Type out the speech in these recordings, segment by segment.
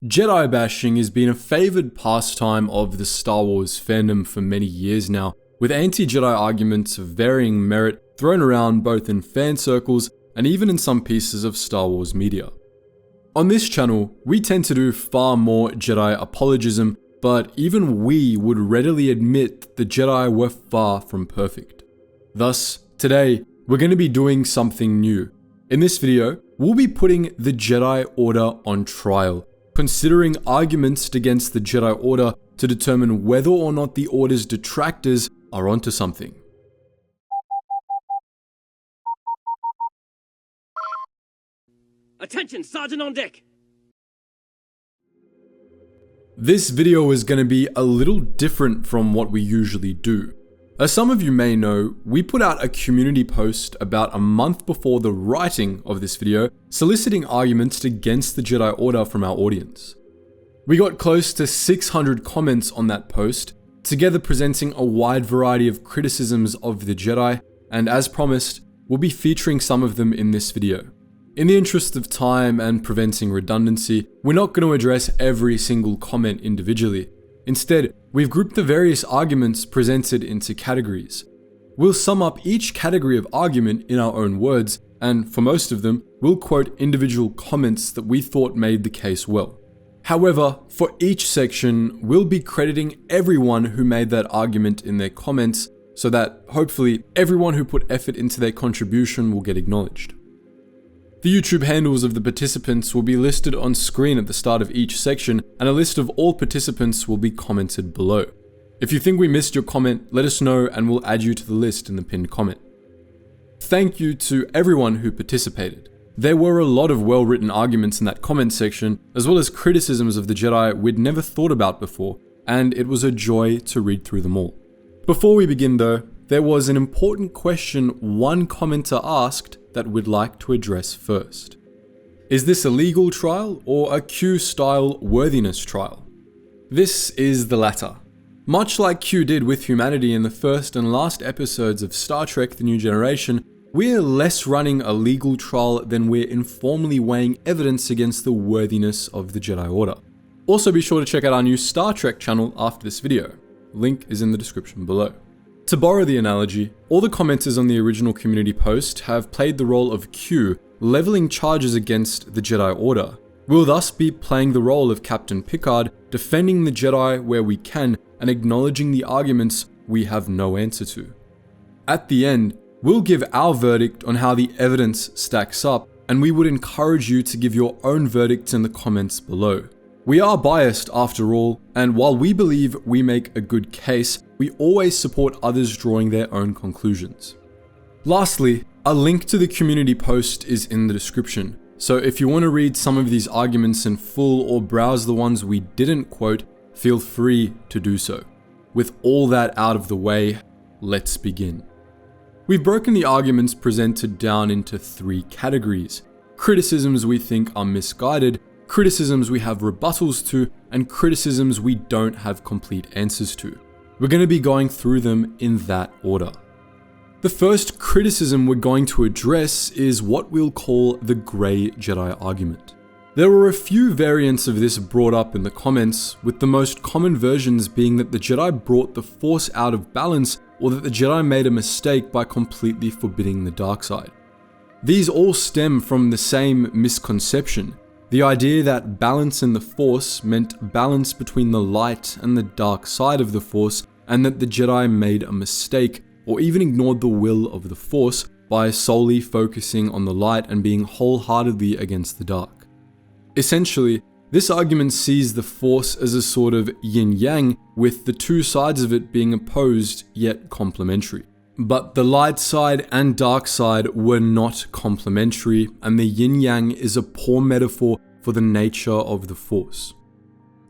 Jedi bashing has been a favoured pastime of the Star Wars fandom for many years now, with anti-Jedi arguments of varying merit thrown around both in fan circles and even in some pieces of Star Wars media. On this channel, we tend to do far more Jedi apologism, but even we would readily admit that the Jedi were far from perfect. Thus, today, we're going to be doing something new. In this video, we'll be putting the Jedi Order on trial, considering arguments against the Jedi Order to determine whether or not the Order's detractors are onto something. Attention, Sergeant on deck! This video is going to be a little different from what we usually do. As some of you may know, we put out a community post about a month before the writing of this video, soliciting arguments against the Jedi Order from our audience. We got close to 600 comments on that post, together presenting a wide variety of criticisms of the Jedi, and as promised, we'll be featuring some of them in this video. In the interest of time and preventing redundancy, we're not going to address every single comment individually. Instead, we've grouped the various arguments presented into categories. We'll sum up each category of argument in our own words, and for most of them, we'll quote individual comments that we thought made the case well. However, for each section, we'll be crediting everyone who made that argument in their comments, so that hopefully everyone who put effort into their contribution will get acknowledged. The YouTube handles of the participants will be listed on screen at the start of each section, and a list of all participants will be commented below. If you think we missed your comment, let us know and we'll add you to the list in the pinned comment. Thank you to everyone who participated. There were a lot of well-written arguments in that comment section, as well as criticisms of the Jedi we'd never thought about before, and it was a joy to read through them all. Before we begin though, there was an important question one commenter asked that we'd like to address first. Is this a legal trial or a Q-style worthiness trial? This is the latter. Much like Q did with humanity in the first and last episodes of Star Trek: The New Generation, we're less running a legal trial than we're informally weighing evidence against the worthiness of the Jedi Order. Also be sure to check out our new Star Trek channel after this video. Link is in the description below. To borrow the analogy, all the commenters on the original community post have played the role of Q, leveling charges against the Jedi Order. We'll thus be playing the role of Captain Picard, defending the Jedi where we can and acknowledging the arguments we have no answer to. At the end, we'll give our verdict on how the evidence stacks up, and we would encourage you to give your own verdicts in the comments below. We are biased after all, and while we believe we make a good case, we always support others drawing their own conclusions. Lastly, a link to the community post is in the description, so if you want to read some of these arguments in full or browse the ones we didn't quote, feel free to do so. With all that out of the way, let's begin. We've broken the arguments presented down into 3 categories: criticisms we think are misguided, criticisms we have rebuttals to, and criticisms we don't have complete answers to. We're going to be going through them in that order. The first criticism we're going to address is what we'll call the Grey Jedi argument. There were a few variants of this brought up in the comments, with the most common versions being that the Jedi brought the Force out of balance, or that the Jedi made a mistake by completely forbidding the dark side. These all stem from the same misconception: the idea that balance in the Force meant balance between the light and the dark side of the Force, and that the Jedi made a mistake or even ignored the will of the Force by solely focusing on the light and being wholeheartedly against the dark. Essentially, this argument sees the Force as a sort of yin-yang, with the two sides of it being opposed yet complementary. But the light side and dark side were not complementary, and the yin-yang is a poor metaphor for the nature of the Force.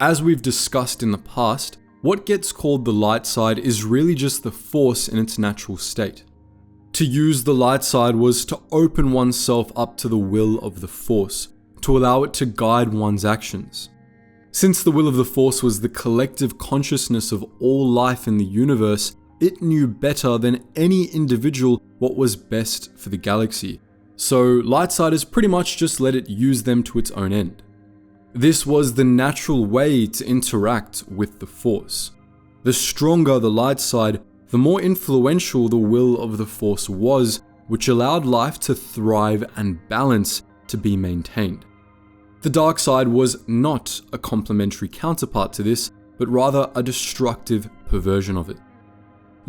As we've discussed in the past, what gets called the light side is really just the Force in its natural state. To use the light side was to open oneself up to the will of the Force, to allow it to guide one's actions. Since the will of the Force was the collective consciousness of all life in the universe, it knew better than any individual what was best for the galaxy. So Lightsiders pretty much just let it use them to its own end. This was the natural way to interact with the Force. The stronger the light side, the more influential the will of the Force was, which allowed life to thrive and balance to be maintained. The dark side was not a complementary counterpart to this, but rather a destructive perversion of it.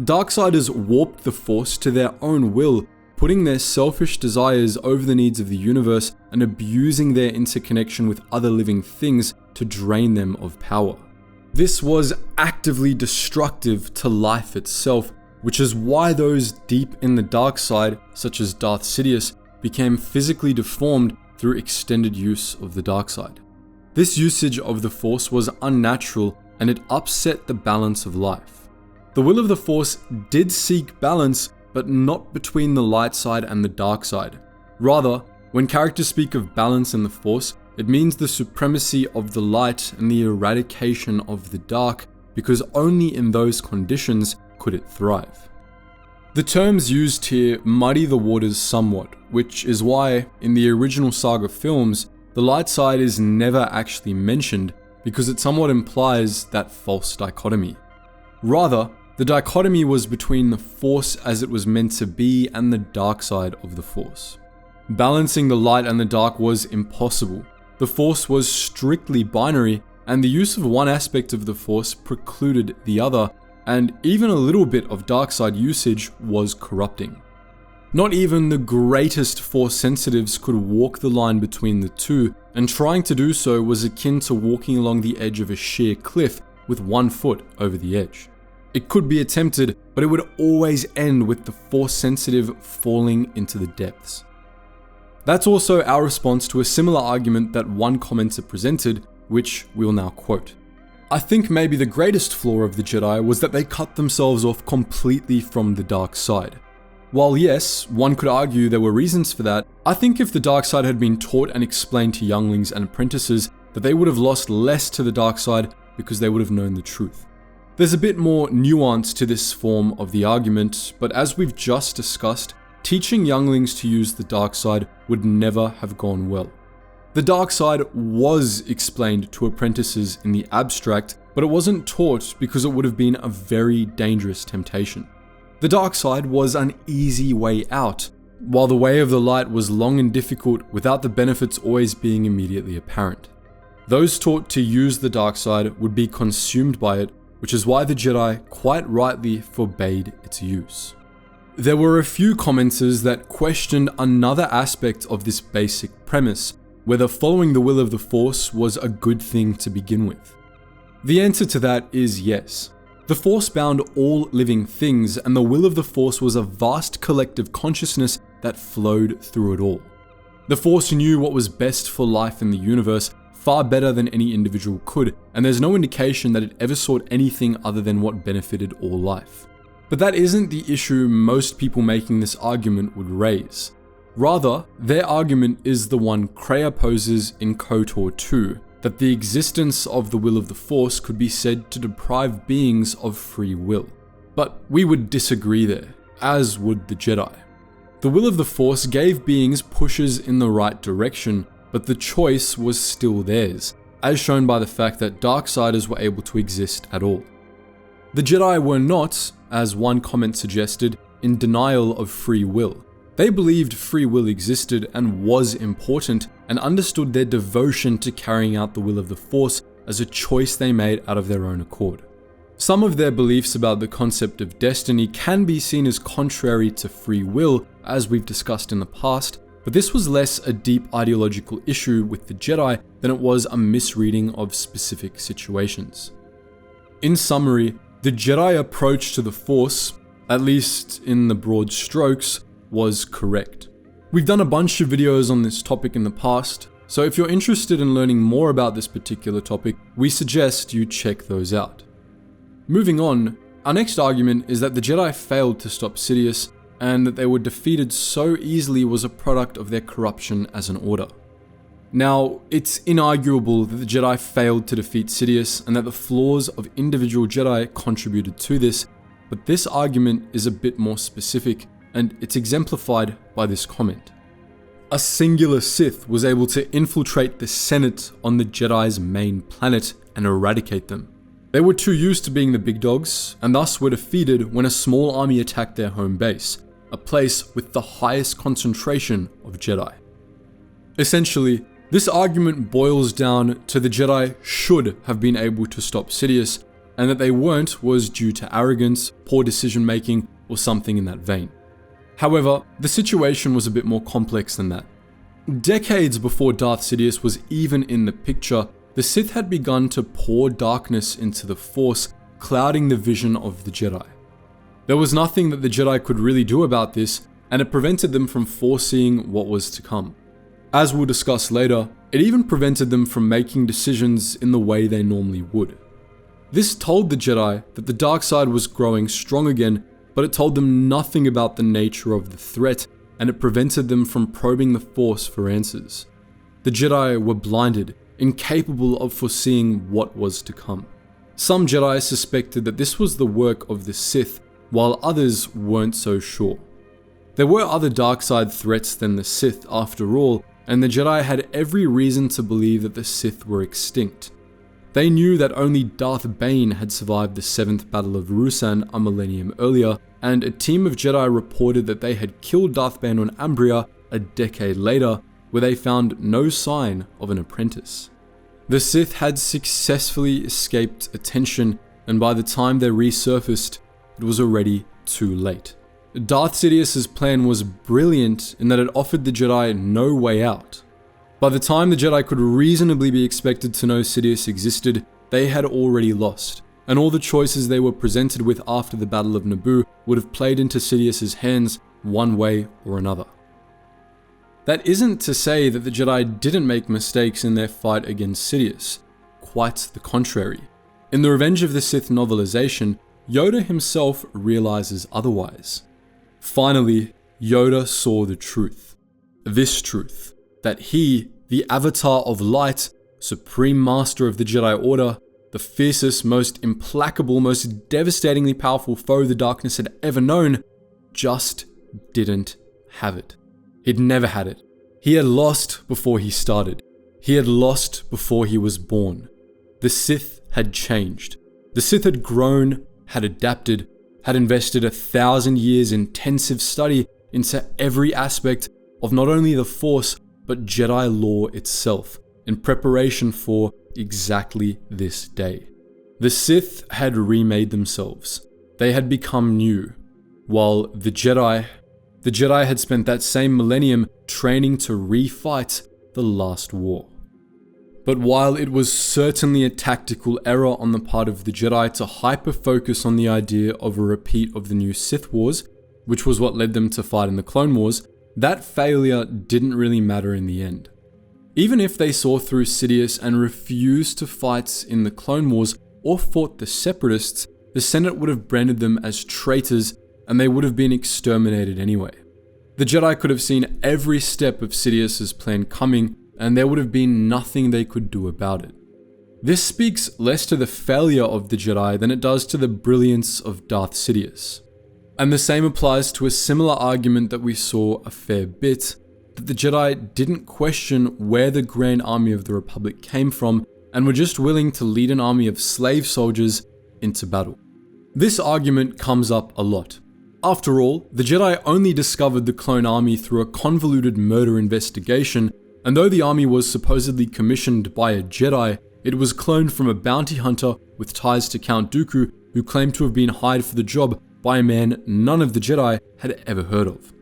Darksiders warped the Force to their own will, putting their selfish desires over the needs of the universe and abusing their interconnection with other living things to drain them of power. This was actively destructive to life itself, which is why those deep in the dark side, such as Darth Sidious, became physically deformed through extended use of the dark side. This usage of the Force was unnatural and it upset the balance of life. The will of the Force did seek balance, but not between the light side and the dark side. Rather, when characters speak of balance in the Force, it means the supremacy of the light and the eradication of the dark, because only in those conditions could it thrive. The terms used here muddy the waters somewhat, which is why, in the original saga films, the light side is never actually mentioned, because it somewhat implies that false dichotomy. Rather, the dichotomy was between the Force as it was meant to be and the dark side of the Force. Balancing the light and the dark was impossible. The Force was strictly binary, and the use of one aspect of the Force precluded the other, and even a little bit of dark side usage was corrupting. Not even the greatest Force sensitives could walk the line between the two, and trying to do so was akin to walking along the edge of a sheer cliff with one foot over the edge. It could be attempted, but it would always end with the Force sensitive falling into the depths. That's also our response to a similar argument that one commenter presented, which we'll now quote. I think maybe the greatest flaw of the Jedi was that they cut themselves off completely from the dark side. While yes, one could argue there were reasons for that, I think if the dark side had been taught and explained to younglings and apprentices, that they would have lost less to the dark side because they would have known the truth. There's a bit more nuance to this form of the argument, but as we've just discussed, teaching younglings to use the dark side would never have gone well. The dark side was explained to apprentices in the abstract, but it wasn't taught because it would have been a very dangerous temptation. The dark side was an easy way out, while the way of the light was long and difficult without the benefits always being immediately apparent. Those taught to use the dark side would be consumed by it, which is why the Jedi quite rightly forbade its use. There were a few commenters that questioned another aspect of this basic premise, whether following the will of the Force was a good thing to begin with. The answer to that is yes. The Force bound all living things, and the will of the Force was a vast collective consciousness that flowed through it all. The Force knew what was best for life in the universe far better than any individual could, and there's no indication that it ever sought anything other than what benefited all life. But that isn't the issue most people making this argument would raise. Rather, their argument is the one Kreia poses in KOTOR 2, that the existence of the will of the Force could be said to deprive beings of free will. But we would disagree there, as would the Jedi. The will of the Force gave beings pushes in the right direction, but the choice was still theirs, as shown by the fact that Darksiders were able to exist at all. The Jedi were not, as one comment suggested, in denial of free will. They believed free will existed and was important, and understood their devotion to carrying out the will of the Force as a choice they made out of their own accord. Some of their beliefs about the concept of destiny can be seen as contrary to free will, as we've discussed in the past, but this was less a deep ideological issue with the Jedi than it was a misreading of specific situations. In summary, the Jedi approach to the Force, at least in the broad strokes, was correct. We've done a bunch of videos on this topic in the past, so if you're interested in learning more about this particular topic, we suggest you check those out. Moving on, our next argument is that the Jedi failed to stop Sidious, and that they were defeated so easily was a product of their corruption as an order. Now, it's inarguable that the Jedi failed to defeat Sidious and that the flaws of individual Jedi contributed to this, but this argument is a bit more specific, and it's exemplified by this comment. A singular Sith was able to infiltrate the Senate on the Jedi's main planet and eradicate them. They were too used to being the big dogs, and thus were defeated when a small army attacked their home base, a place with the highest concentration of Jedi. Essentially, this argument boils down to the Jedi should have been able to stop Sidious, and that they weren't was due to arrogance, poor decision making, or something in that vein. However, the situation was a bit more complex than that. Decades before Darth Sidious was even in the picture, the Sith had begun to pour darkness into the Force, clouding the vision of the Jedi. There was nothing that the Jedi could really do about this, and it prevented them from foreseeing what was to come. As we'll discuss later, it even prevented them from making decisions in the way they normally would. This told the Jedi that the dark side was growing strong again, but it told them nothing about the nature of the threat, and it prevented them from probing the Force for answers. The Jedi were blinded, incapable of foreseeing what was to come. Some Jedi suspected that this was the work of the Sith, while others weren't so sure. There were other dark side threats than the Sith after all, and the Jedi had every reason to believe that the Sith were extinct. They knew that only Darth Bane had survived the 7th Battle of Ruusan a millennium earlier, and a team of Jedi reported that they had killed Darth Bane on Ambria a decade later, where they found no sign of an apprentice. The Sith had successfully escaped attention, and by the time they resurfaced, it was already too late. Darth Sidious's plan was brilliant in that it offered the Jedi no way out. By the time the Jedi could reasonably be expected to know Sidious existed, they had already lost, and all the choices they were presented with after the Battle of Naboo would have played into Sidious's hands one way or another. That isn't to say that the Jedi didn't make mistakes in their fight against Sidious. Quite the contrary. In the Revenge of the Sith novelization, Yoda himself realizes otherwise. Finally, Yoda saw the truth. This truth. That he, the Avatar of Light, Supreme Master of the Jedi Order, the fiercest, most implacable, most devastatingly powerful foe the darkness had ever known, just didn't have it. He'd never had it. He had lost before he started. He had lost before he was born. The Sith had changed. The Sith had grown, had adapted, had invested 1,000 years intensive study into every aspect of not only the Force, but Jedi law itself, in preparation for exactly this day. The Sith had remade themselves. They had become new, while the Jedi had spent that same millennium training to refight the last war. But while it was certainly a tactical error on the part of the Jedi to hyper-focus on the idea of a repeat of the new Sith Wars, which was what led them to fight in the Clone Wars, that failure didn't really matter in the end. Even if they saw through Sidious and refused to fight in the Clone Wars or fought the Separatists, the Senate would have branded them as traitors and they would have been exterminated anyway. The Jedi could have seen every step of Sidious's plan coming, and there would have been nothing they could do about it. This speaks less to the failure of the Jedi than it does to the brilliance of Darth Sidious. And the same applies to a similar argument that we saw a fair bit, that the Jedi didn't question where the Grand Army of the Republic came from and were just willing to lead an army of slave soldiers into battle. This argument comes up a lot. After all, the Jedi only discovered the clone army through a convoluted murder investigation, and though the army was supposedly commissioned by a Jedi, it was cloned from a bounty hunter with ties to Count Dooku, who claimed to have been hired for the job by a man none of the Jedi had ever heard of.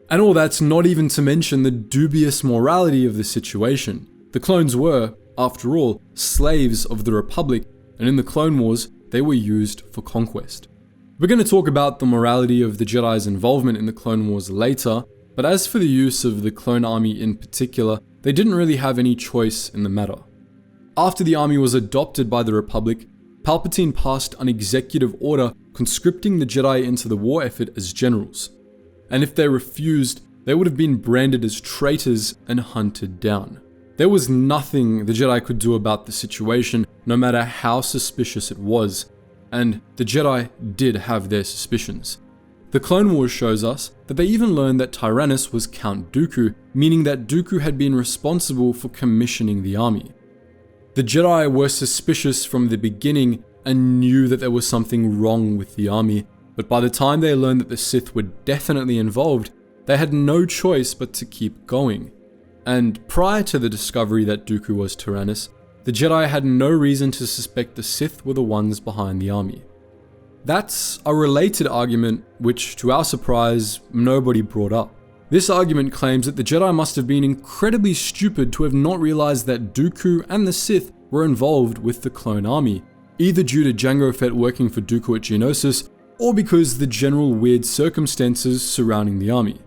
And all that's not even to mention the dubious morality of the situation. The clones were, after all, slaves of the Republic, and in the Clone Wars, they were used for conquest. We're going to talk about the morality of the Jedi's involvement in the Clone Wars later, but as for the use of the clone army in particular, they didn't really have any choice in the matter. After the army was adopted by the Republic, Palpatine passed an executive order conscripting the Jedi into the war effort as generals. And if they refused, they would have been branded as traitors and hunted down. There was nothing the Jedi could do about the situation, no matter how suspicious it was, and the Jedi did have their suspicions. The The Clone Wars shows us that they even learned that Tyrannus was Count Dooku, meaning that Dooku had been responsible for commissioning the army. The Jedi were suspicious from the beginning and knew that there was something wrong with the army, but by the time they learned that the Sith were definitely involved, they had no choice but to keep going. And prior to the discovery that Dooku was Tyrannus, the Jedi had no reason to suspect the Sith were the ones behind the army. That's a related argument which, to our surprise, nobody brought up. This argument claims that the Jedi must have been incredibly stupid to have not realized that Dooku and the Sith were involved with the clone army, either due to Jango Fett working for Dooku at Geonosis, or because the general weird circumstances surrounding the army.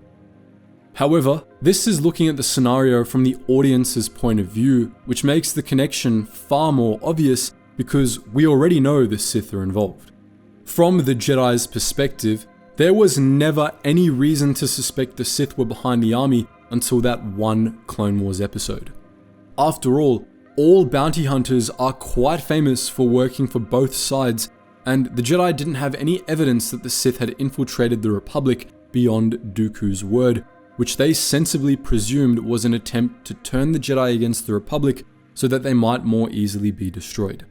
However, this is looking at the scenario from the audience's point of view, which makes the connection far more obvious because we already know the Sith are involved. From the Jedi's perspective, there was never any reason to suspect the Sith were behind the army until that one Clone Wars episode. After all bounty hunters are quite famous for working for both sides, and the Jedi didn't have any evidence that the Sith had infiltrated the Republic beyond Dooku's word, which they sensibly presumed was an attempt to turn the Jedi against the Republic so that they might more easily be destroyed.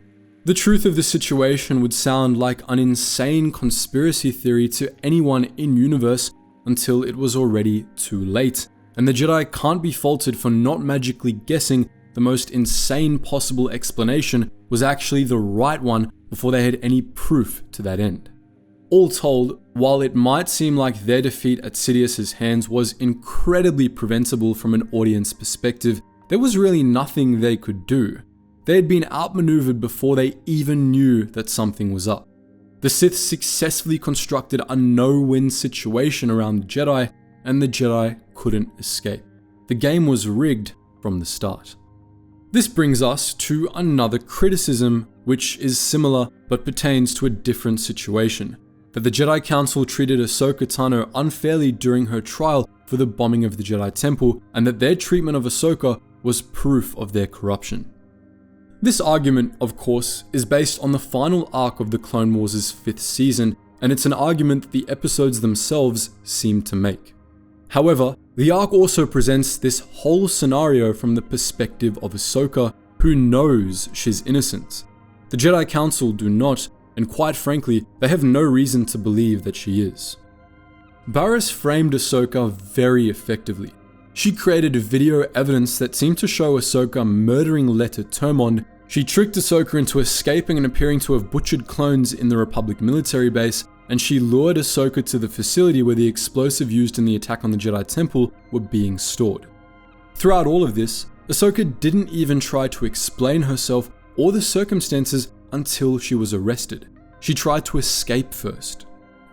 The truth of the situation would sound like an insane conspiracy theory to anyone in universe until it was already too late, and the Jedi can't be faulted for not magically guessing the most insane possible explanation was actually the right one before they had any proof to that end. All told, while it might seem like their defeat at Sidious's hands was incredibly preventable from an audience perspective, there was really nothing they could do. They had been outmaneuvered before they even knew that something was up. The Sith successfully constructed a no-win situation around the Jedi, and the Jedi couldn't escape. The game was rigged from the start. This brings us to another criticism, which is similar but pertains to a different situation. That the Jedi Council treated Ahsoka Tano unfairly during her trial for the bombing of the Jedi Temple, and that their treatment of Ahsoka was proof of their corruption. This argument, of course, is based on the final arc of the Clone Wars' 5th season, and it's an argument that the episodes themselves seem to make. However, the arc also presents this whole scenario from the perspective of Ahsoka, who knows she's innocent. The Jedi Council do not, and quite frankly, they have no reason to believe that she is. Barriss framed Ahsoka very effectively. She created video evidence that seemed to show Ahsoka murdering Letta Termond. She tricked Ahsoka into escaping and appearing to have butchered clones in the Republic military base, and she lured Ahsoka to the facility where the explosive used in the attack on the Jedi Temple were being stored. Throughout all of this, Ahsoka didn't even try to explain herself or the circumstances until she was arrested. She tried to escape first.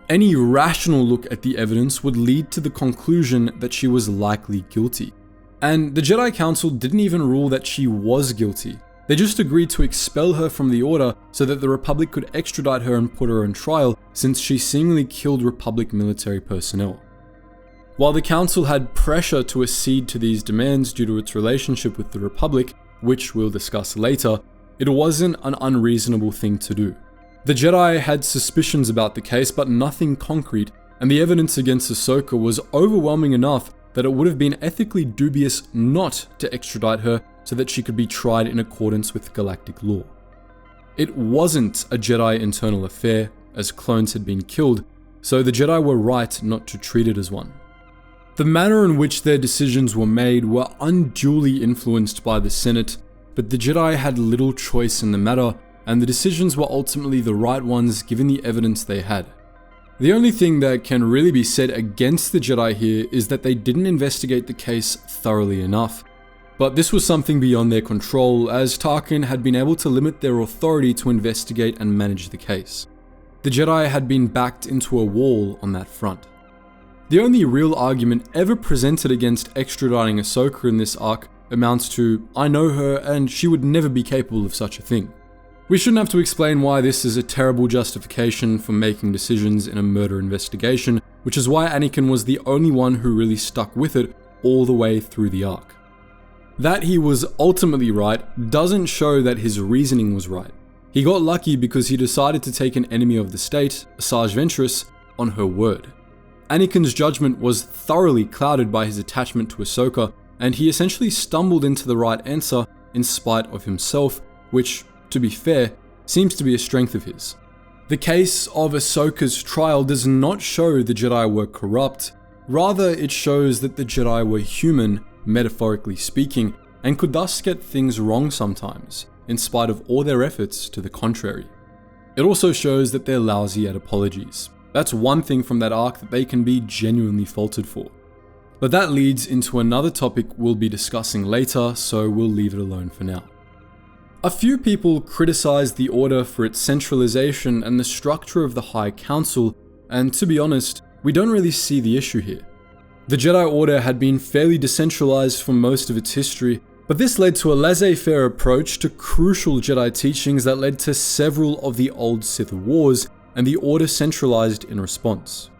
Any rational look at the evidence would lead to the conclusion that she was likely guilty. And the Jedi Council didn't even rule that she was guilty. They just agreed to expel her from the Order so that the Republic could extradite her and put her on trial, since she seemingly killed Republic military personnel. While the Council had pressure to accede to these demands due to its relationship with the Republic, which we'll discuss later, it wasn't an unreasonable thing to do. The Jedi had suspicions about the case, but nothing concrete, and the evidence against Ahsoka was overwhelming enough that it would have been ethically dubious not to extradite her so that she could be tried in accordance with galactic law. It wasn't a Jedi internal affair, as clones had been killed, so the Jedi were right not to treat it as one. The manner in which their decisions were made were unduly influenced by the Senate, but the Jedi had little choice in the matter, and the decisions were ultimately the right ones given the evidence they had. The only thing that can really be said against the Jedi here is that they didn't investigate the case thoroughly enough. But this was something beyond their control, as Tarkin had been able to limit their authority to investigate and manage the case. The Jedi had been backed into a wall on that front. The only real argument ever presented against extraditing Ahsoka in this arc amounts to, I know her and she would never be capable of such a thing. We shouldn't have to explain why this is a terrible justification for making decisions in a murder investigation, which is why Anakin was the only one who really stuck with it all the way through the arc. That he was ultimately right doesn't show that his reasoning was right. He got lucky because he decided to take an enemy of the state, Asajj Ventress, on her word. Anakin's judgment was thoroughly clouded by his attachment to Ahsoka, and he essentially stumbled into the right answer in spite of himself, which, to be fair, seems to be a strength of his. The case of Ahsoka's trial does not show the Jedi were corrupt, rather it shows that the Jedi were human, metaphorically speaking, and could thus get things wrong sometimes, in spite of all their efforts to the contrary. It also shows that they're lousy at apologies. That's one thing from that arc that they can be genuinely faulted for. But that leads into another topic we'll be discussing later, so we'll leave it alone for now. A few people criticized the Order for its centralization and the structure of the High Council, and to be honest, we don't really see the issue here. The Jedi Order had been fairly decentralized for most of its history, but this led to a laissez-faire approach to crucial Jedi teachings that led to several of the old Sith Wars, and the Order centralized in response.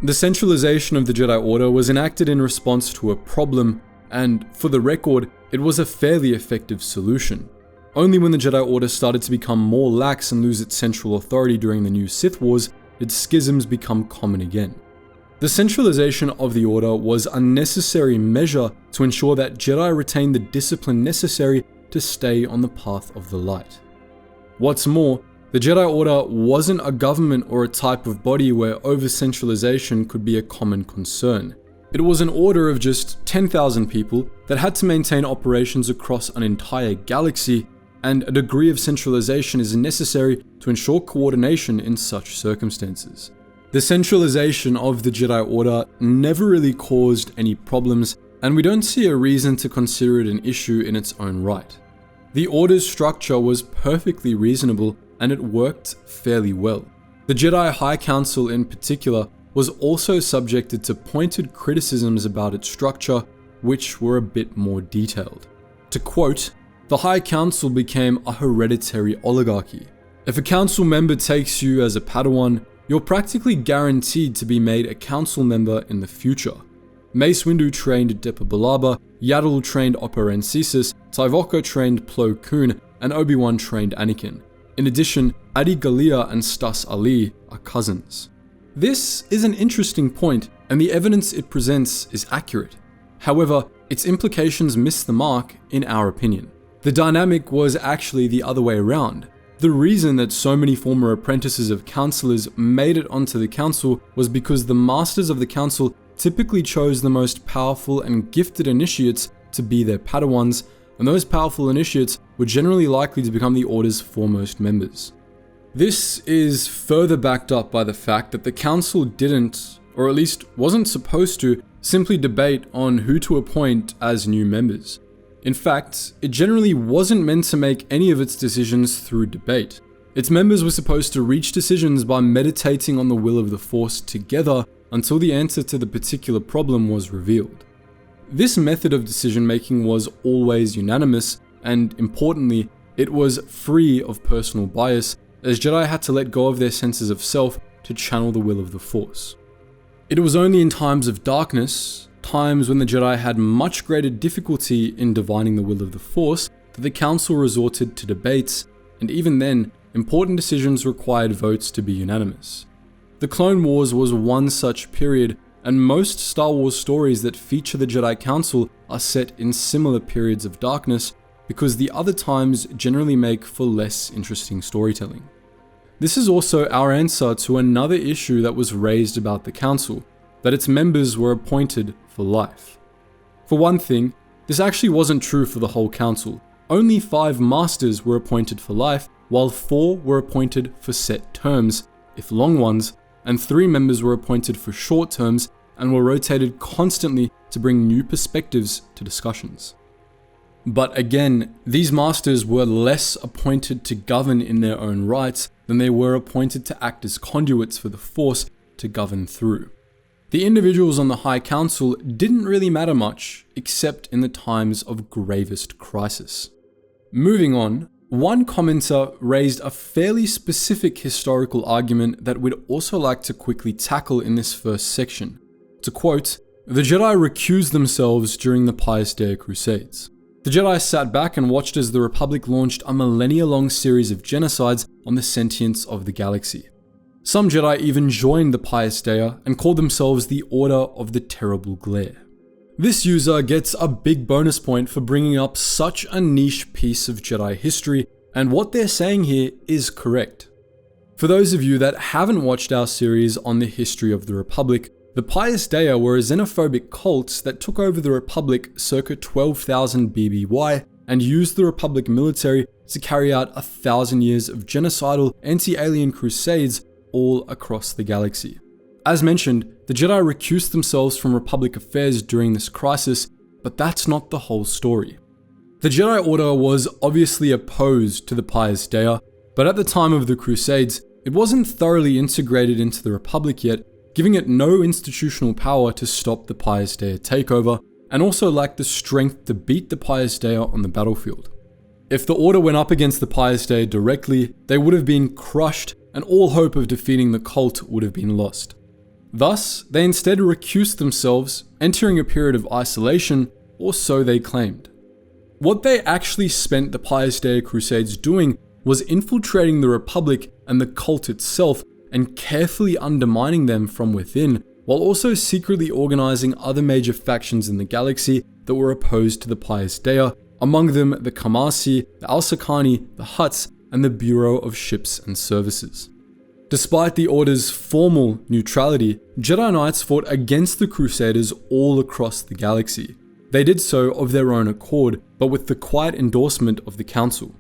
The centralization of the Jedi Order was enacted in response to a problem, and for the record, it was a fairly effective solution. Only when the Jedi Order started to become more lax and lose its central authority during the new Sith Wars did schisms become common again. The centralization of the Order was a necessary measure to ensure that Jedi retained the discipline necessary to stay on the path of the light. What's more, the Jedi Order wasn't a government or a type of body where over-centralization could be a common concern. It was an order of just 10,000 people that had to maintain operations across an entire galaxy, and a degree of centralization is necessary to ensure coordination in such circumstances. The centralization of the Jedi Order never really caused any problems, and we don't see a reason to consider it an issue in its own right. The Order's structure was perfectly reasonable, and it worked fairly well. The Jedi High Council in particular was also subjected to pointed criticisms about its structure, which were a bit more detailed. To quote, "The High Council became a hereditary oligarchy. If a council member takes you as a Padawan, you're practically guaranteed to be made a council member in the future. Mace Windu trained Depa Billaba, Yaddle trained Operensis, Taivoka trained Plo Koon, and Obi-Wan trained Anakin. In addition, Adi Gallia and Stas Ali are cousins." This is an interesting point, and the evidence it presents is accurate. However, its implications miss the mark, in our opinion. The dynamic was actually the other way around. The reason that so many former apprentices of councillors made it onto the council was because the masters of the council typically chose the most powerful and gifted initiates to be their Padawans, and those powerful initiates were generally likely to become the Order's foremost members. This is further backed up by the fact that the council didn't, or at least wasn't supposed to, simply debate on who to appoint as new members. In fact, it generally wasn't meant to make any of its decisions through debate. Its members were supposed to reach decisions by meditating on the will of the Force together until the answer to the particular problem was revealed. This method of decision making was always unanimous, and importantly, it was free of personal bias, as Jedi had to let go of their senses of self to channel the will of the Force. It was only in times of darkness, times when the Jedi had much greater difficulty in divining the will of the Force, that the Council resorted to debates, and even then, important decisions required votes to be unanimous. The Clone Wars was one such period, and most Star Wars stories that feature the Jedi Council are set in similar periods of darkness, because the other times generally make for less interesting storytelling. This is also our answer to another issue that was raised about the Council, that its members were appointed for life. For one thing, this actually wasn't true for the whole Council. Only 5 Masters were appointed for life, while 4 were appointed for set terms, if long ones, and 3 members were appointed for short terms and were rotated constantly to bring new perspectives to discussions. But again, these masters were less appointed to govern in their own rights than they were appointed to act as conduits for the Force to govern through. The individuals on the High Council didn't really matter much, except in the times of gravest crisis. Moving on, one commenter raised a fairly specific historical argument that we'd also like to quickly tackle in this first section. To quote, "The Jedi recused themselves during the Pius Dea Crusades. The Jedi sat back and watched as the Republic launched a millennia-long series of genocides on the sentience of the galaxy. Some Jedi even joined the Pius Dea and called themselves the Order of the Terrible Glare. This user gets a big bonus point for bringing up such a niche piece of Jedi history, and what they're saying here is correct. For those of you that haven't watched our series on the history of the Republic, the Pius Dea were a xenophobic cult that took over the Republic circa 12,000 BBY and used the Republic military to carry out 1,000 years of genocidal anti-alien crusades all across the galaxy. As mentioned, the Jedi recused themselves from Republic affairs during this crisis, but that's not the whole story. The Jedi Order was obviously opposed to the Pius Dea, but at the time of the Crusades, it wasn't thoroughly integrated into the Republic yet, giving it no institutional power to stop the Pius Dea takeover, and also lacked the strength to beat the Pius Dea on the battlefield. If the Order went up against the Pius Dea directly, they would have been crushed, and all hope of defeating the cult would have been lost. Thus, they instead recused themselves, entering a period of isolation, or so they claimed. What they actually spent the Pius Dea Crusades doing was infiltrating the Republic and the cult itself and carefully undermining them from within, while also secretly organizing other major factions in the galaxy that were opposed to the Pius Dea, among them the Kamasi, the Al-Sakani, the Hutts, and the Bureau of Ships and Services. Despite the Order's formal neutrality, Jedi Knights fought against the Crusaders all across the galaxy. They did so of their own accord, but with the quiet endorsement of the Council.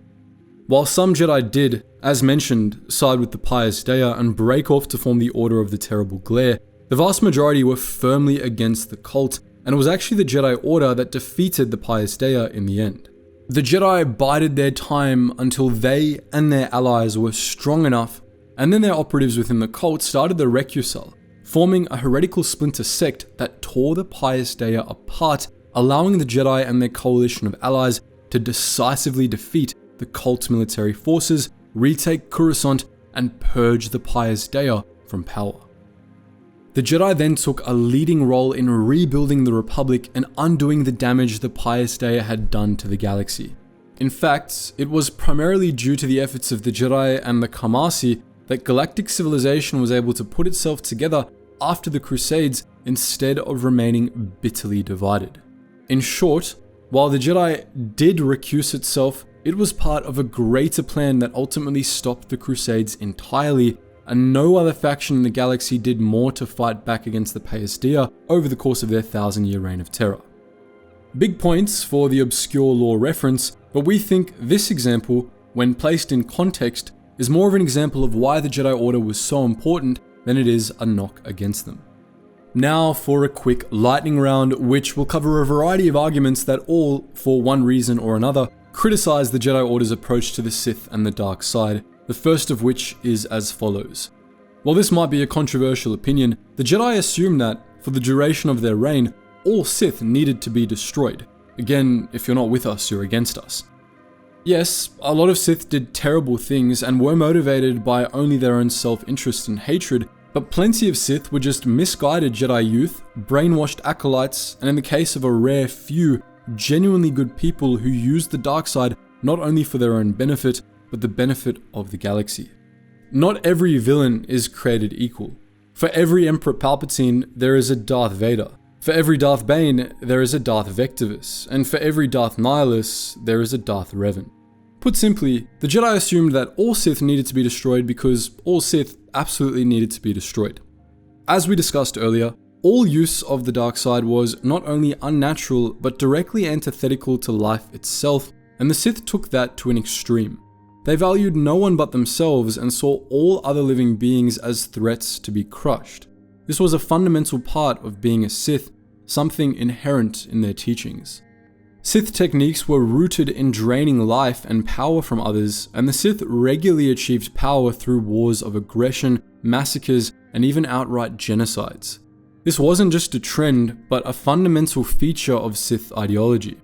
While some Jedi did, as mentioned, side with the Pius Dea and break off to form the Order of the Terrible Glare, the vast majority were firmly against the cult, and it was actually the Jedi Order that defeated the Pius Dea in the end. The Jedi bided their time until they and their allies were strong enough, and then their operatives within the cult started the Recusal, forming a heretical splinter sect that tore the Pius Dea apart, allowing the Jedi and their coalition of allies to decisively defeat the cult's military forces, retake Coruscant, and purge the Pius Dea from power. The Jedi then took a leading role in rebuilding the Republic and undoing the damage the Pius Dea had done to the galaxy. In fact, it was primarily due to the efforts of the Jedi and the Kamasi that galactic civilization was able to put itself together after the Crusades instead of remaining bitterly divided. In short, while the Jedi did recuse itself, it was part of a greater plan that ultimately stopped the Crusades entirely, and no other faction in the galaxy did more to fight back against the Pius Dea over the course of their 1,000-year reign of terror. Big points for the obscure lore reference, but we think this example, when placed in context, is more of an example of why the Jedi Order was so important than it is a knock against them. Now for a quick lightning round, which will cover a variety of arguments that all, for one reason or another, criticize the Jedi Order's approach to the Sith and the dark side, the first of which is as follows. While this might be a controversial opinion, the Jedi assumed that, for the duration of their reign, all Sith needed to be destroyed. Again, if you're not with us, you're against us. Yes, a lot of Sith did terrible things and were motivated by only their own self-interest and hatred, but plenty of Sith were just misguided Jedi youth, brainwashed acolytes, and in the case of a rare few, genuinely good people who used the dark side not only for their own benefit, but the benefit of the galaxy. Not every villain is created equal. For every Emperor Palpatine, there is a Darth Vader. For every Darth Bane, there is a Darth Vectivus, and for every Darth Nihilus, there is a Darth Revan. Put simply, the Jedi assumed that all Sith needed to be destroyed because all Sith absolutely needed to be destroyed. As we discussed earlier, all use of the dark side was not only unnatural, but directly antithetical to life itself, and the Sith took that to an extreme. They valued no one but themselves and saw all other living beings as threats to be crushed. This was a fundamental part of being a Sith, something inherent in their teachings. Sith techniques were rooted in draining life and power from others, and the Sith regularly achieved power through wars of aggression, massacres, and even outright genocides. This wasn't just a trend, but a fundamental feature of Sith ideology.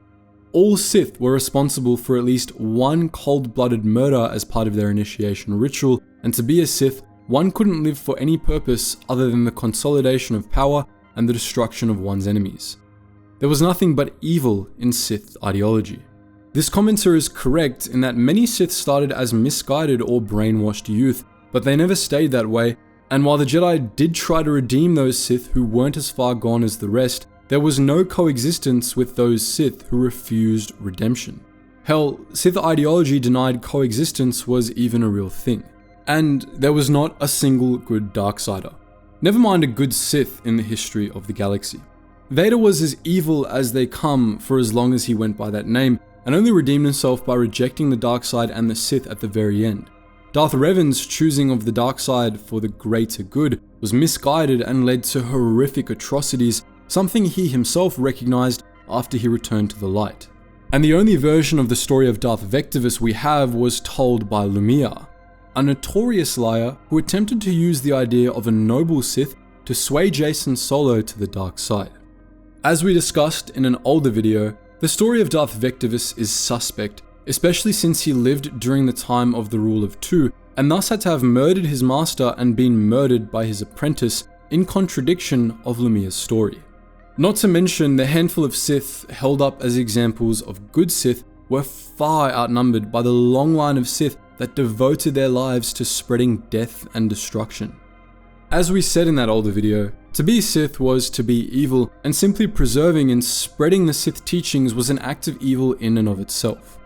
All Sith were responsible for at least one cold-blooded murder as part of their initiation ritual, and to be a Sith, one couldn't live for any purpose other than the consolidation of power and the destruction of one's enemies. There was nothing but evil in Sith ideology. This commenter is correct in that many Sith started as misguided or brainwashed youth, but they never stayed that way And while the Jedi did try to redeem those Sith who weren't as far gone as the rest, there was no coexistence with those Sith who refused redemption. Hell, Sith ideology denied coexistence was even a real thing. And there was not a single good Darksider. Never mind a good Sith in the history of the galaxy. Vader was as evil as they come for as long as he went by that name, and only redeemed himself by rejecting the dark side and the Sith at the very end. Darth Revan's choosing of the dark side for the greater good was misguided and led to horrific atrocities, something he himself recognized after he returned to the light. And the only version of the story of Darth Vectivus we have was told by Lumiere, a notorious liar who attempted to use the idea of a noble Sith to sway Jacen Solo to the dark side. As we discussed in an older video, the story of Darth Vectivus is suspect, especially since he lived during the time of the Rule of Two, and thus had to have murdered his master and been murdered by his apprentice, in contradiction of Lumiere's story. Not to mention, the handful of Sith held up as examples of good Sith were far outnumbered by the long line of Sith that devoted their lives to spreading death and destruction. As we said in that older video, to be Sith was to be evil, and simply preserving and spreading the Sith teachings was an act of evil in and of itself.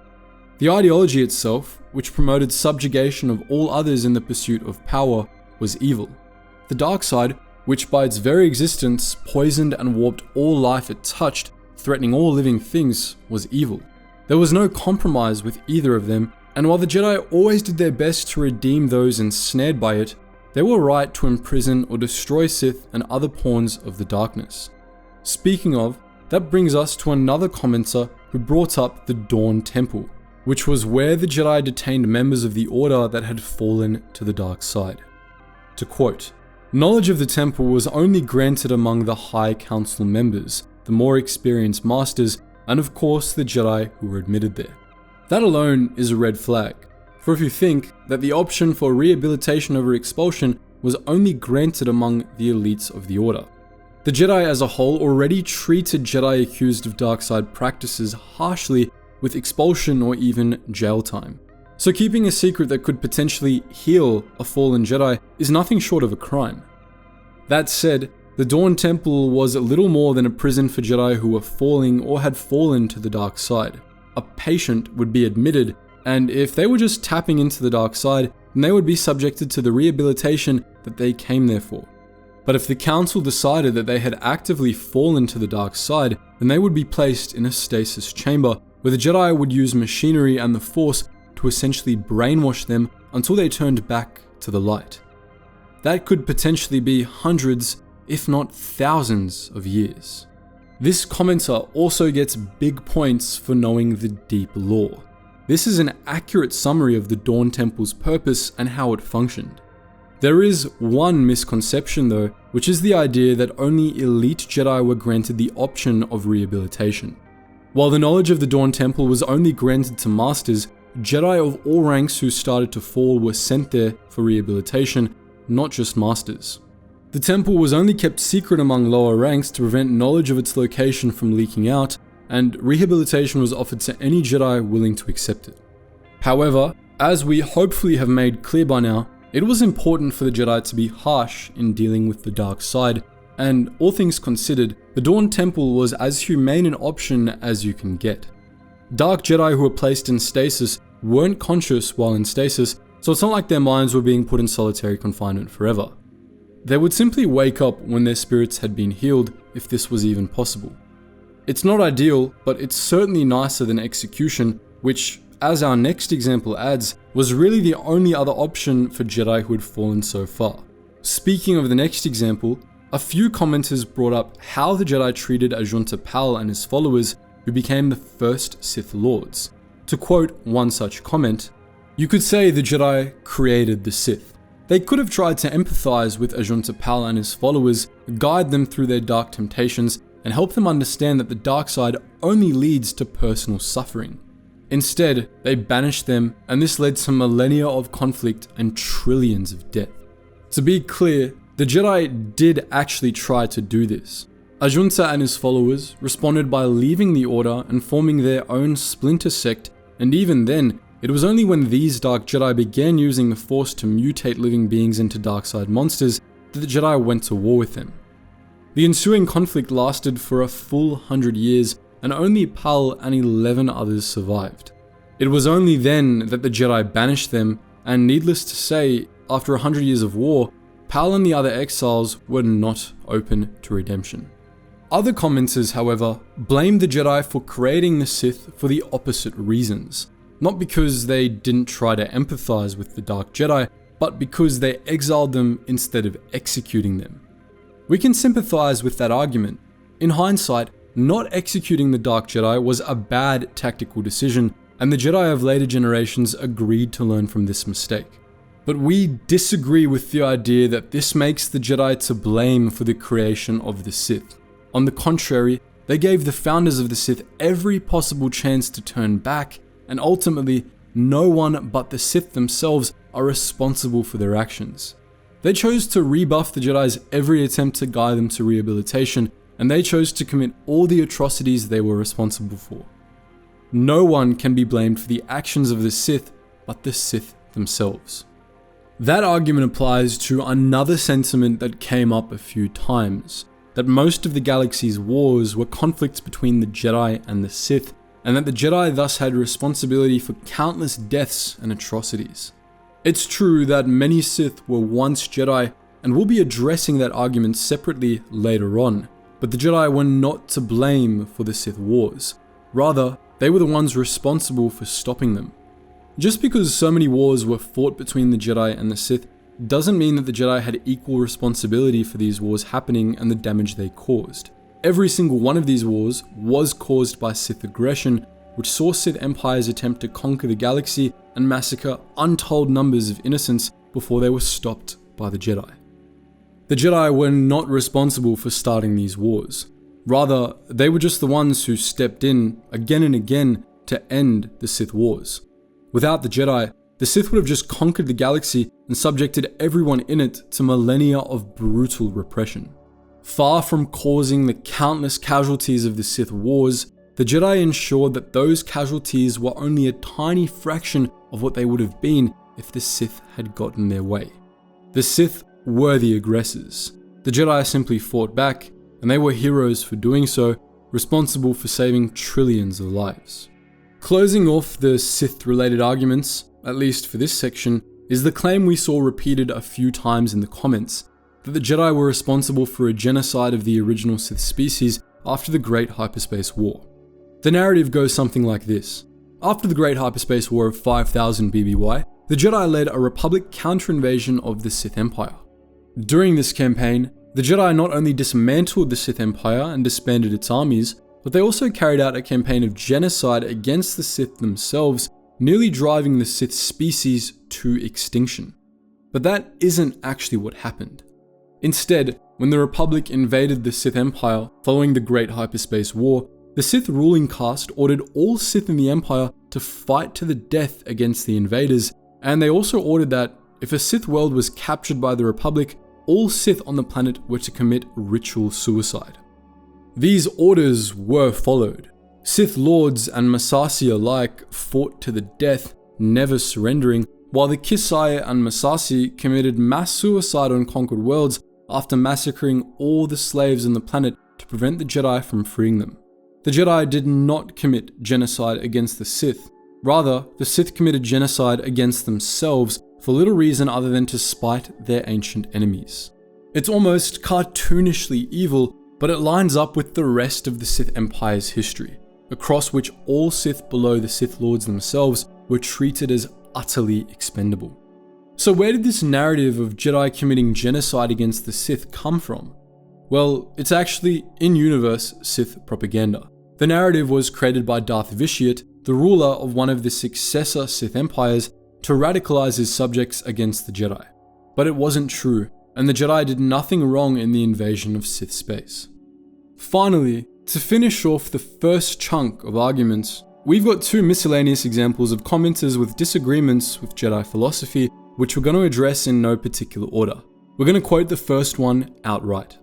The ideology itself, which promoted subjugation of all others in the pursuit of power, was evil. The dark side, which by its very existence poisoned and warped all life it touched, threatening all living things, was evil. There was no compromise with either of them, and while the Jedi always did their best to redeem those ensnared by it, they were right to imprison or destroy Sith and other pawns of the darkness. Speaking of, that brings us to another commenter who brought up the Dawn Temple, which was where the Jedi detained members of the Order that had fallen to the dark side. To quote, "Knowledge of the temple was only granted among the High Council members, the more experienced masters, and of course the Jedi who were admitted there." That alone is a red flag. For if you think that the option for rehabilitation over expulsion was only granted among the elites of the Order. The Jedi as a whole already treated Jedi accused of dark side practices harshly with expulsion or even jail time. So keeping a secret that could potentially heal a fallen Jedi is nothing short of a crime. That said, the Dawn Temple was little more than a prison for Jedi who were falling or had fallen to the dark side. A patient would be admitted, and if they were just tapping into the dark side, then they would be subjected to the rehabilitation that they came there for. But if the council decided that they had actively fallen to the dark side, then they would be placed in a stasis chamber, where the Jedi would use machinery and the Force to essentially brainwash them until they turned back to the light. That could potentially be hundreds, if not thousands of years. This commenter also gets big points for knowing the deep lore. This is an accurate summary of the Dawn Temple's purpose and how it functioned. There is one misconception though, which is the idea that only elite Jedi were granted the option of rehabilitation. While the knowledge of the Dawn Temple was only granted to masters, Jedi of all ranks who started to fall were sent there for rehabilitation, not just masters. The temple was only kept secret among lower ranks to prevent knowledge of its location from leaking out, and rehabilitation was offered to any Jedi willing to accept it. However, as we hopefully have made clear by now, it was important for the Jedi to be harsh in dealing with the dark side, and all things considered, the Dawn Temple was as humane an option as you can get. Dark Jedi who were placed in stasis weren't conscious while in stasis, so it's not like their minds were being put in solitary confinement forever. They would simply wake up when their spirits had been healed, if this was even possible. It's not ideal, but it's certainly nicer than execution, which, as our next example adds, was really the only other option for Jedi who had fallen so far. Speaking of the next example, a few commenters brought up how the Jedi treated Ajunta Pal and his followers, who became the first Sith Lords. To quote one such comment, "You could say the Jedi created the Sith. They could have tried to empathize with Ajunta Pal and his followers, guide them through their dark temptations, and help them understand that the dark side only leads to personal suffering. Instead, they banished them, and this led to millennia of conflict and trillions of death." To be clear, the Jedi did actually try to do this. Ajunta and his followers responded by leaving the Order and forming their own splinter sect, and even then, It was only when these Dark Jedi began using the Force to mutate living beings into dark side monsters that the Jedi went to war with them. The ensuing conflict lasted for a full 100 years, and only Pal and 11 others survived. It was only then that the Jedi banished them, and needless to say, after 100 years of war, Pal and the other exiles were not open to redemption. Other commenters, however, blamed the Jedi for creating the Sith for the opposite reasons. Not because they didn't try to empathize with the Dark Jedi, but because they exiled them instead of executing them. We can sympathize with that argument. In hindsight, not executing the Dark Jedi was a bad tactical decision, and the Jedi of later generations agreed to learn from this mistake. But we disagree with the idea that this makes the Jedi to blame for the creation of the Sith. On the contrary, they gave the founders of the Sith every possible chance to turn back, and ultimately, no one but the Sith themselves are responsible for their actions. They chose to rebuff the Jedi's every attempt to guide them to rehabilitation, and they chose to commit all the atrocities they were responsible for. No one can be blamed for the actions of the Sith but the Sith themselves. That argument applies to another sentiment that came up a few times, that most of the galaxy's wars were conflicts between the Jedi and the Sith, and that the Jedi thus had responsibility for countless deaths and atrocities. It's true that many Sith were once Jedi, and we'll be addressing that argument separately later on, but the Jedi were not to blame for the Sith wars. Rather, they were the ones responsible for stopping them. Just because so many wars were fought between the Jedi and the Sith doesn't mean that the Jedi had equal responsibility for these wars happening and the damage they caused. Every single one of these wars was caused by Sith aggression, which saw Sith empires attempt to conquer the galaxy and massacre untold numbers of innocents before they were stopped by the Jedi. The Jedi were not responsible for starting these wars. Rather, they were just the ones who stepped in again and again to end the Sith wars. Without the Jedi, the Sith would have just conquered the galaxy and subjected everyone in it to millennia of brutal repression. Far from causing the countless casualties of the Sith wars, the Jedi ensured that those casualties were only a tiny fraction of what they would have been if the Sith had gotten their way. The Sith were the aggressors. The Jedi simply fought back, and they were heroes for doing so, responsible for saving trillions of lives. Closing off the Sith-related arguments, at least for this section, is the claim we saw repeated a few times in the comments, that the Jedi were responsible for a genocide of the original Sith species after the Great Hyperspace War. The narrative goes something like this. After the Great Hyperspace War of 5000 BBY, the Jedi led a Republic counter-invasion of the Sith Empire. During this campaign, the Jedi not only dismantled the Sith Empire and disbanded its armies, but they also carried out a campaign of genocide against the Sith themselves, nearly driving the Sith species to extinction. But that isn't actually what happened. Instead, when the Republic invaded the Sith Empire following the Great Hyperspace War, the Sith ruling caste ordered all Sith in the Empire to fight to the death against the invaders, and they also ordered that if a Sith world was captured by the Republic, all Sith on the planet were to commit ritual suicide. These orders were followed. Sith Lords and Massassi alike fought to the death, never surrendering, while the Kisai and Massassi committed mass suicide on conquered worlds after massacring all the slaves on the planet to prevent the Jedi from freeing them. The Jedi did not commit genocide against the Sith. Rather, the Sith committed genocide against themselves for little reason other than to spite their ancient enemies. It's almost cartoonishly evil, but it lines up with the rest of the Sith Empire's history, across which all Sith below the Sith Lords themselves were treated as utterly expendable. So where did this narrative of Jedi committing genocide against the Sith come from? Well, it's actually in-universe Sith propaganda. The narrative was created by Darth Vitiate, the ruler of one of the successor Sith Empires, to radicalize his subjects against the Jedi. But it wasn't true, and the Jedi did nothing wrong in the invasion of Sith space. Finally, to finish off the first chunk of arguments, we've got two miscellaneous examples of commenters with disagreements with Jedi philosophy, which we're going to address in no particular order. We're going to quote the first one outright.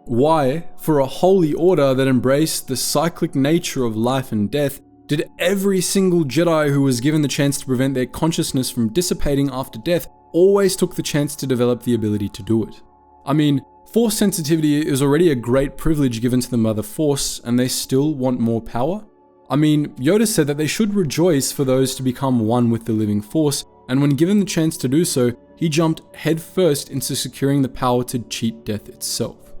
Why, for a holy order that embraced the cyclic nature of life and death, Did every single Jedi who was given the chance to prevent their consciousness from dissipating after death always took the chance to develop the ability to do it? I mean, Force sensitivity is already a great privilege given to them by the Force, and they still want more power? I mean, Yoda said that they should rejoice for those to become one with the living Force, and when given the chance to do so, he jumped headfirst into securing the power to cheat death itself.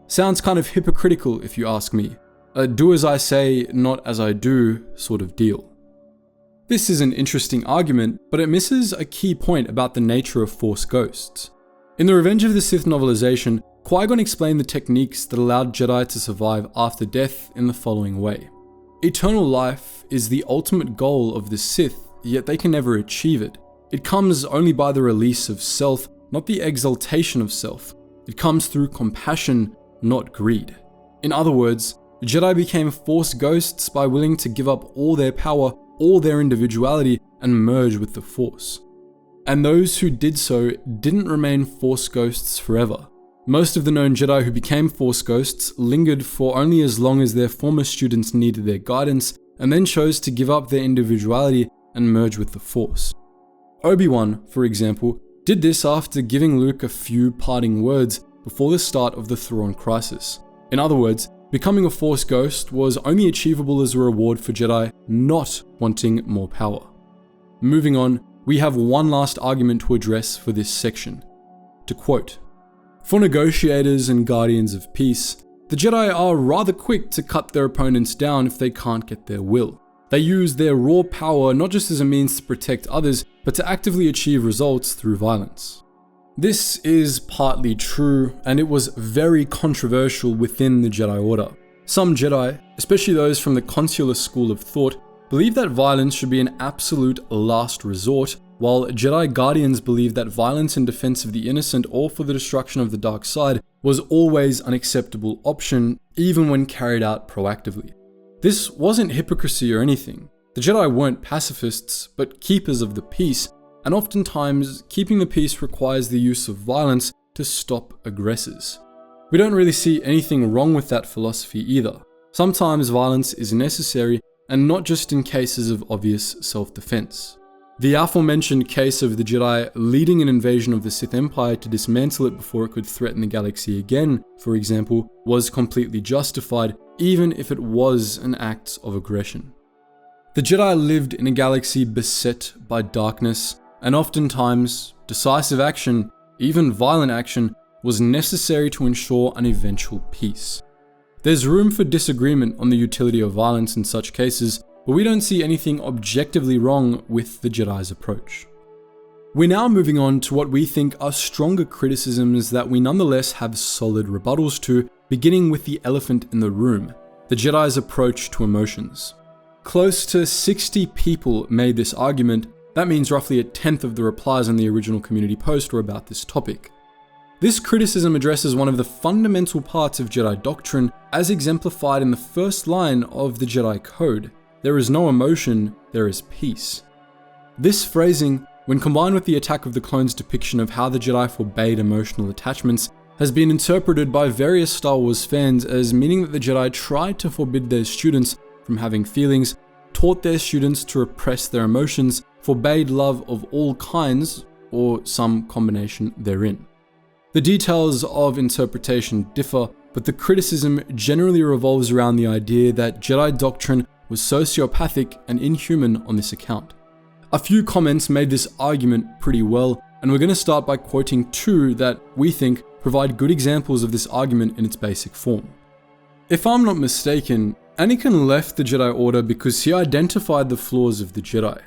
Sounds kind of hypocritical if you ask me. A do as I say, not as I do sort of deal. This is an interesting argument, but it misses a key point about the nature of Force ghosts. In the Revenge of the Sith novelization, Qui-Gon explained the techniques that allowed Jedi to survive after death in the following way. Eternal life is the ultimate goal of the Sith, yet they can never achieve it. It comes only by the release of self, not the exaltation of self. It comes through compassion, not greed. In other words, the Jedi became Force ghosts by willing to give up all their power, all their individuality, and merge with the Force. And those who did so didn't remain Force ghosts forever. Most of the known Jedi who became Force ghosts lingered for only as long as their former students needed their guidance, and then chose to give up their individuality and merge with the Force. Obi-Wan, for example, did this after giving Luke a few parting words before the start of the Thrawn crisis. In other words, becoming a Force ghost was only achievable as a reward for Jedi not wanting more power. Moving on, we have one last argument to address for this section. To quote, "For negotiators and guardians of peace, the Jedi are rather quick to cut their opponents down if they can't get their will. They use their raw power not just as a means to protect others, but to actively achieve results through violence." This is partly true, and it was very controversial within the Jedi Order. Some Jedi, especially those from the consular school of thought, believe that violence should be an absolute last resort, while Jedi Guardians believe that violence in defense of the innocent or for the destruction of the dark side was always an acceptable option, even when carried out proactively. This wasn't hypocrisy or anything. The Jedi weren't pacifists, but keepers of the peace, and oftentimes keeping the peace requires the use of violence to stop aggressors. We don't really see anything wrong with that philosophy either. Sometimes violence is necessary, and not just in cases of obvious self-defense. The aforementioned case of the Jedi leading an invasion of the Sith Empire to dismantle it before it could threaten the galaxy again, for example, was completely justified, even if it was an act of aggression. The Jedi lived in a galaxy beset by darkness, and oftentimes, decisive action, even violent action, was necessary to ensure an eventual peace. There's room for disagreement on the utility of violence in such cases, but we don't see anything objectively wrong with the Jedi's approach. We're now moving on to what we think are stronger criticisms that we nonetheless have solid rebuttals to, beginning with the elephant in the room, the Jedi's approach to emotions. Close to 60 people made this argument. That means roughly a tenth of the replies on the original community post were about this topic. This criticism addresses one of the fundamental parts of Jedi doctrine as exemplified in the first line of the Jedi Code. There is no emotion, there is peace. This phrasing, when combined with the Attack of the Clones depiction of how the Jedi forbade emotional attachments, has been interpreted by various Star Wars fans as meaning that the Jedi tried to forbid their students from having feelings, taught their students to repress their emotions, forbade love of all kinds, or some combination therein. The details of interpretation differ, but the criticism generally revolves around the idea that Jedi doctrine was sociopathic and inhuman on this account. A few comments made this argument pretty well, and we're going to start by quoting two that we think provide good examples of this argument in its basic form. If I'm not mistaken, Anakin left the Jedi Order because he identified the flaws of the Jedi.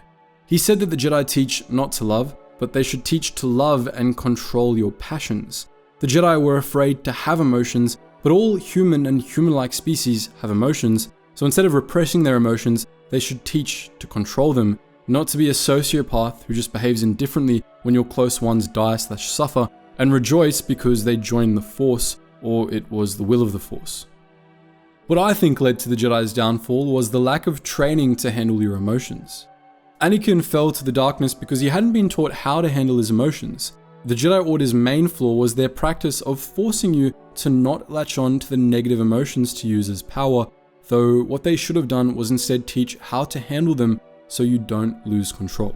He said that the Jedi teach not to love, but they should teach to love and control your passions. The Jedi were afraid to have emotions, but all human and human-like species have emotions, so instead of repressing their emotions, they should teach to control them, not to be a sociopath who just behaves indifferently when your close ones die/suffer, and rejoice because they joined the Force, or it was the will of the Force. What I think led to the Jedi's downfall was the lack of training to handle your emotions. Anakin fell to the darkness because he hadn't been taught how to handle his emotions. The Jedi Order's main flaw was their practice of forcing you to not latch on to the negative emotions to use as power, though what they should have done was instead teach how to handle them so you don't lose control.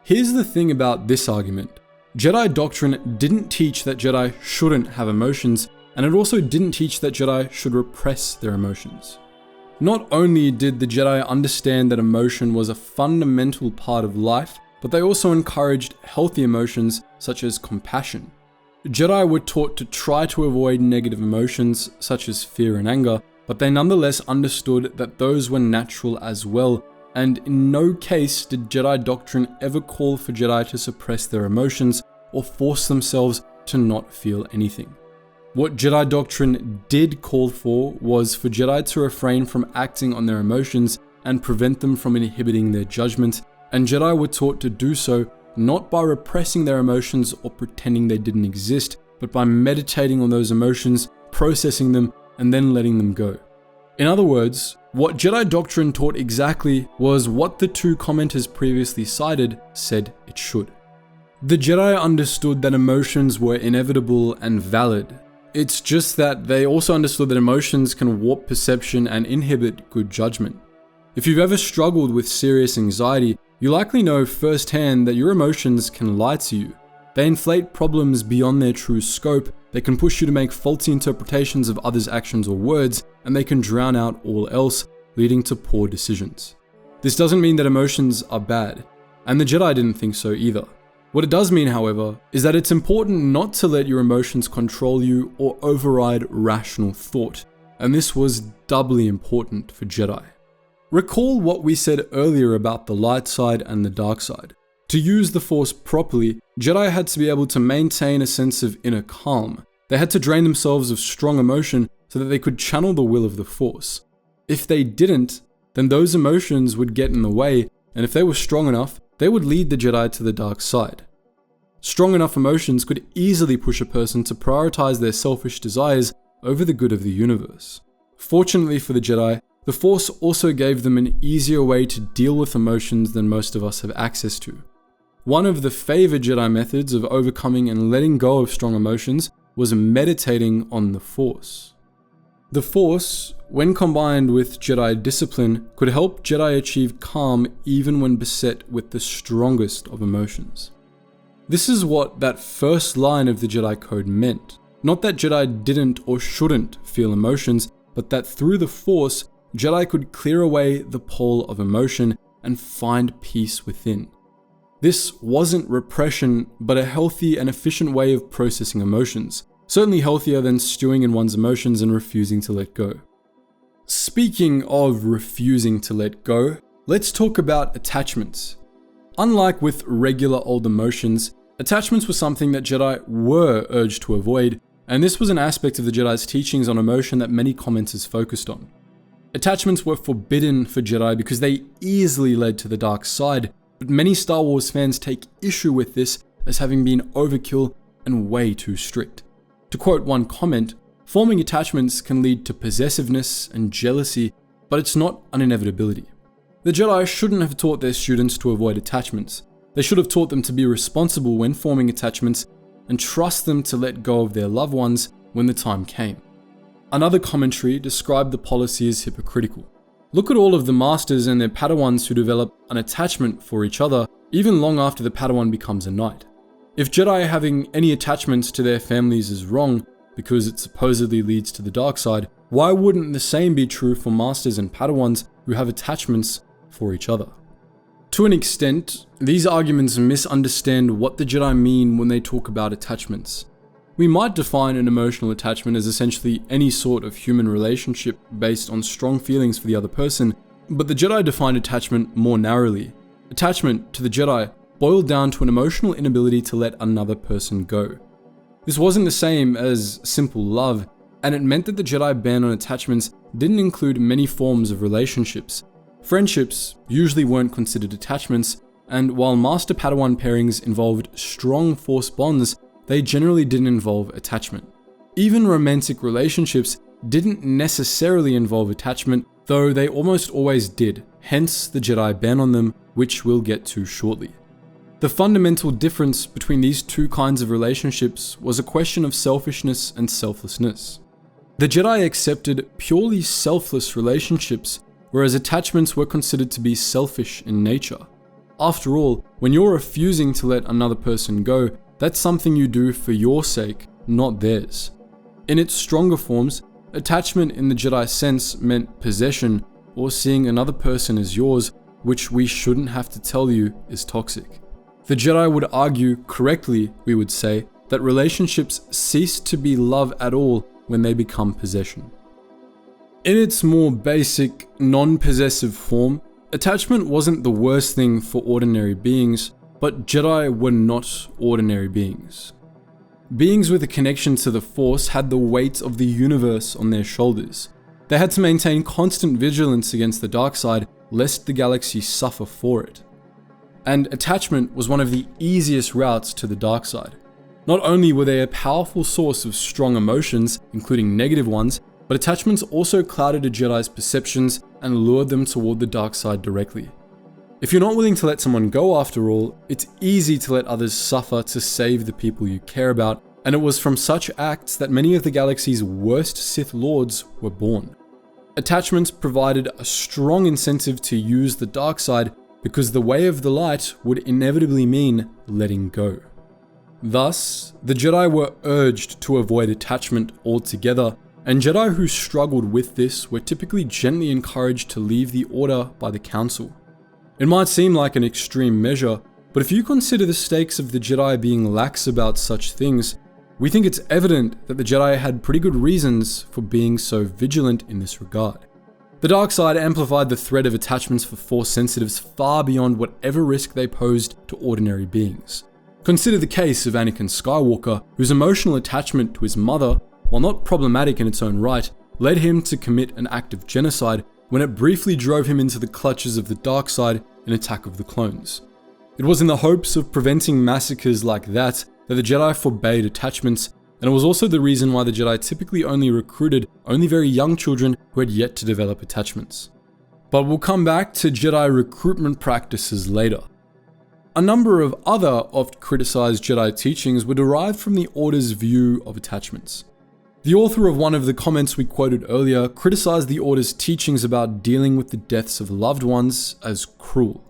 Here's the thing about this argument. Jedi doctrine didn't teach that Jedi shouldn't have emotions, and it also didn't teach that Jedi should repress their emotions. Not only did the Jedi understand that emotion was a fundamental part of life, but they also encouraged healthy emotions such as compassion. Jedi were taught to try to avoid negative emotions such as fear and anger, but they nonetheless understood that those were natural as well, and in no case did Jedi doctrine ever call for Jedi to suppress their emotions or force themselves to not feel anything. What Jedi doctrine did call for was for Jedi to refrain from acting on their emotions and prevent them from inhibiting their judgment, and Jedi were taught to do so not by repressing their emotions or pretending they didn't exist, but by meditating on those emotions, processing them, and then letting them go. In other words, what Jedi doctrine taught exactly was what the two commenters previously cited said it should. The Jedi understood that emotions were inevitable and valid. It's just that they also understood that emotions can warp perception and inhibit good judgment. If you've ever struggled with serious anxiety, you likely know firsthand that your emotions can lie to you. They inflate problems beyond their true scope, they can push you to make faulty interpretations of others' actions or words, and they can drown out all else, leading to poor decisions. This doesn't mean that emotions are bad, and the Jedi didn't think so either. What it does mean, however, is that it's important not to let your emotions control you or override rational thought, and this was doubly important for Jedi. Recall what we said earlier about the light side and the dark side. To use the Force properly, Jedi had to be able to maintain a sense of inner calm. They had to drain themselves of strong emotion so that they could channel the will of the Force. If they didn't, then those emotions would get in the way, and if they were strong enough, they would lead the Jedi to the dark side. Strong enough emotions could easily push a person to prioritize their selfish desires over the good of the universe. Fortunately for the Jedi, the Force also gave them an easier way to deal with emotions than most of us have access to. One of the favored Jedi methods of overcoming and letting go of strong emotions was meditating on the Force. The Force, when combined with Jedi discipline, could help Jedi achieve calm even when beset with the strongest of emotions. This is what that first line of the Jedi Code meant. Not that Jedi didn't or shouldn't feel emotions, but that through the Force, Jedi could clear away the pole of emotion and find peace within. This wasn't repression, but a healthy and efficient way of processing emotions, certainly healthier than stewing in one's emotions and refusing to let go. Speaking of refusing to let go, let's talk about attachments. Unlike with regular old emotions, attachments were something that Jedi were urged to avoid, and this was an aspect of the Jedi's teachings on emotion that many commenters focused on. Attachments were forbidden for Jedi because they easily led to the dark side, but many Star Wars fans take issue with this as having been overkill and way too strict. To quote one comment, forming attachments can lead to possessiveness and jealousy, but it's not an inevitability. The Jedi shouldn't have taught their students to avoid attachments. They should have taught them to be responsible when forming attachments and trust them to let go of their loved ones when the time came. Another commentary described the policy as hypocritical. Look at all of the masters and their Padawans who develop an attachment for each other even long after the Padawan becomes a knight. If Jedi having any attachments to their families is wrong because it supposedly leads to the dark side, why wouldn't the same be true for masters and Padawans who have attachments for each other? To an extent, these arguments misunderstand what the Jedi mean when they talk about attachments. We might define an emotional attachment as essentially any sort of human relationship based on strong feelings for the other person, but the Jedi defined attachment more narrowly. Attachment, to the Jedi, boiled down to an emotional inability to let another person go. This wasn't the same as simple love, and it meant that the Jedi ban on attachments didn't include many forms of relationships. Friendships usually weren't considered attachments, and while Master-Padawan pairings involved strong Force bonds, they generally didn't involve attachment. Even romantic relationships didn't necessarily involve attachment, though they almost always did, hence the Jedi ban on them, which we'll get to shortly. The fundamental difference between these two kinds of relationships was a question of selfishness and selflessness. The Jedi accepted purely selfless relationships, whereas attachments were considered to be selfish in nature. After all, when you're refusing to let another person go, that's something you do for your sake, not theirs. In its stronger forms, attachment in the Jedi sense meant possession or seeing another person as yours, which we shouldn't have to tell you is toxic. The Jedi would argue, correctly we would say, that relationships cease to be love at all when they become possession. In its more basic, non-possessive form, attachment wasn't the worst thing for ordinary beings, but Jedi were not ordinary beings. Beings with a connection to the Force had the weight of the universe on their shoulders. They had to maintain constant vigilance against the dark side, lest the galaxy suffer for it. And attachment was one of the easiest routes to the dark side. Not only were they a powerful source of strong emotions, including negative ones, but attachments also clouded a Jedi's perceptions and lured them toward the dark side directly. If you're not willing to let someone go after all, it's easy to let others suffer to save the people you care about, and it was from such acts that many of the galaxy's worst Sith Lords were born. Attachments provided a strong incentive to use the dark side because the way of the light would inevitably mean letting go. Thus, the Jedi were urged to avoid attachment altogether, and Jedi who struggled with this were typically gently encouraged to leave the Order by the Council. It might seem like an extreme measure, but if you consider the stakes of the Jedi being lax about such things, we think it's evident that the Jedi had pretty good reasons for being so vigilant in this regard. The dark side amplified the threat of attachments for Force sensitives far beyond whatever risk they posed to ordinary beings. Consider the case of Anakin Skywalker, whose emotional attachment to his mother, while not problematic in its own right, led him to commit an act of genocide when it briefly drove him into the clutches of the dark side in Attack of the Clones. It was in the hopes of preventing massacres like that the Jedi forbade attachments, and it was also the reason why the Jedi typically only recruited very young children who had yet to develop attachments. But we'll come back to Jedi recruitment practices later. A number of other oft criticized Jedi teachings were derived from the Order's view of attachments. The author of one of the comments we quoted earlier criticized the Order's teachings about dealing with the deaths of loved ones as cruel.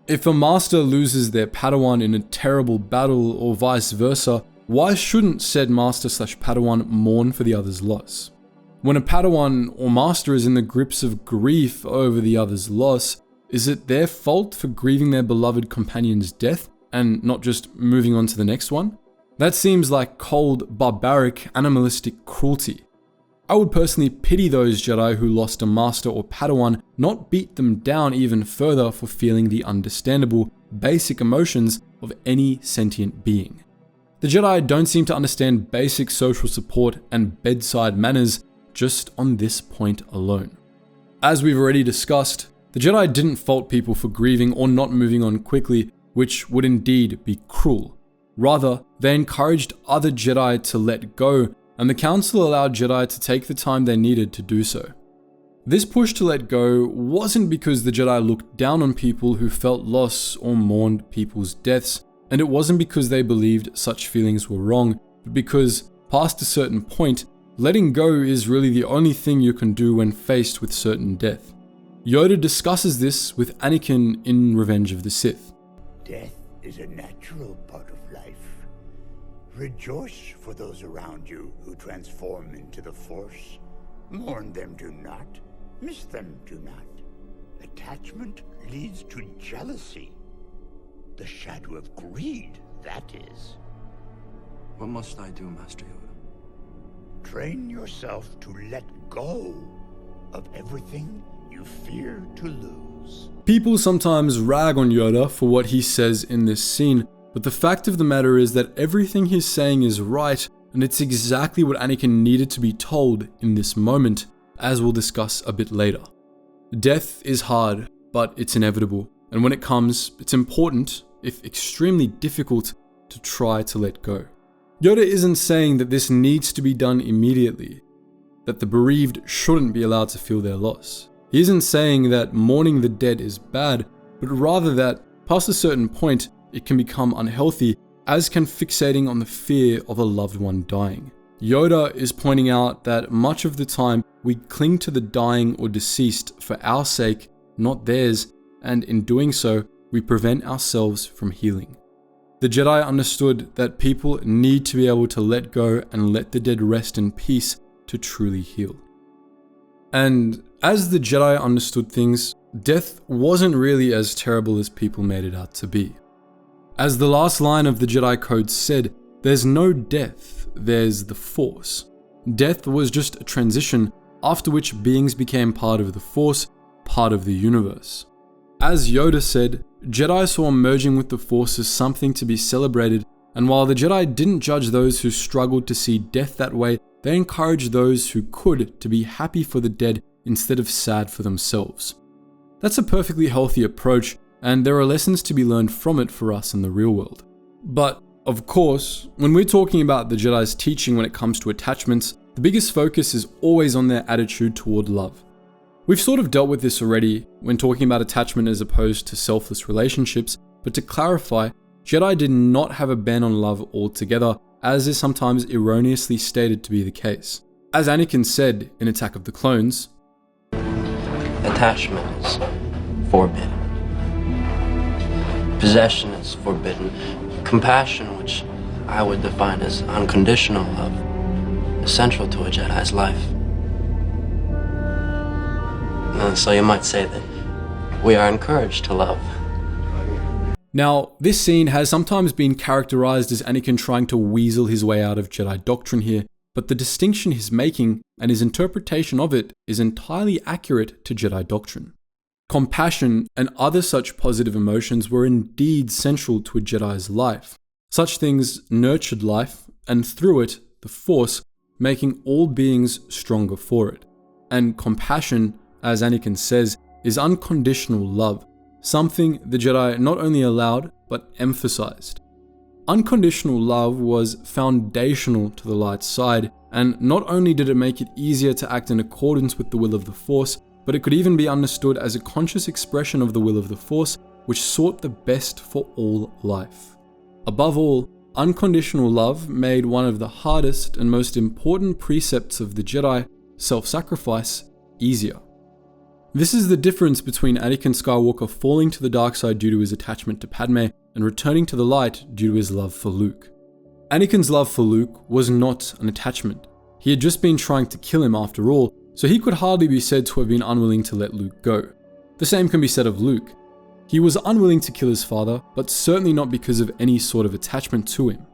If a master loses their Padawan in a terrible battle or vice versa, why shouldn't said master/Padawan mourn for the other's loss? When a Padawan or master is in the grips of grief over the other's loss, is it their fault for grieving their beloved companion's death and not just moving on to the next one? That seems like cold, barbaric, animalistic cruelty. I would personally pity those Jedi who lost a master or Padawan, not beat them down even further for feeling the understandable, basic emotions of any sentient being. The Jedi don't seem to understand basic social support and bedside manners just on this point alone. As we've already discussed, the Jedi didn't fault people for grieving or not moving on quickly, which would indeed be cruel. Rather, they encouraged other Jedi to let go, and the Council allowed Jedi to take the time they needed to do so. This push to let go wasn't because the Jedi looked down on people who felt loss or mourned people's deaths, and it wasn't because they believed such feelings were wrong, but because, past a certain point, letting go is really the only thing you can do when faced with certain death. Yoda discusses this with Anakin in Revenge of the Sith. Death is a natural part of life. Rejoice for those around you who transform into the Force. Mourn them do not. Miss them do not. Attachment leads to jealousy. The shadow of greed, that is. What must I do, Master Yoda? Train yourself to let go of everything you fear to lose. People sometimes rag on Yoda for what he says in this scene, but the fact of the matter is that everything he's saying is right, and it's exactly what Anakin needed to be told in this moment, as we'll discuss a bit later. Death is hard, but it's inevitable, and when it comes, it's important, if extremely difficult, to try to let go. Yoda isn't saying that this needs to be done immediately, that the bereaved shouldn't be allowed to feel their loss. He isn't saying that mourning the dead is bad, but rather that, past a certain point, it can become unhealthy, as can fixating on the fear of a loved one dying. Yoda is pointing out that much of the time we cling to the dying or deceased for our sake, not theirs, and in doing so, we prevent ourselves from healing. The Jedi understood that people need to be able to let go and let the dead rest in peace to truly heal. And as the Jedi understood things, death wasn't really as terrible as people made it out to be. As the last line of the Jedi Code said, there's no death, there's the Force. Death was just a transition, after which beings became part of the Force, part of the universe. As Yoda said, Jedi saw merging with the Force as something to be celebrated, and while the Jedi didn't judge those who struggled to see death that way, they encouraged those who could to be happy for the dead instead of sad for themselves. That's a perfectly healthy approach, and there are lessons to be learned from it for us in the real world. But, of course, when we're talking about the Jedi's teaching when it comes to attachments, the biggest focus is always on their attitude toward love. We've sort of dealt with this already when talking about attachment as opposed to selfless relationships, but to clarify, Jedi did not have a ban on love altogether, as is sometimes erroneously stated to be the case. As Anakin said in Attack of the Clones, attachment is forbidden. Possession is forbidden. Compassion, which I would define as unconditional love, is central to a Jedi's life. And so you might say that we are encouraged to love. Now, this scene has sometimes been characterized as Anakin trying to weasel his way out of Jedi doctrine here, but the distinction he's making and his interpretation of it is entirely accurate to Jedi doctrine. Compassion and other such positive emotions were indeed central to a Jedi's life. Such things nurtured life, and through it, the Force, making all beings stronger for it. And compassion, as Anakin says, is unconditional love, something the Jedi not only allowed, but emphasized. Unconditional love was foundational to the light side, and not only did it make it easier to act in accordance with the will of the Force, but it could even be understood as a conscious expression of the will of the Force, which sought the best for all life. Above all, unconditional love made one of the hardest and most important precepts of the Jedi, self-sacrifice, easier. This is the difference between Anakin Skywalker falling to the dark side due to his attachment to Padme and returning to the light due to his love for Luke. Anakin's love for Luke was not an attachment. He had just been trying to kill him after all, so he could hardly be said to have been unwilling to let Luke go. The same can be said of Luke. He was unwilling to kill his father, but certainly not because of any sort of attachment to him.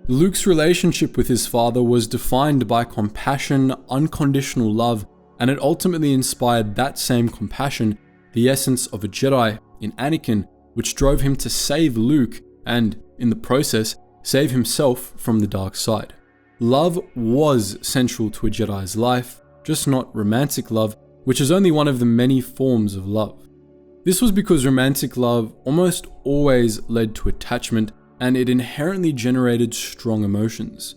Luke's relationship with his father was defined by compassion, unconditional love, and it ultimately inspired that same compassion, the essence of a Jedi, in Anakin, which drove him to save Luke and, in the process, save himself from the dark side. Love was central to a Jedi's life, just not romantic love, which is only one of the many forms of love. This was because romantic love almost always led to attachment, and it inherently generated strong emotions.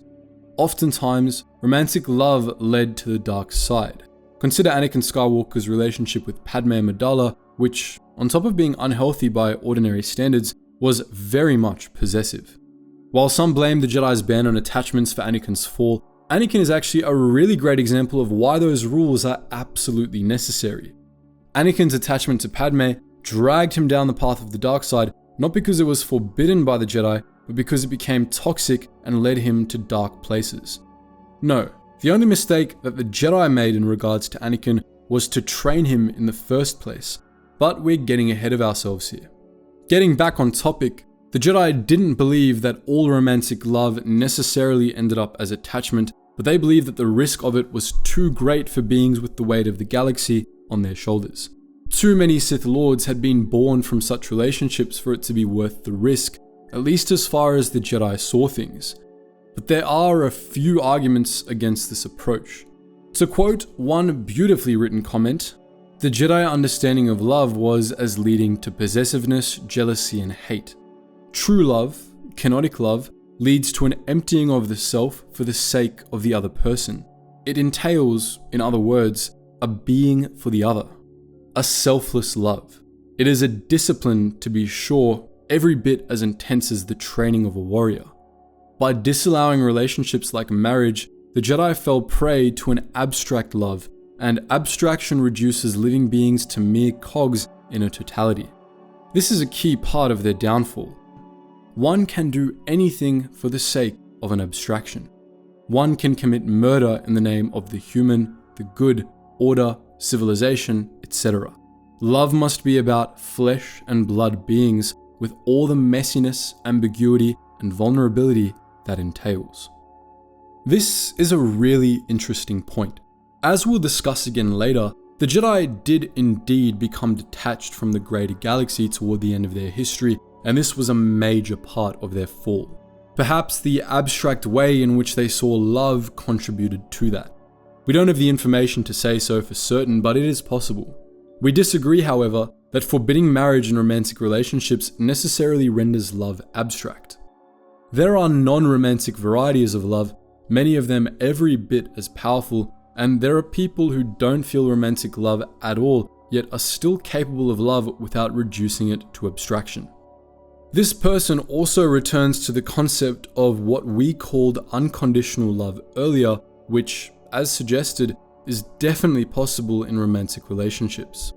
Oftentimes, romantic love led to the dark side. Consider Anakin Skywalker's relationship with Padme Amidala, which, on top of being unhealthy by ordinary standards, was very much possessive. While some blame the Jedi's ban on attachments for Anakin's fall, Anakin is actually a really great example of why those rules are absolutely necessary. Anakin's attachment to Padme dragged him down the path of the dark side, not because it was forbidden by the Jedi, but because it became toxic and led him to dark places. No, the only mistake that the Jedi made in regards to Anakin was to train him in the first place, but we're getting ahead of ourselves here. Getting back on topic, the Jedi didn't believe that all romantic love necessarily ended up as attachment, but they believed that the risk of it was too great for beings with the weight of the galaxy on their shoulders. Too many Sith Lords had been born from such relationships for it to be worth the risk, at least as far as the Jedi saw things. But there are a few arguments against this approach. To quote one beautifully written comment, the Jedi understanding of love was as leading to possessiveness, jealousy, and hate. True love, canonic love, leads to an emptying of the self for the sake of the other person. It entails, in other words, a being for the other. A selfless love. It is a discipline, to be sure, every bit as intense as the training of a warrior. By disallowing relationships like marriage, the Jedi fell prey to an abstract love, and abstraction reduces living beings to mere cogs in a totality. This is a key part of their downfall. One can do anything for the sake of an abstraction. One can commit murder in the name of the human, the good, order, civilization, etc. Love must be about flesh and blood beings with all the messiness, ambiguity, and vulnerability that entails. This is a really interesting point. As we'll discuss again later, the Jedi did indeed become detached from the greater galaxy toward the end of their history, and this was a major part of their fall. Perhaps the abstract way in which they saw love contributed to that. We don't have the information to say so for certain, but it is possible. We disagree, however, that forbidding marriage and romantic relationships necessarily renders love abstract. There are non-romantic varieties of love, many of them every bit as powerful, and there are people who don't feel romantic love at all, yet are still capable of love without reducing it to abstraction. This person also returns to the concept of what we called unconditional love earlier, which, as suggested, is definitely possible in romantic relationships.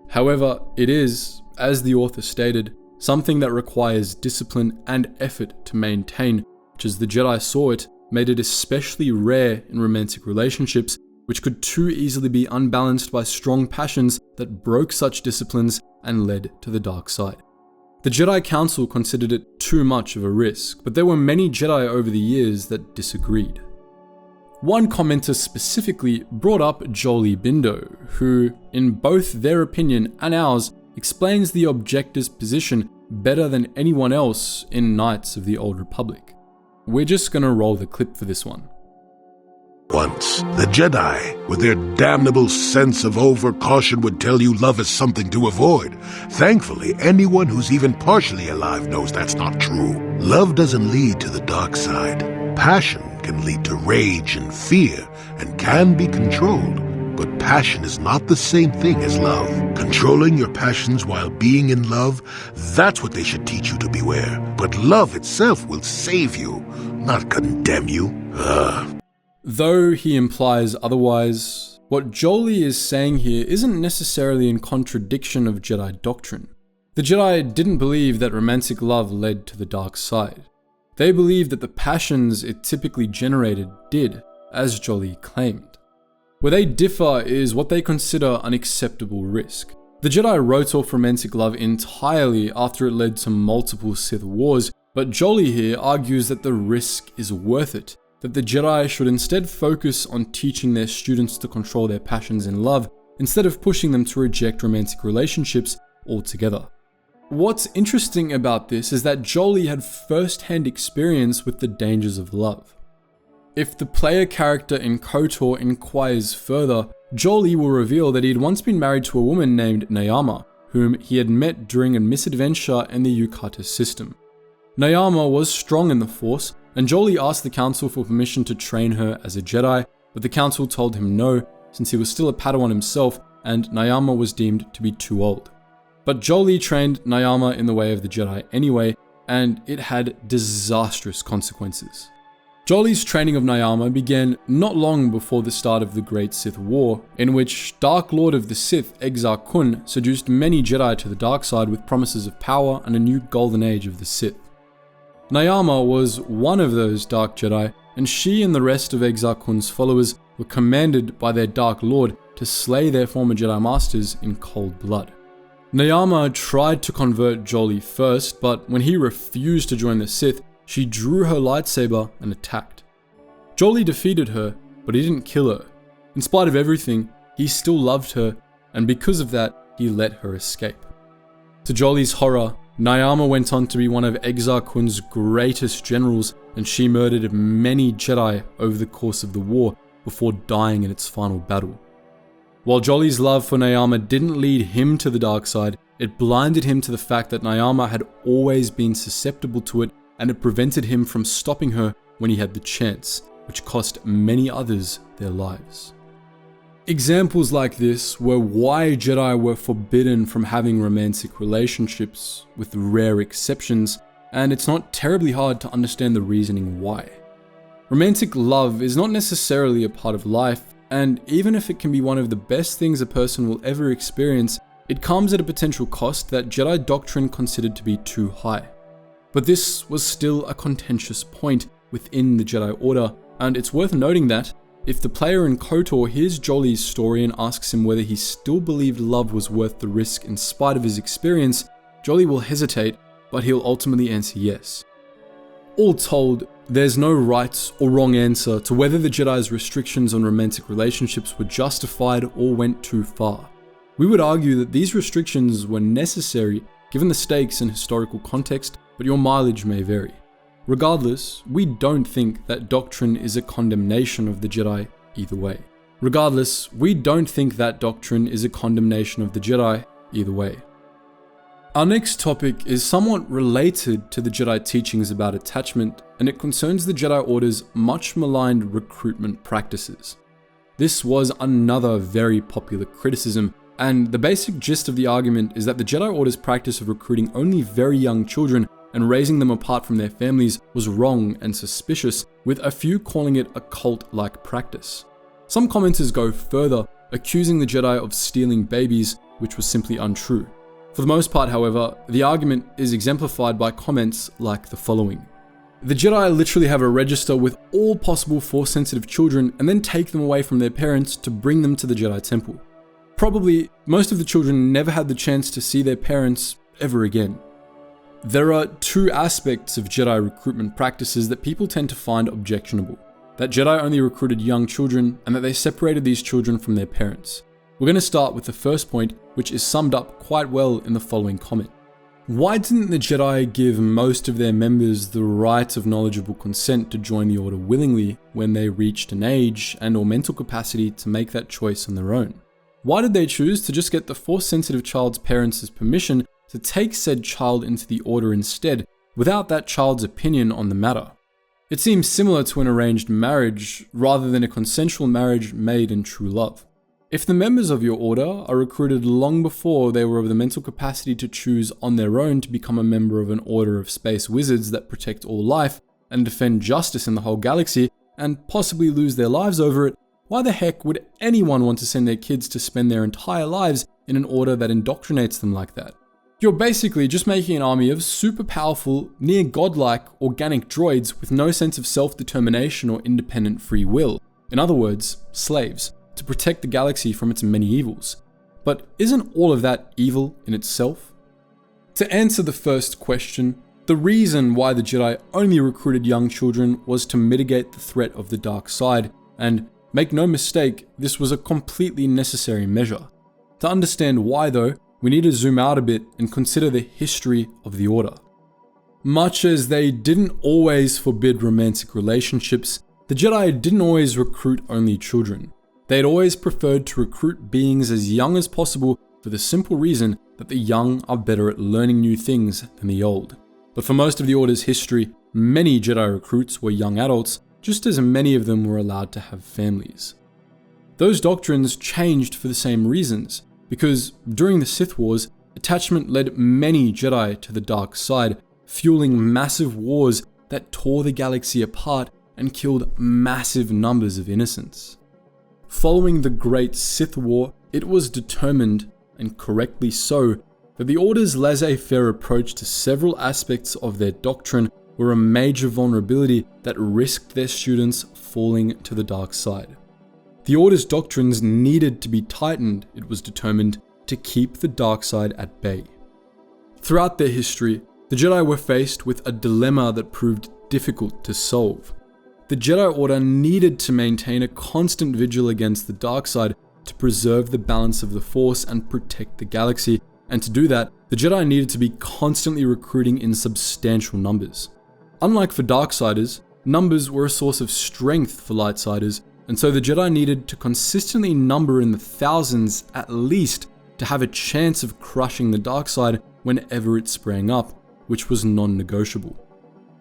However, it is, as the author stated, something that requires discipline and effort to maintain, which as the Jedi saw it, made it especially rare in romantic relationships, which could too easily be unbalanced by strong passions that broke such disciplines and led to the dark side. The Jedi Council considered it too much of a risk, but there were many Jedi over the years that disagreed. One commenter specifically brought up Jolie Bindo, who, in both their opinion and ours, explains the objector's position better than anyone else in Knights of the Old Republic. We're just gonna roll the clip for this one. Once, the Jedi, with their damnable sense of over-caution, would tell you love is something to avoid. Thankfully, anyone who's even partially alive knows that's not true. Love doesn't lead to the dark side. Passion can lead to rage and fear, and can be controlled. But passion is not the same thing as love. Controlling your passions while being in love, that's what they should teach you to beware. But love itself will save you, not condemn you. Though he implies otherwise, what Jolie is saying here isn't necessarily in contradiction of Jedi doctrine. The Jedi didn't believe that romantic love led to the dark side. They believed that the passions it typically generated did, as Jolie claimed. Where they differ is what they consider an acceptable risk. The Jedi wrote off romantic love entirely after it led to multiple Sith wars, but Jolie here argues that the risk is worth it, that the Jedi should instead focus on teaching their students to control their passions in love, instead of pushing them to reject romantic relationships altogether. What's interesting about this is that Jolie had first-hand experience with the dangers of love. If the player character in KOTOR inquires further, Jolie will reveal that he had once been married to a woman named Nayama, whom he had met during a misadventure in the Yukata system. Nayama was strong in the Force, and Jolie asked the Council for permission to train her as a Jedi, but the Council told him no, since he was still a Padawan himself and Nayama was deemed to be too old. But Jolie trained Nayama in the way of the Jedi anyway, and it had disastrous consequences. Jolie's training of Nayama began not long before the start of the Great Sith War, in which Dark Lord of the Sith Exar Kun seduced many Jedi to the dark side with promises of power and a new golden age of the Sith. Nayama was one of those Dark Jedi, and she and the rest of Exar Kun's followers were commanded by their Dark Lord to slay their former Jedi Masters in cold blood. Nayama tried to convert Jolie first, but when he refused to join the Sith, she drew her lightsaber and attacked. Jolie defeated her, but he didn't kill her. In spite of everything, he still loved her, and because of that, he let her escape. To Jolie's horror, Nayama went on to be one of Exar Kun's greatest generals, and she murdered many Jedi over the course of the war before dying in its final battle. While Jolie's love for Nayama didn't lead him to the dark side, it blinded him to the fact that Nayama had always been susceptible to it, and it prevented him from stopping her when he had the chance, which cost many others their lives. Examples like this were why Jedi were forbidden from having romantic relationships, with rare exceptions, and it's not terribly hard to understand the reasoning why. Romantic love is not necessarily a part of life, and even if it can be one of the best things a person will ever experience, it comes at a potential cost that Jedi doctrine considered to be too high. But this was still a contentious point within the Jedi Order, and it's worth noting that if the player in KOTOR hears Jolley's story and asks him whether he still believed love was worth the risk in spite of his experience, Jolley will hesitate, but he'll ultimately answer yes. All told, there's no right or wrong answer to whether the Jedi's restrictions on romantic relationships were justified or went too far. We would argue that these restrictions were necessary given the stakes and historical context, but your mileage may vary. Regardless, we don't think that doctrine is a condemnation of the Jedi either way. Our next topic is somewhat related to the Jedi teachings about attachment, and it concerns the Jedi Order's much maligned recruitment practices. This was another very popular criticism, and the basic gist of the argument is that the Jedi Order's practice of recruiting only very young children and raising them apart from their families was wrong and suspicious, with a few calling it a cult-like practice. Some commenters go further, accusing the Jedi of stealing babies, which was simply untrue. For the most part, however, the argument is exemplified by comments like the following. The Jedi literally have a register with all possible Force-sensitive children and then take them away from their parents to bring them to the Jedi Temple. Probably, most of the children never had the chance to see their parents ever again. There are two aspects of Jedi recruitment practices that people tend to find objectionable. That Jedi only recruited young children, and that they separated these children from their parents. We're going to start with the first point, which is summed up quite well in the following comment. Why didn't the Jedi give most of their members the right of knowledgeable consent to join the Order willingly when they reached an age and or mental capacity to make that choice on their own? Why did they choose to just get the Force-sensitive child's parents' permission to take said child into the Order instead, without that child's opinion on the matter? It seems similar to an arranged marriage, rather than a consensual marriage made in true love. If the members of your Order are recruited long before they were of the mental capacity to choose on their own to become a member of an order of space wizards that protect all life and defend justice in the whole galaxy, and possibly lose their lives over it, why the heck would anyone want to send their kids to spend their entire lives in an order that indoctrinates them like that? You're basically just making an army of super powerful, near godlike, organic droids with no sense of self-determination or independent free will. In other words, slaves, to protect the galaxy from its many evils. But isn't all of that evil in itself? To answer the first question, the reason why the Jedi only recruited young children was to mitigate the threat of the dark side, and make no mistake, this was a completely necessary measure. To understand why though, we need to zoom out a bit and consider the history of the Order. Much as they didn't always forbid romantic relationships, the Jedi didn't always recruit only children. They had always preferred to recruit beings as young as possible for the simple reason that the young are better at learning new things than the old. But for most of the Order's history, many Jedi recruits were young adults, just as many of them were allowed to have families. Those doctrines changed for the same reasons, because during the Sith Wars, attachment led many Jedi to the dark side, fueling massive wars that tore the galaxy apart and killed massive numbers of innocents. Following the Great Sith War, it was determined, and correctly so, that the Order's laissez-faire approach to several aspects of their doctrine were a major vulnerability that risked their students falling to the dark side. The Order's doctrines needed to be tightened, it was determined, to keep the dark side at bay. Throughout their history, the Jedi were faced with a dilemma that proved difficult to solve. The Jedi Order needed to maintain a constant vigil against the dark side to preserve the balance of the Force and protect the galaxy, and to do that, the Jedi needed to be constantly recruiting in substantial numbers. Unlike for Darksiders, numbers were a source of strength for Lightsiders, and so the Jedi needed to consistently number in the thousands at least to have a chance of crushing the dark side whenever it sprang up, which was non-negotiable.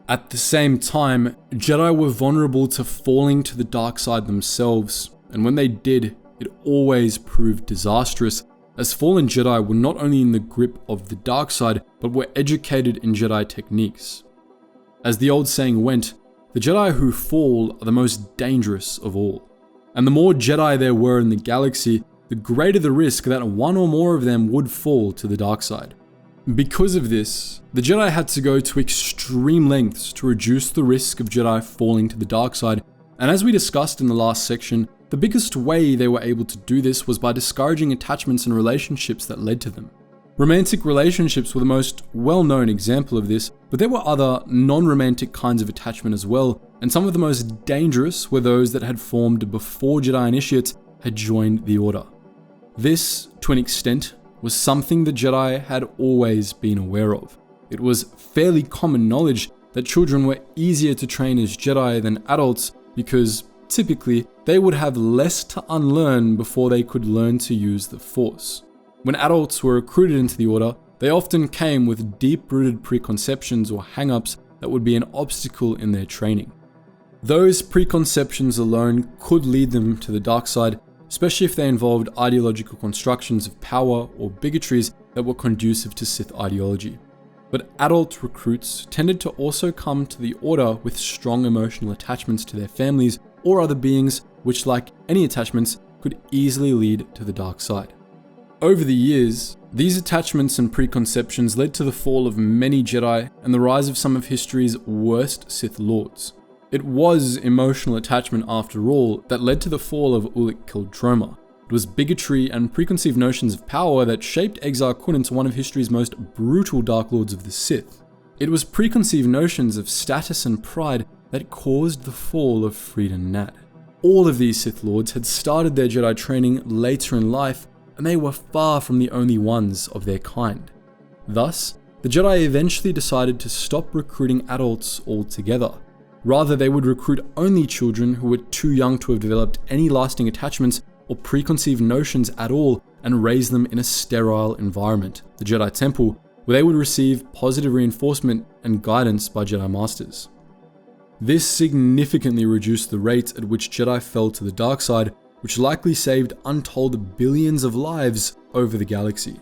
At the same time, Jedi were vulnerable to falling to the dark side themselves, and when they did, it always proved disastrous, as fallen Jedi were not only in the grip of the dark side, but were educated in Jedi techniques. As the old saying went, the Jedi who fall are the most dangerous of all. And the more Jedi there were in the galaxy, the greater the risk that one or more of them would fall to the dark side. Because of this, the Jedi had to go to extreme lengths to reduce the risk of Jedi falling to the dark side, and as we discussed in the last section, the biggest way they were able to do this was by discouraging attachments and relationships that led to them. Romantic relationships were the most well-known example of this, but there were other non-romantic kinds of attachment as well, and some of the most dangerous were those that had formed before Jedi initiates had joined the Order. This, to an extent, was something the Jedi had always been aware of. It was fairly common knowledge that children were easier to train as Jedi than adults because, typically, they would have less to unlearn before they could learn to use the Force. When adults were recruited into the Order, they often came with deep-rooted preconceptions or hang-ups that would be an obstacle in their training. Those preconceptions alone could lead them to the dark side, especially if they involved ideological constructions of power or bigotries that were conducive to Sith ideology. But adult recruits tended to also come to the Order with strong emotional attachments to their families or other beings, which, like any attachments, could easily lead to the dark side. Over the years, these attachments and preconceptions led to the fall of many Jedi and the rise of some of history's worst Sith Lords. It was emotional attachment, after all, that led to the fall of Ulic Qel-Droma. It was bigotry and preconceived notions of power that shaped Exar Kun into one of history's most brutal Dark Lords of the Sith. It was preconceived notions of status and pride that caused the fall of Freedon Nat. All of these Sith Lords had started their Jedi training later in life, and they were far from the only ones of their kind. Thus, the Jedi eventually decided to stop recruiting adults altogether. Rather, they would recruit only children who were too young to have developed any lasting attachments or preconceived notions at all and raise them in a sterile environment, the Jedi Temple, where they would receive positive reinforcement and guidance by Jedi Masters. This significantly reduced the rate at which Jedi fell to the dark side, which likely saved untold billions of lives over the galaxy.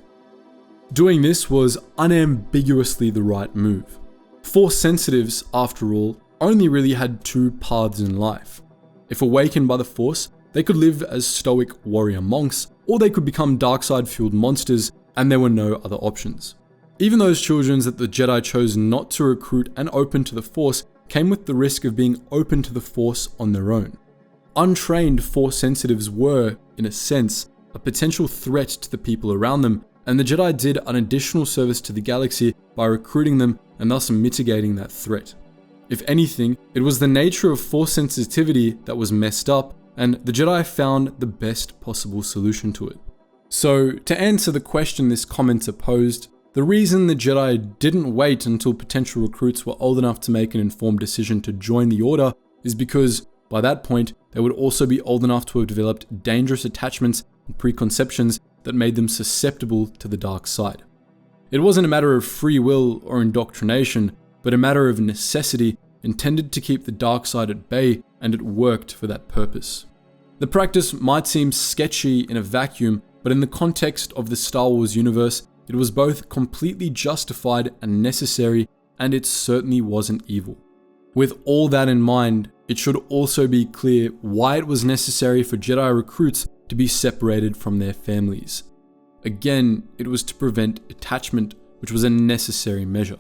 Doing this was unambiguously the right move. Force sensitives, after all, only really had two paths in life. If awakened by the Force, they could live as stoic warrior monks, or they could become dark side fueled monsters, and there were no other options. Even those children that the Jedi chose not to recruit and open to the Force came with the risk of being open to the Force on their own. Untrained Force sensitives were, in a sense, a potential threat to the people around them, and the Jedi did an additional service to the galaxy by recruiting them and thus mitigating that threat. If anything, it was the nature of Force sensitivity that was messed up, and the Jedi found the best possible solution to it. So, to answer the question this commenter posed, the reason the Jedi didn't wait until potential recruits were old enough to make an informed decision to join the Order is because, by that point, they would also be old enough to have developed dangerous attachments and preconceptions that made them susceptible to the dark side. It wasn't a matter of free will or indoctrination, but a matter of necessity intended to keep the dark side at bay, and it worked for that purpose. The practice might seem sketchy in a vacuum, but in the context of the Star Wars universe, it was both completely justified and necessary, and it certainly wasn't evil. With all that in mind, it should also be clear why it was necessary for Jedi recruits to be separated from their families. Again, it was to prevent attachment, which was a necessary measure.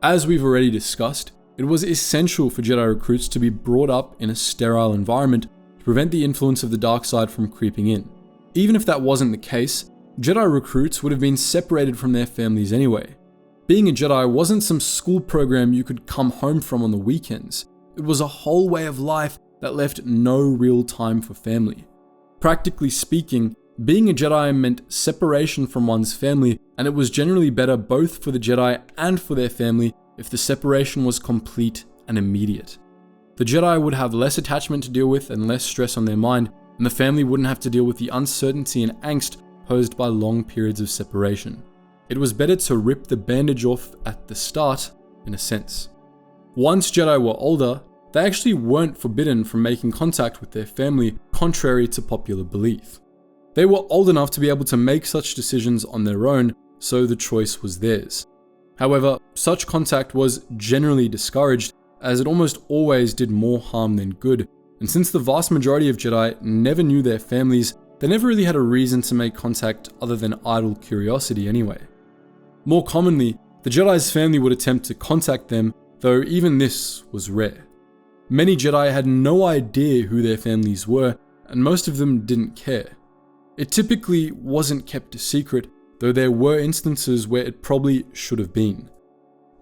As we've already discussed, it was essential for Jedi recruits to be brought up in a sterile environment to prevent the influence of the dark side from creeping in. Even if that wasn't the case, Jedi recruits would have been separated from their families anyway. Being a Jedi wasn't some school program you could come home from on the weekends. It was a whole way of life that left no real time for family. Practically speaking, being a Jedi meant separation from one's family, and it was generally better both for the Jedi and for their family if the separation was complete and immediate. The Jedi would have less attachment to deal with and less stress on their mind, and the family wouldn't have to deal with the uncertainty and angst posed by long periods of separation. It was better to rip the bandage off at the start, in a sense. Once Jedi were older, they actually weren't forbidden from making contact with their family, contrary to popular belief. They were old enough to be able to make such decisions on their own, so the choice was theirs. However, such contact was generally discouraged, as it almost always did more harm than good, and since the vast majority of Jedi never knew their families, they never really had a reason to make contact other than idle curiosity anyway. More commonly, the Jedi's family would attempt to contact them, though even this was rare. Many Jedi had no idea who their families were, and most of them didn't care. It typically wasn't kept a secret, though there were instances where it probably should have been.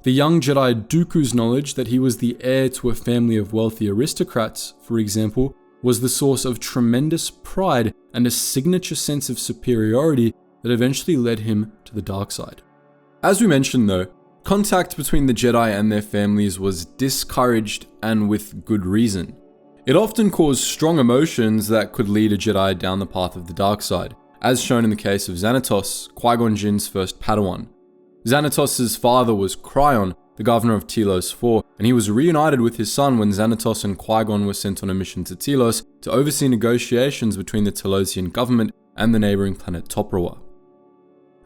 The young Jedi Dooku's knowledge that he was the heir to a family of wealthy aristocrats, for example, was the source of tremendous pride and a signature sense of superiority that eventually led him to the dark side. As we mentioned though, contact between the Jedi and their families was discouraged, and with good reason. It often caused strong emotions that could lead a Jedi down the path of the dark side, as shown in the case of Xanatos, Qui-Gon Jinn's first Padawan. Xanatos' father was Cryon, the governor of Telos IV, and he was reunited with his son when Xanatos and Qui-Gon were sent on a mission to Telos to oversee negotiations between the Telosian government and the neighboring planet Toprawa.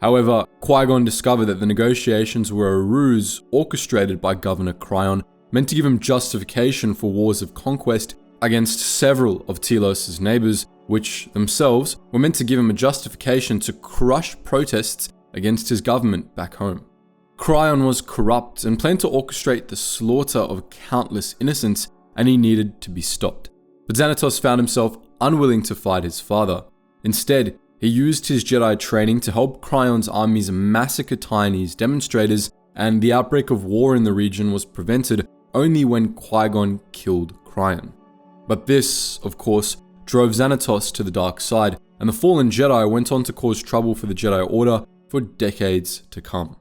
However, Qui-Gon discovered that the negotiations were a ruse orchestrated by Governor Cryon, meant to give him justification for wars of conquest against several of Telos' neighbors, which themselves were meant to give him a justification to crush protests against his government back home. Cryon was corrupt and planned to orchestrate the slaughter of countless innocents, and he needed to be stopped. But Xanatos found himself unwilling to fight his father. Instead, he used his Jedi training to help Cryon's armies massacre Taiwanese demonstrators, and the outbreak of war in the region was prevented only when Qui-Gon killed Cryon. But this, of course, drove Xanatos to the dark side, and the fallen Jedi went on to cause trouble for the Jedi Order for decades to come.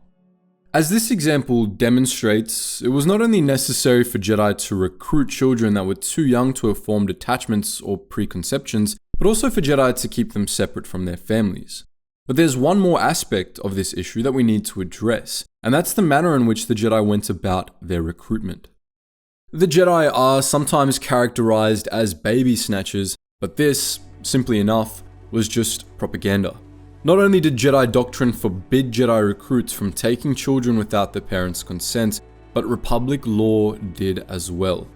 As this example demonstrates, it was not only necessary for Jedi to recruit children that were too young to have formed attachments or preconceptions, but also for Jedi to keep them separate from their families. But there's one more aspect of this issue that we need to address, and that's the manner in which the Jedi went about their recruitment. The Jedi are sometimes characterized as baby snatchers, but this, simply enough, was just propaganda. Not only did Jedi doctrine forbid Jedi recruits from taking children without their parents' consent, but Republic law did as well.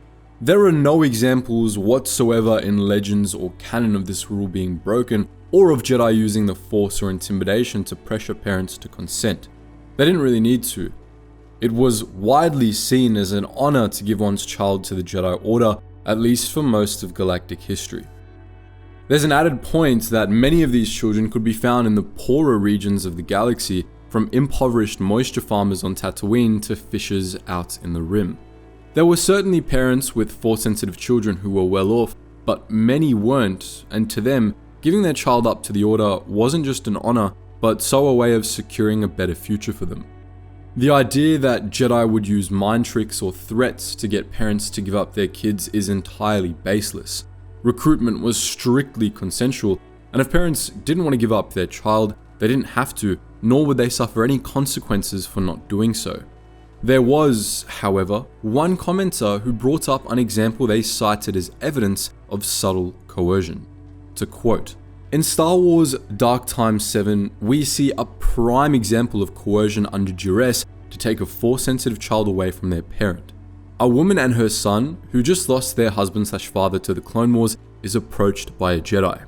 There are no examples whatsoever in legends or canon of this rule being broken, or of Jedi using the Force or intimidation to pressure parents to consent. They didn't really need to. It was widely seen as an honor to give one's child to the Jedi Order, at least for most of galactic history. There's an added point that many of these children could be found in the poorer regions of the galaxy, from impoverished moisture farmers on Tatooine to fishers out in the Rim. There were certainly parents with Force-sensitive children who were well off, but many weren't, and to them, giving their child up to the Order wasn't just an honor, but so a way of securing a better future for them. The idea that Jedi would use mind tricks or threats to get parents to give up their kids is entirely baseless. Recruitment was strictly consensual, and if parents didn't want to give up their child, they didn't have to, nor would they suffer any consequences for not doing so. There was, however, one commenter who brought up an example they cited as evidence of subtle coercion. To quote, "In Star Wars Dark Time 7, we see a prime example of coercion under duress to take a Force-sensitive child away from their parent. A woman and her son, who just lost their husband/father to the Clone Wars, is approached by a Jedi.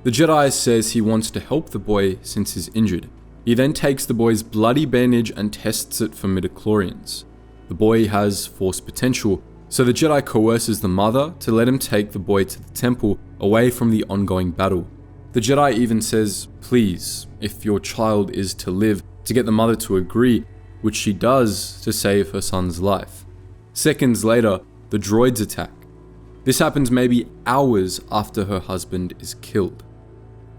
The Jedi says he wants to help the boy since he's injured. He then takes the boy's bloody bandage and tests it for midichlorians. The boy has Force potential, so the Jedi coerces the mother to let him take the boy to the temple away from the ongoing battle. The Jedi even says, please, if your child is to live, to get the mother to agree, which she does to save her son's life. Seconds later, the droids attack. This happens maybe hours after her husband is killed.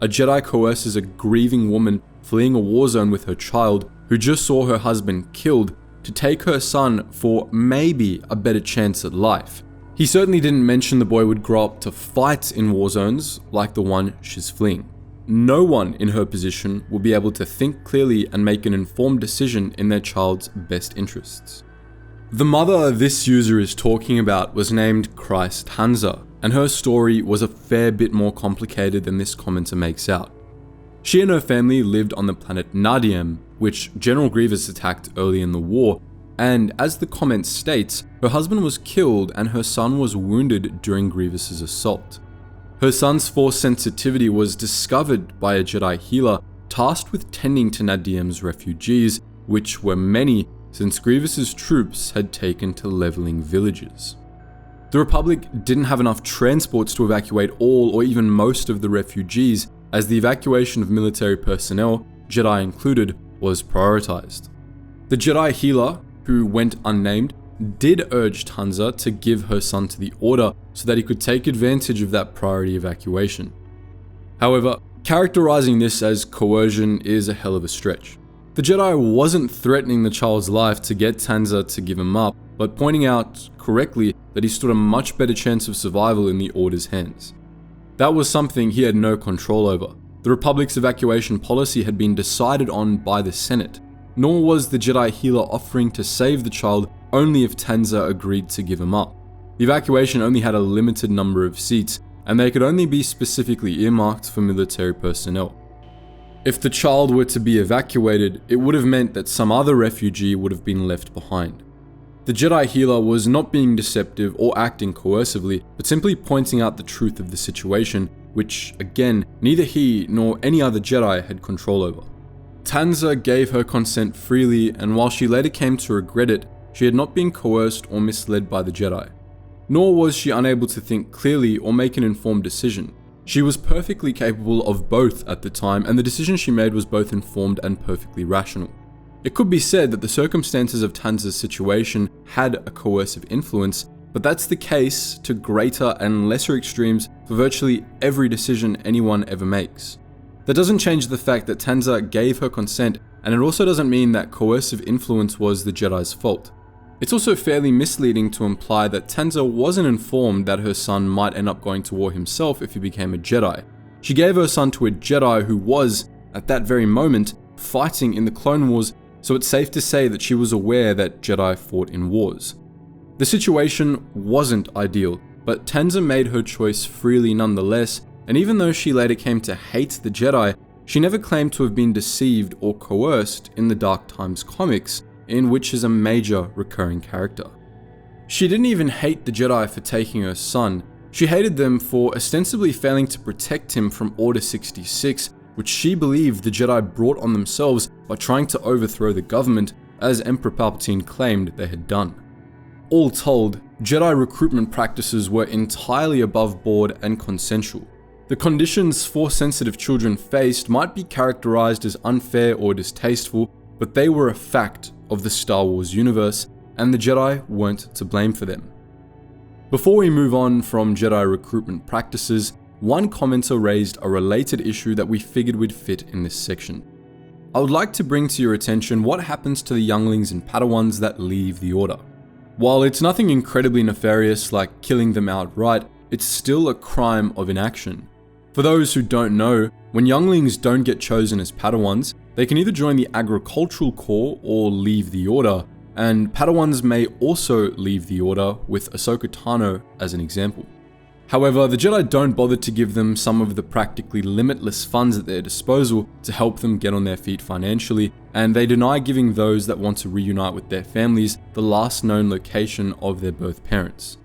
A Jedi coerces a grieving woman fleeing a war zone with her child, who just saw her husband killed, to take her son for maybe a better chance at life. He certainly didn't mention the boy would grow up to fight in war zones like the one she's fleeing. No one in her position will be able to think clearly and make an informed decision in their child's best interests. The mother this user is talking about was named Christ Hansa, and her story was a fair bit more complicated than this commenter makes out. She and her family lived on the planet Nadiam, which General Grievous attacked early in the war, and as the comment states, her husband was killed and her son was wounded during Grievous's assault. Her son's Force sensitivity was discovered by a Jedi healer tasked with tending to Nadiem's refugees, which were many since Grievous's troops had taken to leveling villages. The Republic didn't have enough transports to evacuate all or even most of the refugees, as the evacuation of military personnel, Jedi included, was prioritized. The Jedi healer, who went unnamed, did urge Tanza to give her son to the Order so that he could take advantage of that priority evacuation. However, characterizing this as coercion is a hell of a stretch. The Jedi wasn't threatening the child's life to get Tanza to give him up, but pointing out correctly that he stood a much better chance of survival in the Order's hands. That was something he had no control over. The Republic's evacuation policy had been decided on by the Senate, nor was the Jedi healer offering to save the child only if Tanza agreed to give him up. The evacuation only had a limited number of seats, and they could only be specifically earmarked for military personnel. If the child were to be evacuated, it would have meant that some other refugee would have been left behind. The Jedi healer was not being deceptive or acting coercively, but simply pointing out the truth of the situation, which, again, neither he nor any other Jedi had control over. Tanza gave her consent freely, and while she later came to regret it, she had not been coerced or misled by the Jedi. Nor was she unable to think clearly or make an informed decision. She was perfectly capable of both at the time, and the decision she made was both informed and perfectly rational. It could be said that the circumstances of Tanza's situation had a coercive influence, but that's the case to greater and lesser extremes for virtually every decision anyone ever makes. That doesn't change the fact that Tanza gave her consent, and it also doesn't mean that coercive influence was the Jedi's fault. It's also fairly misleading to imply that Tanza wasn't informed that her son might end up going to war himself if he became a Jedi. She gave her son to a Jedi who was, at that very moment, fighting in the Clone Wars, so it's safe to say that she was aware that Jedi fought in wars. The situation wasn't ideal, but Tanza made her choice freely nonetheless, and even though she later came to hate the Jedi, she never claimed to have been deceived or coerced in the Dark Times comics, in which is a major recurring character. She didn't even hate the Jedi for taking her son, she hated them for ostensibly failing to protect him from Order 66, which she believed the Jedi brought on themselves by trying to overthrow the government, as Emperor Palpatine claimed they had done. All told, Jedi recruitment practices were entirely above board and consensual. The conditions Force-sensitive children faced might be characterized as unfair or distasteful, but they were a fact of the Star Wars universe, and the Jedi weren't to blame for them. Before we move on from Jedi recruitment practices, one commenter raised a related issue that we figured would fit in this section. I would like to bring to your attention what happens to the younglings and Padawans that leave the Order. While it's nothing incredibly nefarious like killing them outright, it's still a crime of inaction. For those who don't know, when younglings don't get chosen as Padawans, they can either join the Agricultural Corps or leave the Order, and Padawans may also leave the Order, with Ahsoka Tano as an example. However, the Jedi don't bother to give them some of the practically limitless funds at their disposal to help them get on their feet financially, and they deny giving those that want to reunite with their families the last known location of their birth parents.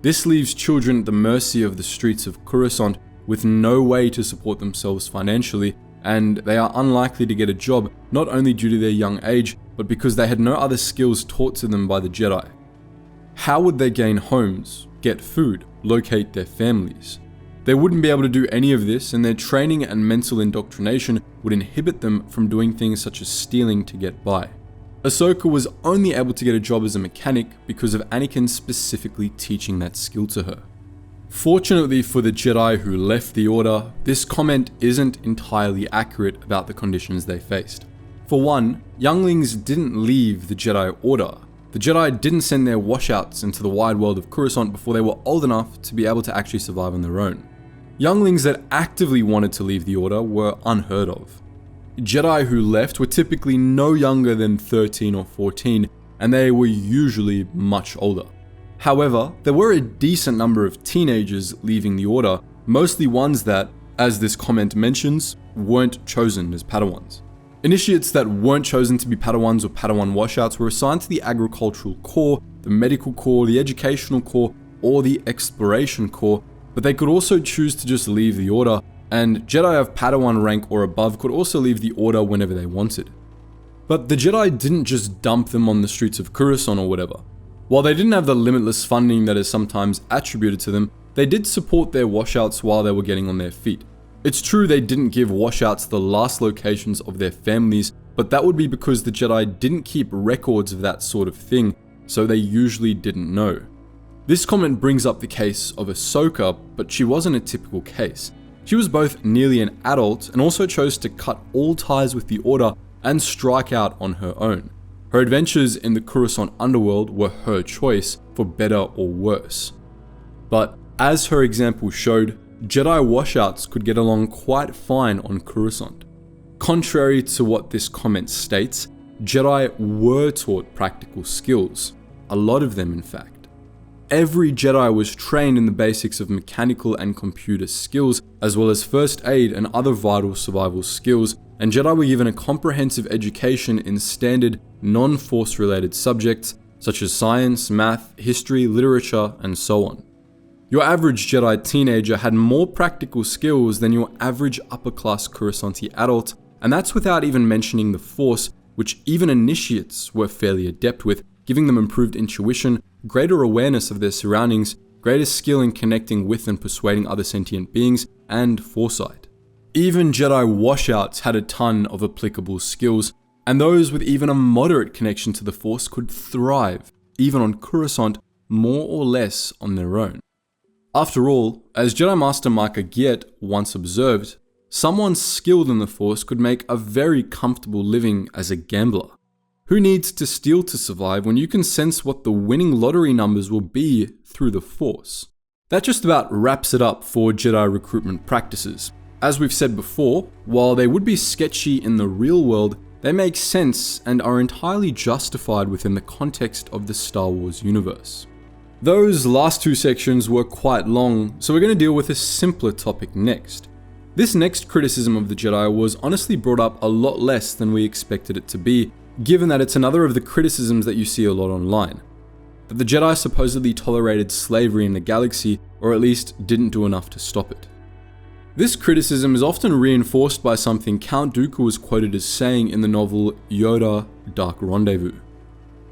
This leaves children at the mercy of the streets of Coruscant with no way to support themselves financially, and they are unlikely to get a job not only due to their young age, but because they had no other skills taught to them by the Jedi. How would they gain homes, get food, locate their families? They wouldn't be able to do any of this, and their training and mental indoctrination would inhibit them from doing things such as stealing to get by. Ahsoka was only able to get a job as a mechanic because of Anakin specifically teaching that skill to her. Fortunately for the Jedi who left the Order, this comment isn't entirely accurate about the conditions they faced. For one, younglings didn't leave the Jedi Order. The Jedi didn't send their washouts into the wide world of Coruscant before they were old enough to be able to actually survive on their own. Younglings that actively wanted to leave the Order were unheard of. Jedi who left were typically no younger than 13 or 14, and they were usually much older. However, there were a decent number of teenagers leaving the Order, mostly ones that, as this comment mentions, weren't chosen as Padawans. Initiates that weren't chosen to be Padawans or Padawan washouts were assigned to the Agricultural Corps, the Medical Corps, the Educational Corps, or the Exploration Corps, but they could also choose to just leave the Order, and Jedi of Padawan rank or above could also leave the Order whenever they wanted. But the Jedi didn't just dump them on the streets of Coruscant or whatever. While they didn't have the limitless funding that is sometimes attributed to them, they did support their washouts while they were getting on their feet. It's true they didn't give washouts the last locations of their families, but that would be because the Jedi didn't keep records of that sort of thing, so they usually didn't know. This comment brings up the case of Ahsoka, but she wasn't a typical case. She was both nearly an adult and also chose to cut all ties with the Order and strike out on her own. Her adventures in the Coruscant underworld were her choice, for better or worse. But as her example showed, Jedi washouts could get along quite fine on Coruscant. Contrary to what this comment states, Jedi were taught practical skills, a lot of them in fact. Every Jedi was trained in the basics of mechanical and computer skills, as well as first aid and other vital survival skills, and Jedi were given a comprehensive education in standard, non-Force related subjects such as science, math, history, literature, and so on. Your average Jedi teenager had more practical skills than your average upper-class Coruscanti adult, and that's without even mentioning the Force, which even initiates were fairly adept with, giving them improved intuition, greater awareness of their surroundings, greater skill in connecting with and persuading other sentient beings, and foresight. Even Jedi washouts had a ton of applicable skills, and those with even a moderate connection to the Force could thrive, even on Coruscant, more or less on their own. After all, as Jedi Master Micah Giet once observed, someone skilled in the Force could make a very comfortable living as a gambler. Who needs to steal to survive when you can sense what the winning lottery numbers will be through the Force? That just about wraps it up for Jedi recruitment practices. As we've said before, while they would be sketchy in the real world, they make sense and are entirely justified within the context of the Star Wars universe. Those last two sections were quite long, so we're going to deal with a simpler topic next. This next criticism of the Jedi was honestly brought up a lot less than we expected it to be, given that it's another of the criticisms that you see a lot online. That the Jedi supposedly tolerated slavery in the galaxy, or at least didn't do enough to stop it. This criticism is often reinforced by something Count Dooku was quoted as saying in the novel Yoda: Dark Rendezvous.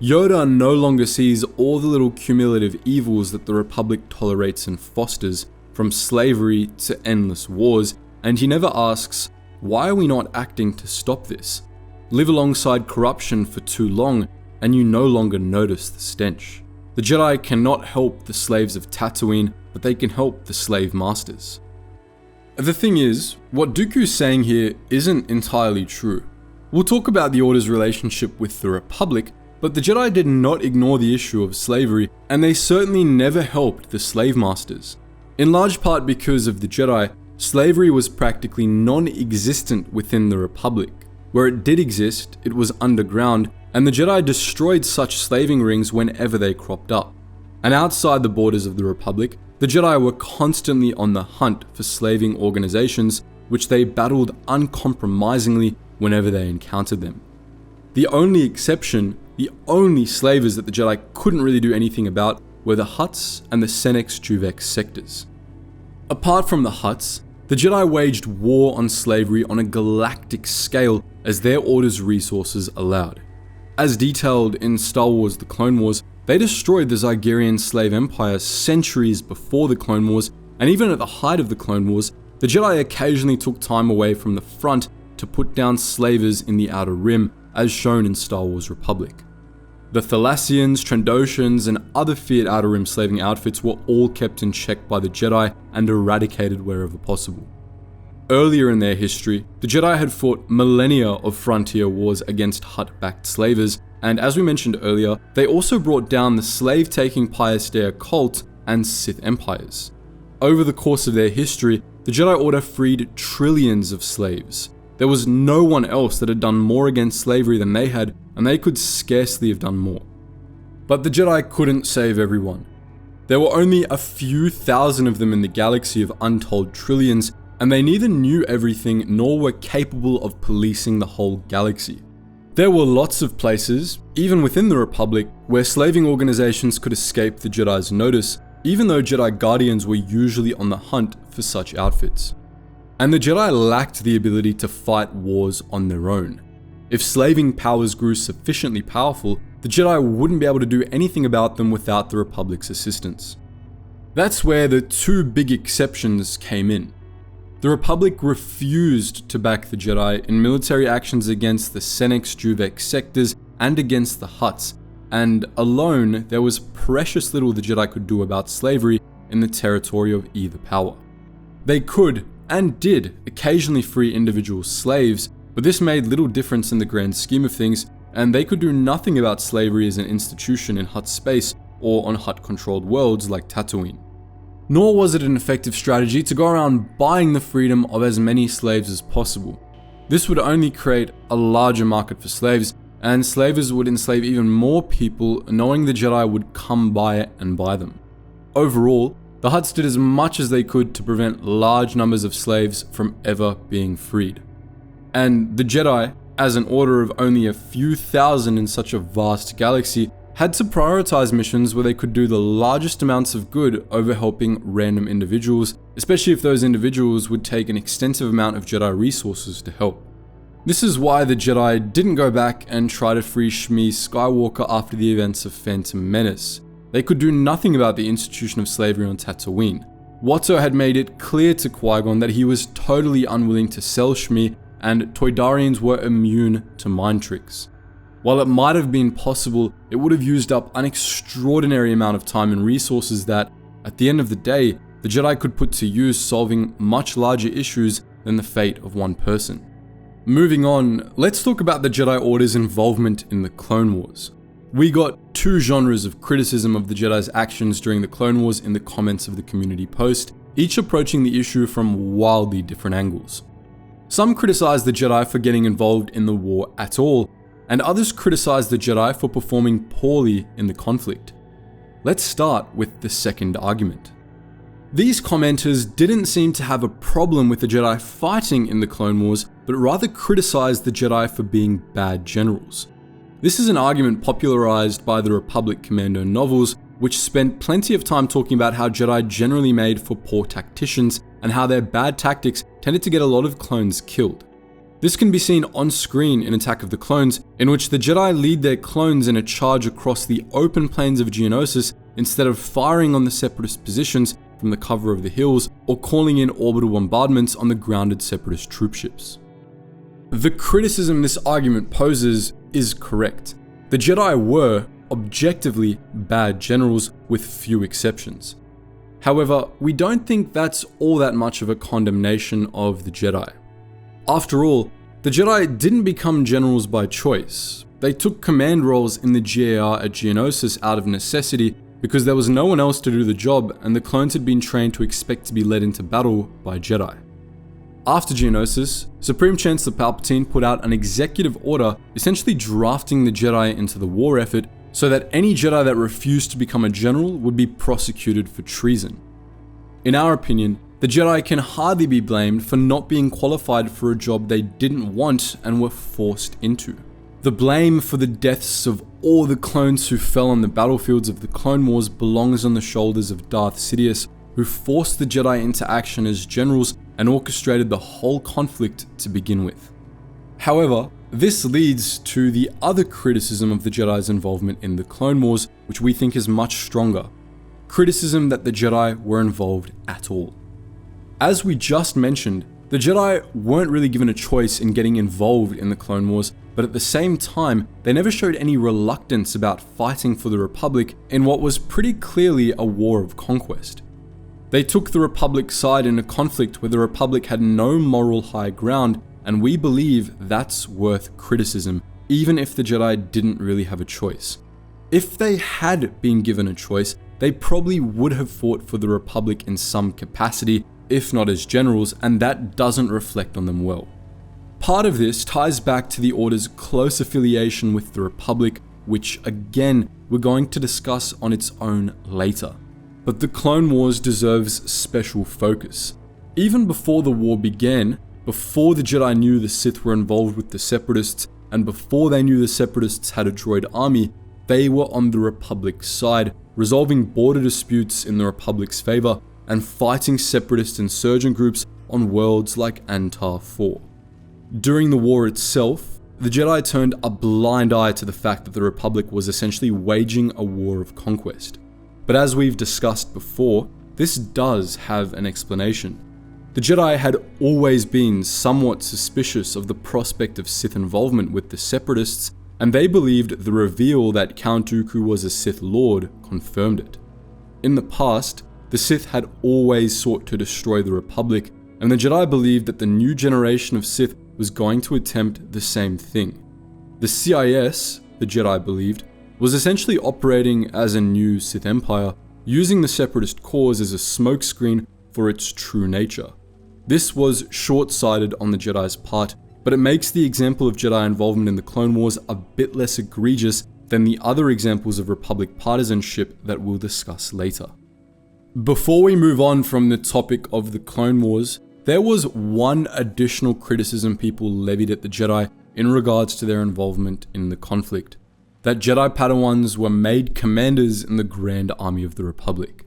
Yoda no longer sees all the little cumulative evils that the Republic tolerates and fosters, from slavery to endless wars, and he never asks, why are we not acting to stop this? Live alongside corruption for too long, and you no longer notice the stench. The Jedi cannot help the slaves of Tatooine, but they can help the slave masters. The thing is, what Dooku's saying here isn't entirely true. We'll talk about the Order's relationship with the Republic, but the Jedi did not ignore the issue of slavery, and they certainly never helped the slave masters. In large part because of the Jedi, slavery was practically non-existent within the Republic. Where it did exist, it was underground, and the Jedi destroyed such slaving rings whenever they cropped up. And outside the borders of the Republic, the Jedi were constantly on the hunt for slaving organizations, which they battled uncompromisingly whenever they encountered them. The only exception, the only slavers that the Jedi couldn't really do anything about, were the Hutts and the Senex Juvex sectors. Apart from the Hutts, the Jedi waged war on slavery on a galactic scale as their Order's resources allowed. As detailed in Star Wars: The Clone Wars, they destroyed the Zygerian slave empire centuries before the Clone Wars, and even at the height of the Clone Wars, the Jedi occasionally took time away from the front to put down slavers in the Outer Rim, as shown in Star Wars: Republic. The Thalassians, Trandoshans, and other feared Outer Rim slaving outfits were all kept in check by the Jedi and eradicated wherever possible. Earlier in their history, the Jedi had fought millennia of frontier wars against Hutt-backed slavers, and as we mentioned earlier, they also brought down the slave-taking Pius Dea cult and Sith empires. Over the course of their history, the Jedi Order freed trillions of slaves. There was no one else that had done more against slavery than they had, and they could scarcely have done more. But the Jedi couldn't save everyone. There were only a few thousand of them in the galaxy of untold trillions, and they neither knew everything nor were capable of policing the whole galaxy. There were lots of places, even within the Republic, where slaving organizations could escape the Jedi's notice, even though Jedi Guardians were usually on the hunt for such outfits. And the Jedi lacked the ability to fight wars on their own. If slaving powers grew sufficiently powerful, the Jedi wouldn't be able to do anything about them without the Republic's assistance. That's where the two big exceptions came in. The Republic refused to back the Jedi in military actions against the Senex Juvek sectors and against the Hutts, and alone there was precious little the Jedi could do about slavery in the territory of either power. They could, and did, occasionally free individual slaves, but this made little difference in the grand scheme of things, and they could do nothing about slavery as an institution in Hutt space or on Hutt-controlled worlds like Tatooine. Nor was it an effective strategy to go around buying the freedom of as many slaves as possible. This would only create a larger market for slaves, and slavers would enslave even more people knowing the Jedi would come by it and buy them. Overall, the Hutts did as much as they could to prevent large numbers of slaves from ever being freed. And the Jedi, as an order of only a few thousand in such a vast galaxy, had to prioritize missions where they could do the largest amounts of good over helping random individuals, especially if those individuals would take an extensive amount of Jedi resources to help. This is why the Jedi didn't go back and try to free Shmi Skywalker after the events of Phantom Menace. They could do nothing about the institution of slavery on Tatooine. Watto had made it clear to Qui-Gon that he was totally unwilling to sell Shmi, and Toydarians were immune to mind tricks. While it might have been possible, it would have used up an extraordinary amount of time and resources that, at the end of the day, the Jedi could put to use solving much larger issues than the fate of one person. Moving on, let's talk about the Jedi Order's involvement in the Clone Wars. We got two genres of criticism of the Jedi's actions during the Clone Wars in the comments of the community post, each approaching the issue from wildly different angles. Some criticized the Jedi for getting involved in the war at all, and others criticized the Jedi for performing poorly in the conflict. Let's start with the second argument. These commenters didn't seem to have a problem with the Jedi fighting in the Clone Wars, but rather criticized the Jedi for being bad generals. This is an argument popularized by the Republic Commando novels, which spent plenty of time talking about how Jedi generally made for poor tacticians and how their bad tactics tended to get a lot of clones killed. This can be seen on screen in Attack of the Clones, in which the Jedi lead their clones in a charge across the open plains of Geonosis instead of firing on the Separatist positions from the cover of the hills or calling in orbital bombardments on the grounded Separatist troopships. The criticism this argument poses is correct. The Jedi were, objectively, bad generals with few exceptions. However, we don't think that's all that much of a condemnation of the Jedi. After all, the Jedi didn't become generals by choice. They took command roles in the GAR at Geonosis out of necessity because there was no one else to do the job and the clones had been trained to expect to be led into battle by Jedi. After Geonosis, Supreme Chancellor Palpatine put out an executive order essentially drafting the Jedi into the war effort so that any Jedi that refused to become a general would be prosecuted for treason. In our opinion, the Jedi can hardly be blamed for not being qualified for a job they didn't want and were forced into. The blame for the deaths of all the clones who fell on the battlefields of the Clone Wars belongs on the shoulders of Darth Sidious, who forced the Jedi into action as generals and orchestrated the whole conflict to begin with. However, this leads to the other criticism of the Jedi's involvement in the Clone Wars, which we think is much stronger. Criticism that the Jedi were involved at all. As we just mentioned, the Jedi weren't really given a choice in getting involved in the Clone Wars, but at the same time, they never showed any reluctance about fighting for the Republic in what was pretty clearly a war of conquest. They took the Republic's side in a conflict where the Republic had no moral high ground, and we believe that's worth criticism, even if the Jedi didn't really have a choice. If they had been given a choice, they probably would have fought for the Republic in some capacity, if not as generals, and that doesn't reflect on them well. Part of this ties back to the Order's close affiliation with the Republic, which again, we're going to discuss on its own later. But the Clone Wars deserves special focus. Even before the war began, before the Jedi knew the Sith were involved with the Separatists, and before they knew the Separatists had a droid army, they were on the Republic's side, resolving border disputes in the Republic's favor and fighting Separatist insurgent groups on worlds like Antar 4. During the war itself, the Jedi turned a blind eye to the fact that the Republic was essentially waging a war of conquest. But as we've discussed before, this does have an explanation. The Jedi had always been somewhat suspicious of the prospect of Sith involvement with the Separatists, and they believed the reveal that Count Dooku was a Sith Lord confirmed it. In the past, the Sith had always sought to destroy the Republic, and the Jedi believed that the new generation of Sith was going to attempt the same thing. The CIS, the Jedi believed, was essentially operating as a new Sith Empire, using the Separatist cause as a smokescreen for its true nature. This was short-sighted on the Jedi's part, but it makes the example of Jedi involvement in the Clone Wars a bit less egregious than the other examples of Republic partisanship that we'll discuss later. Before we move on from the topic of the Clone Wars, there was one additional criticism people levied at the Jedi in regards to their involvement in the conflict: that Jedi Padawans were made commanders in the Grand Army of the Republic.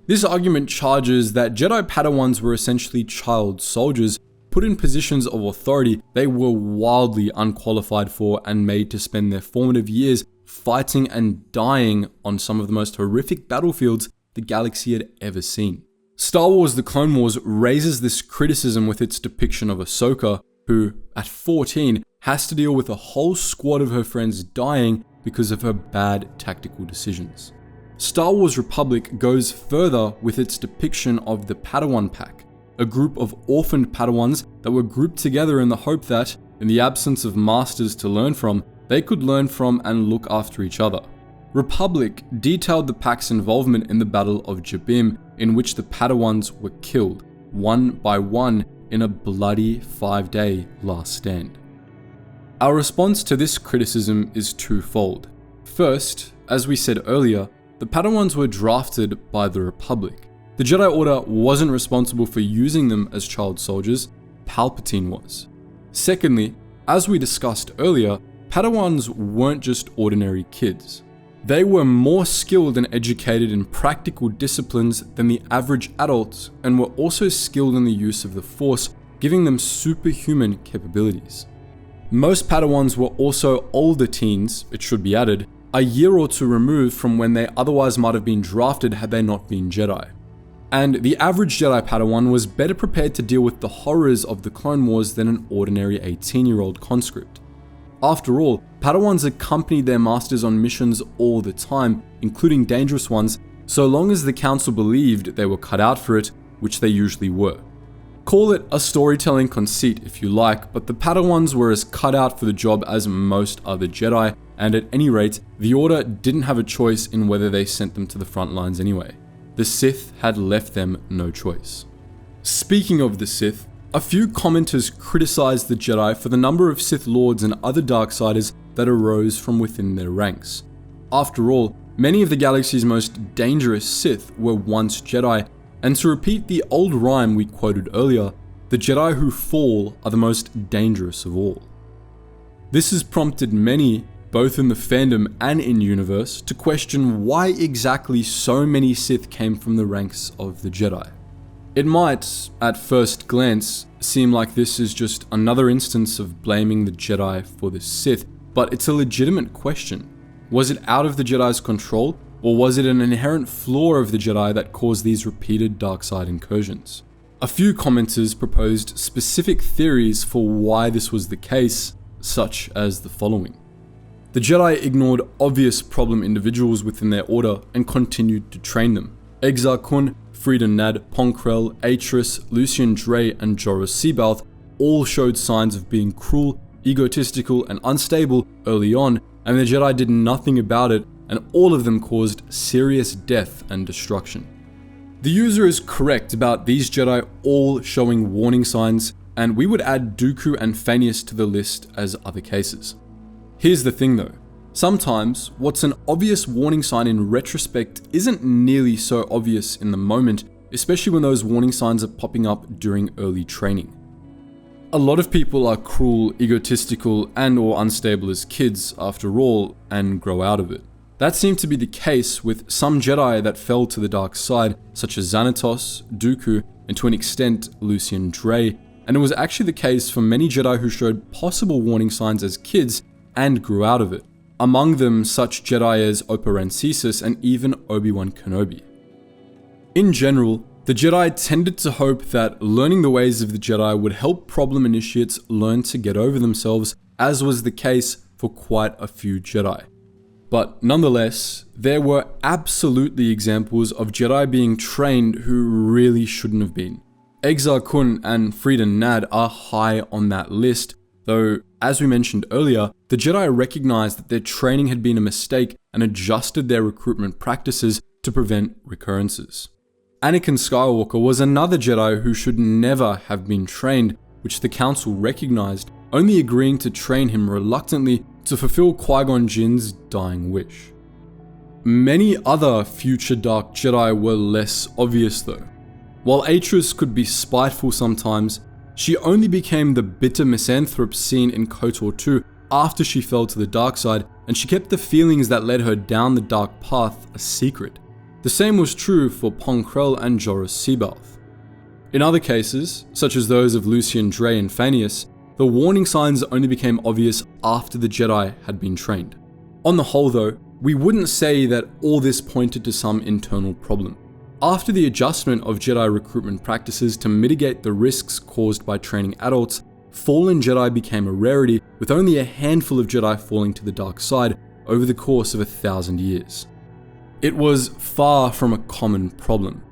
This argument charges that Jedi Padawans were essentially child soldiers put in positions of authority they were wildly unqualified for and made to spend their formative years fighting and dying on some of the most horrific battlefields the galaxy had ever seen. Star Wars: The Clone Wars raises this criticism with its depiction of Ahsoka, who, at 14, has to deal with a whole squad of her friends dying because of her bad tactical decisions. Star Wars Republic goes further with its depiction of the Padawan Pack, a group of orphaned Padawans that were grouped together in the hope that, in the absence of masters to learn from, they could learn from and look after each other. Republic detailed the Pack's involvement in the Battle of Jabim, in which the Padawans were killed, one by one, in a bloody 5-day last stand. Our response to this criticism is twofold. First, as we said earlier, the Padawans were drafted by the Republic. The Jedi Order wasn't responsible for using them as child soldiers, Palpatine was. Secondly, as we discussed earlier, Padawans weren't just ordinary kids. They were more skilled and educated in practical disciplines than the average adults, and were also skilled in the use of the Force, giving them superhuman capabilities. Most Padawans were also older teens, it should be added, a year or two removed from when they otherwise might have been drafted had they not been Jedi. And the average Jedi Padawan was better prepared to deal with the horrors of the Clone Wars than an ordinary 18-year-old conscript. After all, Padawans accompanied their masters on missions all the time, including dangerous ones, so long as the Council believed they were cut out for it, which they usually were. Call it a storytelling conceit if you like, but the Padawans were as cut out for the job as most other Jedi, and at any rate, the Order didn't have a choice in whether they sent them to the front lines anyway. The Sith had left them no choice. Speaking of the Sith, a few commenters criticized the Jedi for the number of Sith Lords and other Darksiders that arose from within their ranks. After all, many of the galaxy's most dangerous Sith were once Jedi, and to repeat the old rhyme we quoted earlier, the Jedi who fall are the most dangerous of all. This has prompted many, both in the fandom and in universe, to question why exactly so many Sith came from the ranks of the Jedi. It might, at first glance, seem like this is just another instance of blaming the Jedi for the Sith, but it's a legitimate question. Was it out of the Jedi's control, or was it an inherent flaw of the Jedi that caused these repeated dark side incursions? A few commenters proposed specific theories for why this was the case, such as the following. The Jedi ignored obvious problem individuals within their order and continued to train them. Exar Kun, Friedan Nad, Ponkrell, Atris, Lucian Dre, and Joris Seabalth all showed signs of being cruel, egotistical, and unstable early on, and the Jedi did nothing about it, and all of them caused serious death and destruction. The user is correct about these Jedi all showing warning signs, and we would add Dooku and Phineas to the list as other cases. Here's the thing though, sometimes what's an obvious warning sign in retrospect isn't nearly so obvious in the moment, especially when those warning signs are popping up during early training. A lot of people are cruel, egotistical, and or unstable as kids, after all, and grow out of it. That seemed to be the case with some Jedi that fell to the dark side, such as Xanatos, Dooku, and to an extent, Lucian Dre, and it was actually the case for many Jedi who showed possible warning signs as kids and grew out of it. Among them, such Jedi as Opa Rancisis and even Obi-Wan Kenobi. In general, the Jedi tended to hope that learning the ways of the Jedi would help problem initiates learn to get over themselves, as was the case for quite a few Jedi. But nonetheless, there were absolutely examples of Jedi being trained who really shouldn't have been. Exar Kun and Freedon Nad are high on that list, though, as we mentioned earlier, the Jedi recognized that their training had been a mistake and adjusted their recruitment practices to prevent recurrences. Anakin Skywalker was another Jedi who should never have been trained, which the Council recognized, only agreeing to train him reluctantly to fulfill Qui-Gon Jinn's dying wish. Many other future Dark Jedi were less obvious though. While Atris could be spiteful sometimes, she only became the bitter misanthrope seen in KOTOR 2 after she fell to the dark side, and she kept the feelings that led her down the dark path a secret. The same was true for Pong Krell and Joruus C'baoth. In other cases, such as those of Lucian Dre and Phineas, the warning signs only became obvious after the Jedi had been trained. On the whole though, we wouldn't say that all this pointed to some internal problem. After the adjustment of Jedi recruitment practices to mitigate the risks caused by training adults, fallen Jedi became a rarity, with only a handful of Jedi falling to the dark side over the course of 1,000 years. It was far from a common problem.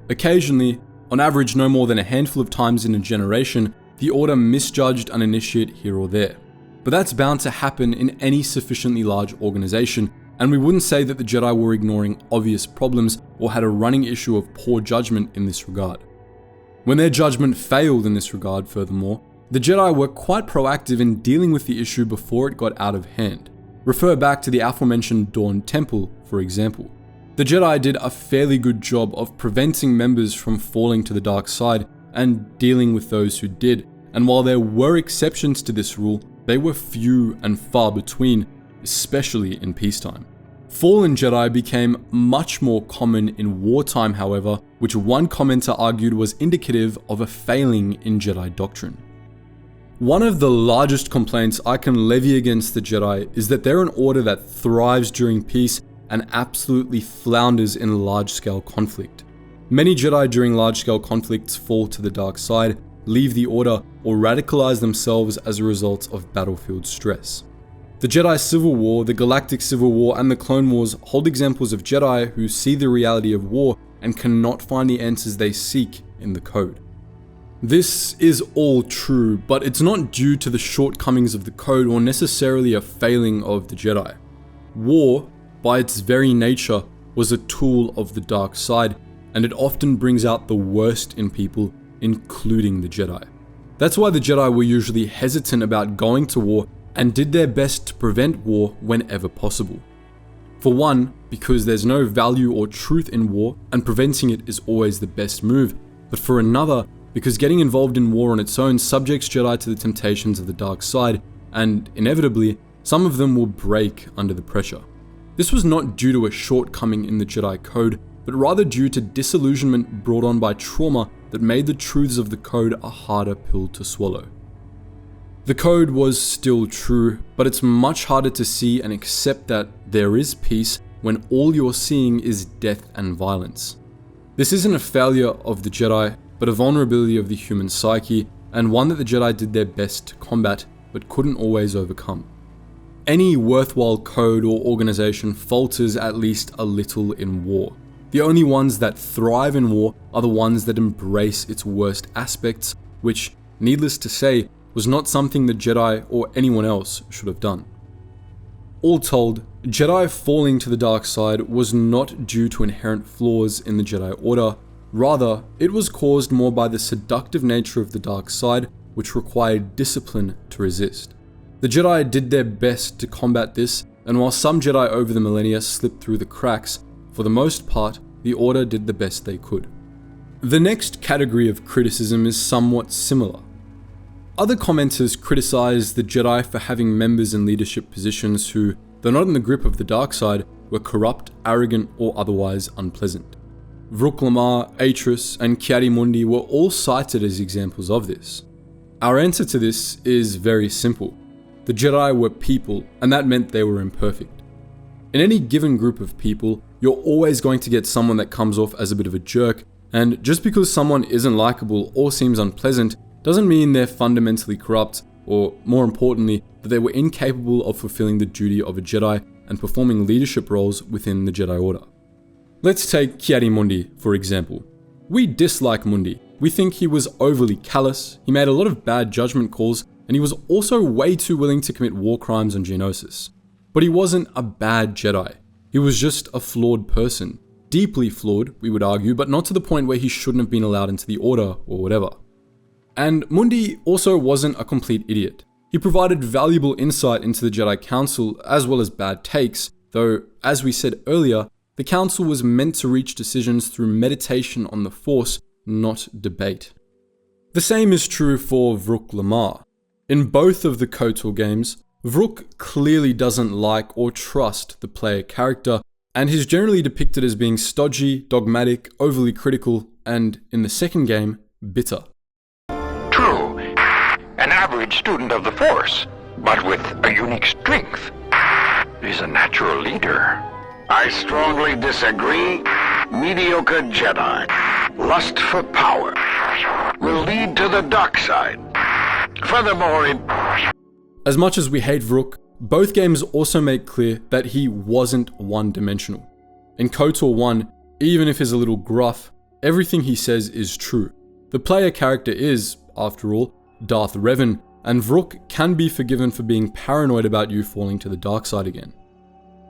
Occasionally, on average no more than a handful of times in a generation, the Order misjudged an initiate here or there. But that's bound to happen in any sufficiently large organization, and we wouldn't say that the Jedi were ignoring obvious problems or had a running issue of poor judgment in this regard. When their judgment failed in this regard, furthermore, the Jedi were quite proactive in dealing with the issue before it got out of hand. Refer back to the aforementioned Dawn Temple, for example. The Jedi did a fairly good job of preventing members from falling to the dark side and dealing with those who did, and while there were exceptions to this rule, they were few and far between, especially in peacetime. Fallen Jedi became much more common in wartime, however, which one commenter argued was indicative of a failing in Jedi doctrine. One of the largest complaints I can levy against the Jedi is that they're an order that thrives during peace and absolutely flounders in large-scale conflict. Many Jedi during large-scale conflicts fall to the dark side, leave the order, or radicalize themselves as a result of battlefield stress. The Jedi Civil War, the Galactic Civil War, and the Clone Wars hold examples of Jedi who see the reality of war and cannot find the answers they seek in the code. This is all true, but it's not due to the shortcomings of the code or necessarily a failing of the Jedi. War, by its very nature, was a tool of the dark side, and it often brings out the worst in people, including the Jedi. That's why the Jedi were usually hesitant about going to war and did their best to prevent war whenever possible. For one, because there's no value or truth in war, and preventing it is always the best move, but for another, because getting involved in war on its own subjects Jedi to the temptations of the dark side, and inevitably, some of them will break under the pressure. This was not due to a shortcoming in the Jedi code, but rather due to disillusionment brought on by trauma that made the truths of the code a harder pill to swallow. The code was still true, but it's much harder to see and accept that there is peace when all you're seeing is death and violence. This isn't a failure of the Jedi, but a vulnerability of the human psyche, and one that the Jedi did their best to combat, but couldn't always overcome. Any worthwhile code or organization falters at least a little in war. The only ones that thrive in war are the ones that embrace its worst aspects, which, needless to say, was not something the Jedi or anyone else should have done. All told, Jedi falling to the dark side was not due to inherent flaws in the Jedi Order, rather, it was caused more by the seductive nature of the dark side, which required discipline to resist. The Jedi did their best to combat this, and while some Jedi over the millennia slipped through the cracks, for the most part, the Order did the best they could. The next category of criticism is somewhat similar. Other commenters criticize the Jedi for having members in leadership positions who, though not in the grip of the dark side, were corrupt, arrogant, or otherwise unpleasant. Vrook Lamar, Atris, and Ki-Adi-Mundi were all cited as examples of this. Our answer to this is very simple. The Jedi were people, and that meant they were imperfect. In any given group of people, you're always going to get someone that comes off as a bit of a jerk, and just because someone isn't likable or seems unpleasant doesn't mean they're fundamentally corrupt, or more importantly, that they were incapable of fulfilling the duty of a Jedi and performing leadership roles within the Jedi Order. Let's take Ki-Adi-Mundi, for example. We dislike Mundi. We think he was overly callous, he made a lot of bad judgment calls, and he was also way too willing to commit war crimes on Geonosis. But he wasn't a bad Jedi. He was just a flawed person. Deeply flawed, we would argue, but not to the point where he shouldn't have been allowed into the Order or whatever. And Mundi also wasn't a complete idiot. He provided valuable insight into the Jedi Council as well as bad takes, though, as we said earlier, the Council was meant to reach decisions through meditation on the Force, not debate. The same is true for Vrook Lamar. In both of the KOTOR games, Vrook clearly doesn't like or trust the player character, and he's generally depicted as being stodgy, dogmatic, overly critical, and, in the second game, bitter. True, an average student of the Force, but with a unique strength. He's a natural leader. I strongly disagree. Mediocre Jedi, lust for power, will lead to the dark side. Furthermore, As much as we hate Vrook, both games also make clear that he wasn't one-dimensional. In KOTOR 1, even if he's a little gruff, everything he says is true. The player character is, after all, Darth Revan, and Vrook can be forgiven for being paranoid about you falling to the dark side again.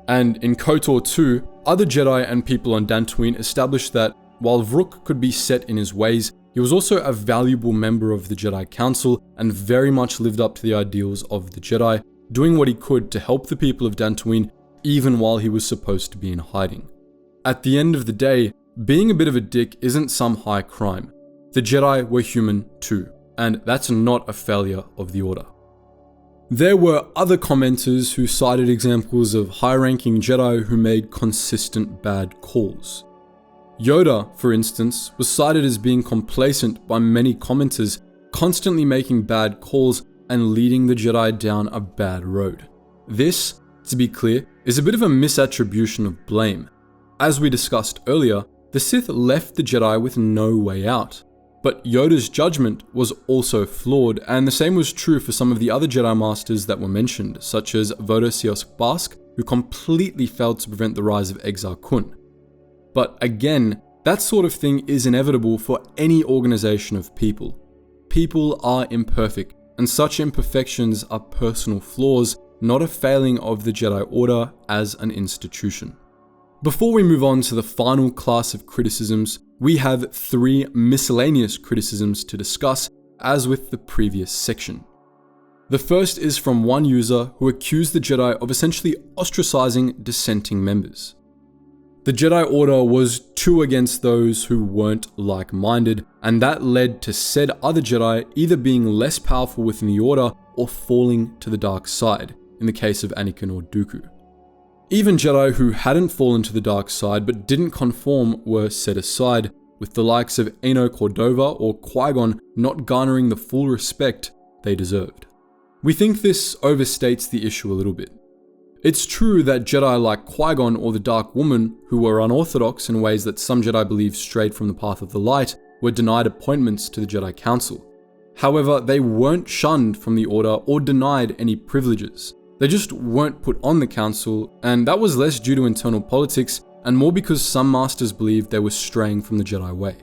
And in KOTOR 2, other Jedi and people on Dantooine established that, while Vrook could be set in his ways, he was also a valuable member of the Jedi Council and very much lived up to the ideals of the Jedi, doing what he could to help the people of Dantooine even while he was supposed to be in hiding. At the end of the day, being a bit of a dick isn't some high crime. The Jedi were human too, and that's not a failure of the Order. There were other commenters who cited examples of high-ranking Jedi who made consistent bad calls. Yoda, for instance, was cited as being complacent by many commenters, constantly making bad calls and leading the Jedi down a bad road. This, to be clear, is a bit of a misattribution of blame. As we discussed earlier, the Sith left the Jedi with no way out. But Yoda's judgment was also flawed, and the same was true for some of the other Jedi Masters that were mentioned, such as Voda Siosk Bask, who completely failed to prevent the rise of Exar Kun. But again, that sort of thing is inevitable for any organization of people. People are imperfect, and such imperfections are personal flaws, not a failing of the Jedi Order as an institution. Before we move on to the final class of criticisms, we have 3 miscellaneous criticisms to discuss, as with the previous section. The first is from one user who accused the Jedi of essentially ostracizing dissenting members. The Jedi Order was too against those who weren't like-minded, and that led to said other Jedi either being less powerful within the Order or falling to the dark side, in the case of Anakin or Dooku. Even Jedi who hadn't fallen to the dark side but didn't conform were set aside, with the likes of Eno Cordova or Qui-Gon not garnering the full respect they deserved. We think this overstates the issue a little bit. It's true that Jedi like Qui-Gon or the Dark Woman, who were unorthodox in ways that some Jedi believed strayed from the path of the light, were denied appointments to the Jedi Council. However, they weren't shunned from the Order or denied any privileges. They just weren't put on the Council, and that was less due to internal politics and more because some masters believed they were straying from the Jedi way.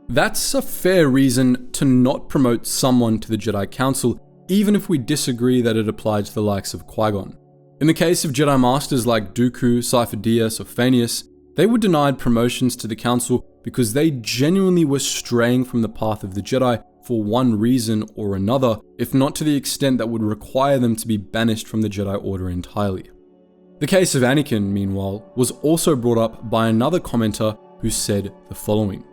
That's a fair reason to not promote someone to the Jedi Council, even if we disagree that it applied to the likes of Qui-Gon. In the case of Jedi Masters like Dooku, Cypher Dyas, or Phanius, they were denied promotions to the Council because they genuinely were straying from the path of the Jedi for one reason or another, if not to the extent that would require them to be banished from the Jedi Order entirely. The case of Anakin, meanwhile, was also brought up by another commenter who said the following.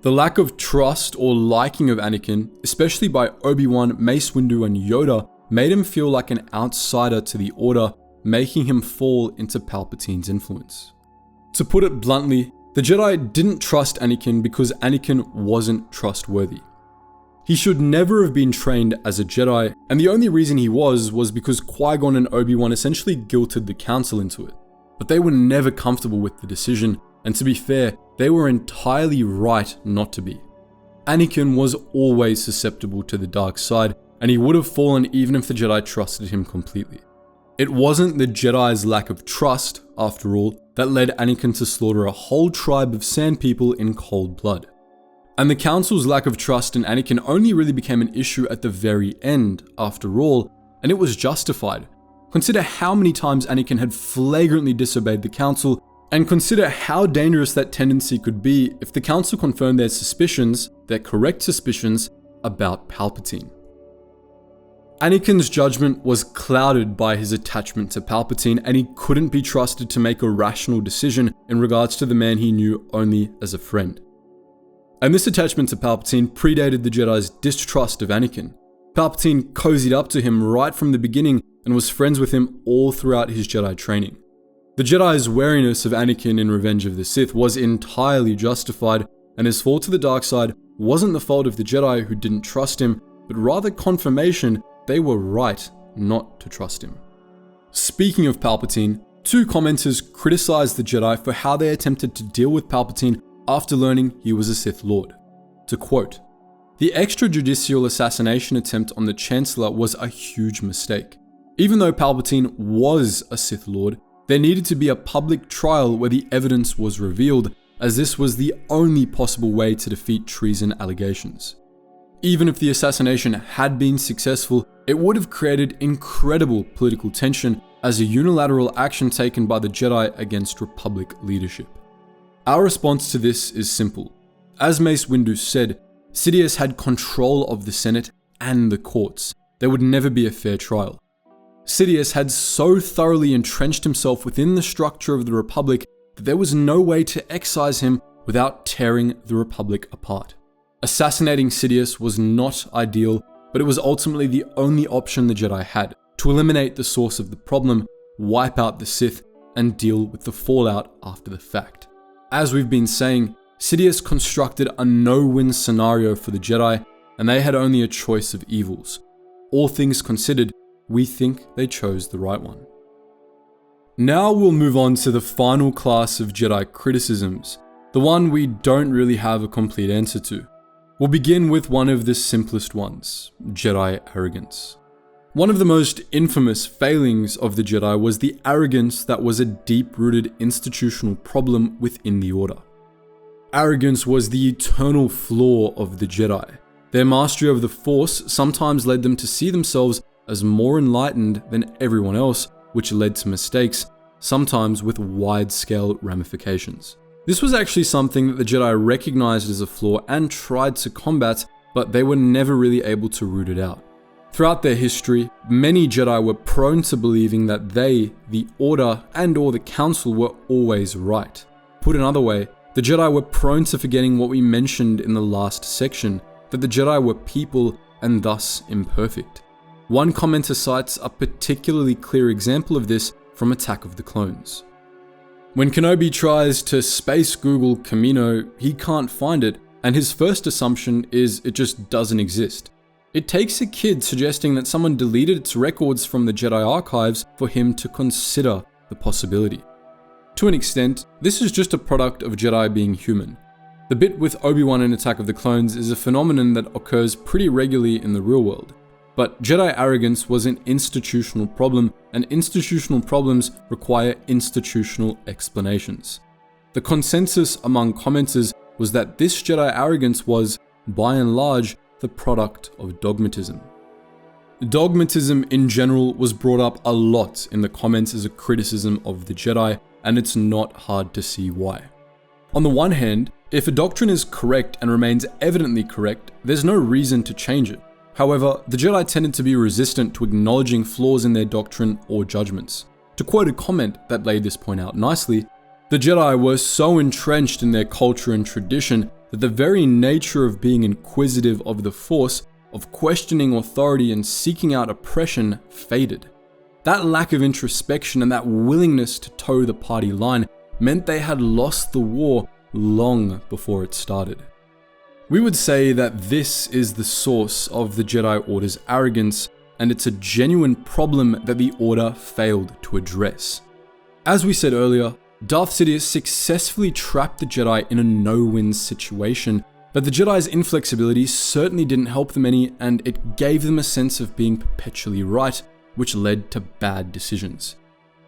The lack of trust or liking of Anakin, especially by Obi-Wan, Mace Windu, and Yoda, made him feel like an outsider to the Order, making him fall into Palpatine's influence. To put it bluntly, the Jedi didn't trust Anakin because Anakin wasn't trustworthy. He should never have been trained as a Jedi, and the only reason he was because Qui-Gon and Obi-Wan essentially guilted the Council into it. But they were never comfortable with the decision, and to be fair, they were entirely right not to be. Anakin was always susceptible to the dark side, and he would have fallen even if the Jedi trusted him completely. It wasn't the Jedi's lack of trust, after all, that led Anakin to slaughter a whole tribe of Sand People in cold blood. And the Council's lack of trust in Anakin only really became an issue at the very end, after all, and it was justified. Consider how many times Anakin had flagrantly disobeyed the Council, and consider how dangerous that tendency could be if the Council confirmed their suspicions, their correct suspicions, about Palpatine. Anakin's judgment was clouded by his attachment to Palpatine, and he couldn't be trusted to make a rational decision in regards to the man he knew only as a friend. And this attachment to Palpatine predated the Jedi's distrust of Anakin. Palpatine cozied up to him right from the beginning and was friends with him all throughout his Jedi training. The Jedi's wariness of Anakin in Revenge of the Sith was entirely justified, and his fall to the dark side wasn't the fault of the Jedi who didn't trust him, but rather confirmation they were right not to trust him. Speaking of Palpatine, two commenters criticized the Jedi for how they attempted to deal with Palpatine after learning he was a Sith Lord. To quote, "The extrajudicial assassination attempt on the Chancellor was a huge mistake. Even though Palpatine was a Sith Lord, there needed to be a public trial where the evidence was revealed, as this was the only possible way to defeat treason allegations. Even if the assassination had been successful, it would have created incredible political tension as a unilateral action taken by the Jedi against Republic leadership. Our response to this is simple. As Mace Windu said, Sidious had control of the Senate and the courts. There would never be a fair trial. Sidious had so thoroughly entrenched himself within the structure of the Republic that there was no way to excise him without tearing the Republic apart. Assassinating Sidious was not ideal, but it was ultimately the only option the Jedi had to eliminate the source of the problem, wipe out the Sith, and deal with the fallout after the fact. As we've been saying, Sidious constructed a no-win scenario for the Jedi, and they had only a choice of evils. All things considered, we think they chose the right one. Now we'll move on to the final class of Jedi criticisms, the one we don't really have a complete answer to. We'll begin with one of the simplest ones, Jedi Arrogance. One of the most infamous failings of the Jedi was the arrogance that was a deep-rooted institutional problem within the Order. Arrogance was the eternal flaw of the Jedi. Their mastery of the Force sometimes led them to see themselves as more enlightened than everyone else, which led to mistakes, sometimes with wide-scale ramifications. This was actually something that the Jedi recognized as a flaw and tried to combat, but they were never really able to root it out. Throughout their history, many Jedi were prone to believing that they, the Order, and/or the Council were always right. Put another way, the Jedi were prone to forgetting what we mentioned in the last section, that the Jedi were people and thus imperfect. One commenter cites a particularly clear example of this from Attack of the Clones. When Kenobi tries to space Google Camino, he can't find it, and his first assumption is it just doesn't exist. It takes a kid suggesting that someone deleted its records from the Jedi archives for him to consider the possibility. To an extent, this is just a product of Jedi being human. The bit with Obi-Wan in Attack of the Clones is a phenomenon that occurs pretty regularly in the real world. But Jedi arrogance was an institutional problem, and institutional problems require institutional explanations. The consensus among commenters was that this Jedi arrogance was, by and large, the product of dogmatism. Dogmatism in general was brought up a lot in the comments as a criticism of the Jedi, and it's not hard to see why. On the one hand, if a doctrine is correct and remains evidently correct, there's no reason to change it. However, the Jedi tended to be resistant to acknowledging flaws in their doctrine or judgments. To quote a comment that laid this point out nicely, the Jedi were so entrenched in their culture and tradition that the very nature of being inquisitive of the Force, of questioning authority and seeking out oppression, faded. That lack of introspection and that willingness to toe the party line meant they had lost the war long before it started. We would say that this is the source of the Jedi Order's arrogance, and it's a genuine problem that the Order failed to address. As we said earlier, Darth Sidious successfully trapped the Jedi in a no-win situation, but the Jedi's inflexibility certainly didn't help them any, and it gave them a sense of being perpetually right, which led to bad decisions.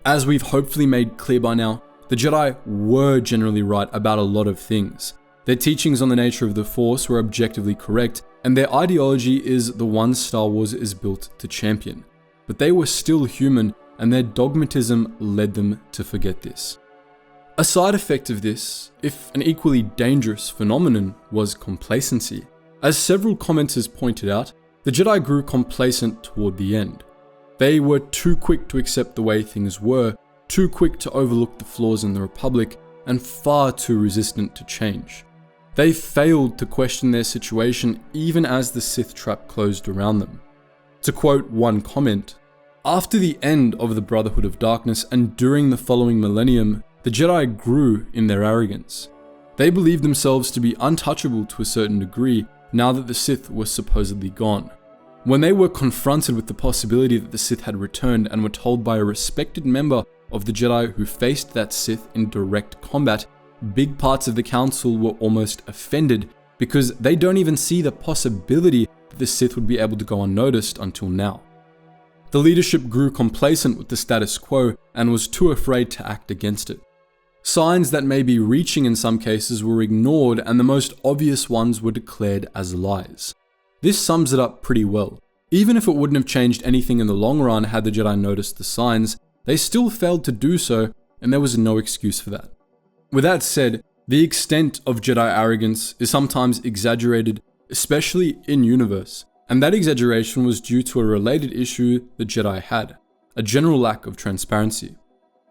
As we've hopefully made clear by now, the Jedi were generally right about a lot of things. Their teachings on the nature of the Force were objectively correct, and their ideology is the one Star Wars is built to champion. But they were still human, and their dogmatism led them to forget this. A side effect of this, if an equally dangerous phenomenon, was complacency. As several commenters pointed out, the Jedi grew complacent toward the end. They were too quick to accept the way things were, too quick to overlook the flaws in the Republic, and far too resistant to change. They failed to question their situation even as the Sith trap closed around them. To quote one comment, "After the end of the Brotherhood of Darkness and during the following millennium, the Jedi grew in their arrogance. They believed themselves to be untouchable to a certain degree now that the Sith were supposedly gone. When they were confronted with the possibility that the Sith had returned and were told by a respected member of the Jedi who faced that Sith in direct combat, big parts of the Council were almost offended because they don't even see the possibility that the Sith would be able to go unnoticed until now. The leadership grew complacent with the status quo and was too afraid to act against it. Signs that may be reaching in some cases were ignored, and the most obvious ones were declared as lies. This sums it up pretty well. Even if it wouldn't have changed anything in the long run had the Jedi noticed the signs, they still failed to do so, and there was no excuse for that. With that said, the extent of Jedi arrogance is sometimes exaggerated, especially in universe, and that exaggeration was due to a related issue the Jedi had, a general lack of transparency.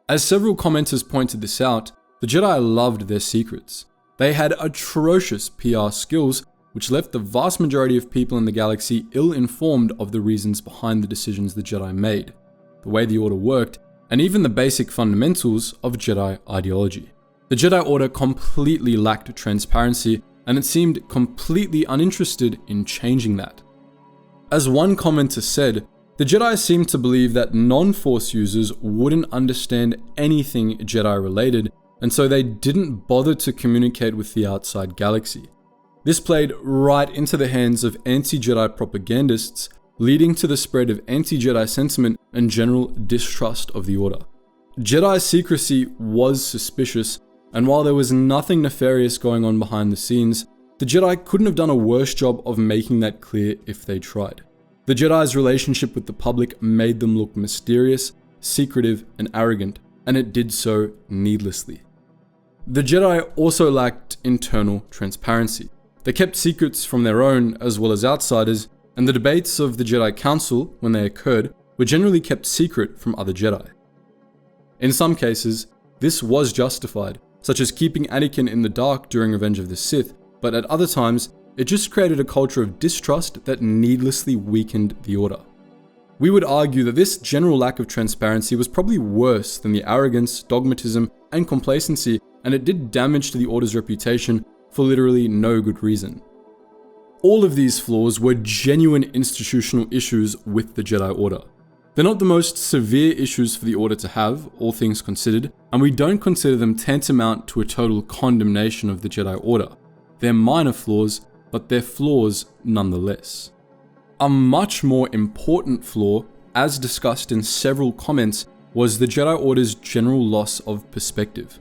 As several commenters pointed this out, the Jedi loved their secrets. They had atrocious PR skills, which left the vast majority of people in the galaxy ill-informed of the reasons behind the decisions the Jedi made, the way the Order worked, and even the basic fundamentals of Jedi ideology. The Jedi Order completely lacked transparency, and it seemed completely uninterested in changing that. As one commenter said, the Jedi seemed to believe that non-Force users wouldn't understand anything Jedi-related, and so they didn't bother to communicate with the outside galaxy. This played right into the hands of anti-Jedi propagandists, leading to the spread of anti-Jedi sentiment and general distrust of the Order. Jedi secrecy was suspicious, and while there was nothing nefarious going on behind the scenes, the Jedi couldn't have done a worse job of making that clear if they tried. The Jedi's relationship with the public made them look mysterious, secretive, and arrogant, and it did so needlessly. The Jedi also lacked internal transparency. They kept secrets from their own as well as outsiders, and the debates of the Jedi Council, when they occurred, were generally kept secret from other Jedi. In some cases, this was justified, such as keeping Anakin in the dark during Revenge of the Sith, but at other times, it just created a culture of distrust that needlessly weakened the Order. We would argue that this general lack of transparency was probably worse than the arrogance, dogmatism, and complacency, and it did damage to the Order's reputation for literally no good reason. All of these flaws were genuine institutional issues with the Jedi Order. They're not the most severe issues for the Order to have, all things considered, and we don't consider them tantamount to a total condemnation of the Jedi Order. They're minor flaws, but they're flaws nonetheless. A much more important flaw, as discussed in several comments, was the Jedi Order's general loss of perspective.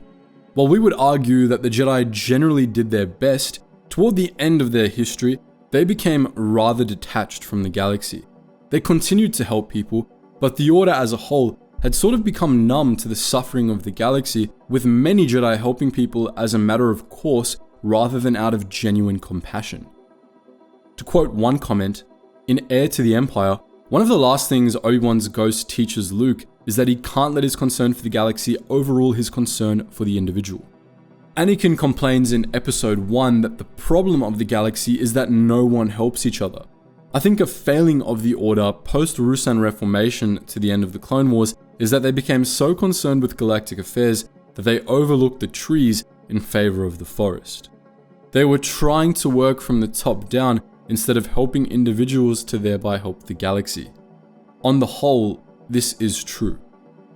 While we would argue that the Jedi generally did their best, toward the end of their history, they became rather detached from the galaxy. They continued to help people, but the Order as a whole had sort of become numb to the suffering of the galaxy, with many Jedi helping people as a matter of course rather than out of genuine compassion. To quote one comment, in Heir to the Empire, one of the last things Obi-Wan's ghost teaches Luke is that he can't let his concern for the galaxy overrule his concern for the individual. Anakin complains in episode 1 that the problem of the galaxy is that no one helps each other. I think a failing of the Order post-Ruusan Reformation to the end of the Clone Wars is that they became so concerned with galactic affairs that they overlooked the trees in favor of the forest. They were trying to work from the top down instead of helping individuals to thereby help the galaxy. On the whole, this is true.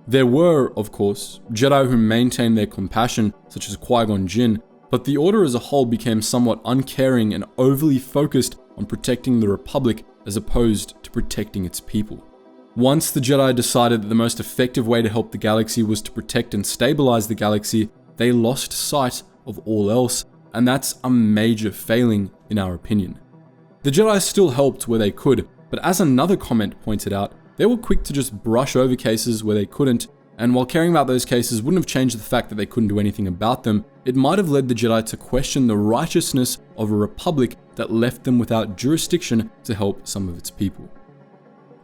There were, of course, Jedi who maintained their compassion, such as Qui-Gon Jinn, but the Order as a whole became somewhat uncaring and overly focused on protecting the Republic as opposed to protecting its people. Once the Jedi decided that the most effective way to help the galaxy was to protect and stabilize the galaxy, they lost sight of all else, and that's a major failing in our opinion. The Jedi still helped where they could, but as another comment pointed out, they were quick to just brush over cases where they couldn't, and while caring about those cases wouldn't have changed the fact that they couldn't do anything about them, it might have led the Jedi to question the righteousness of a republic that left them without jurisdiction to help some of its people.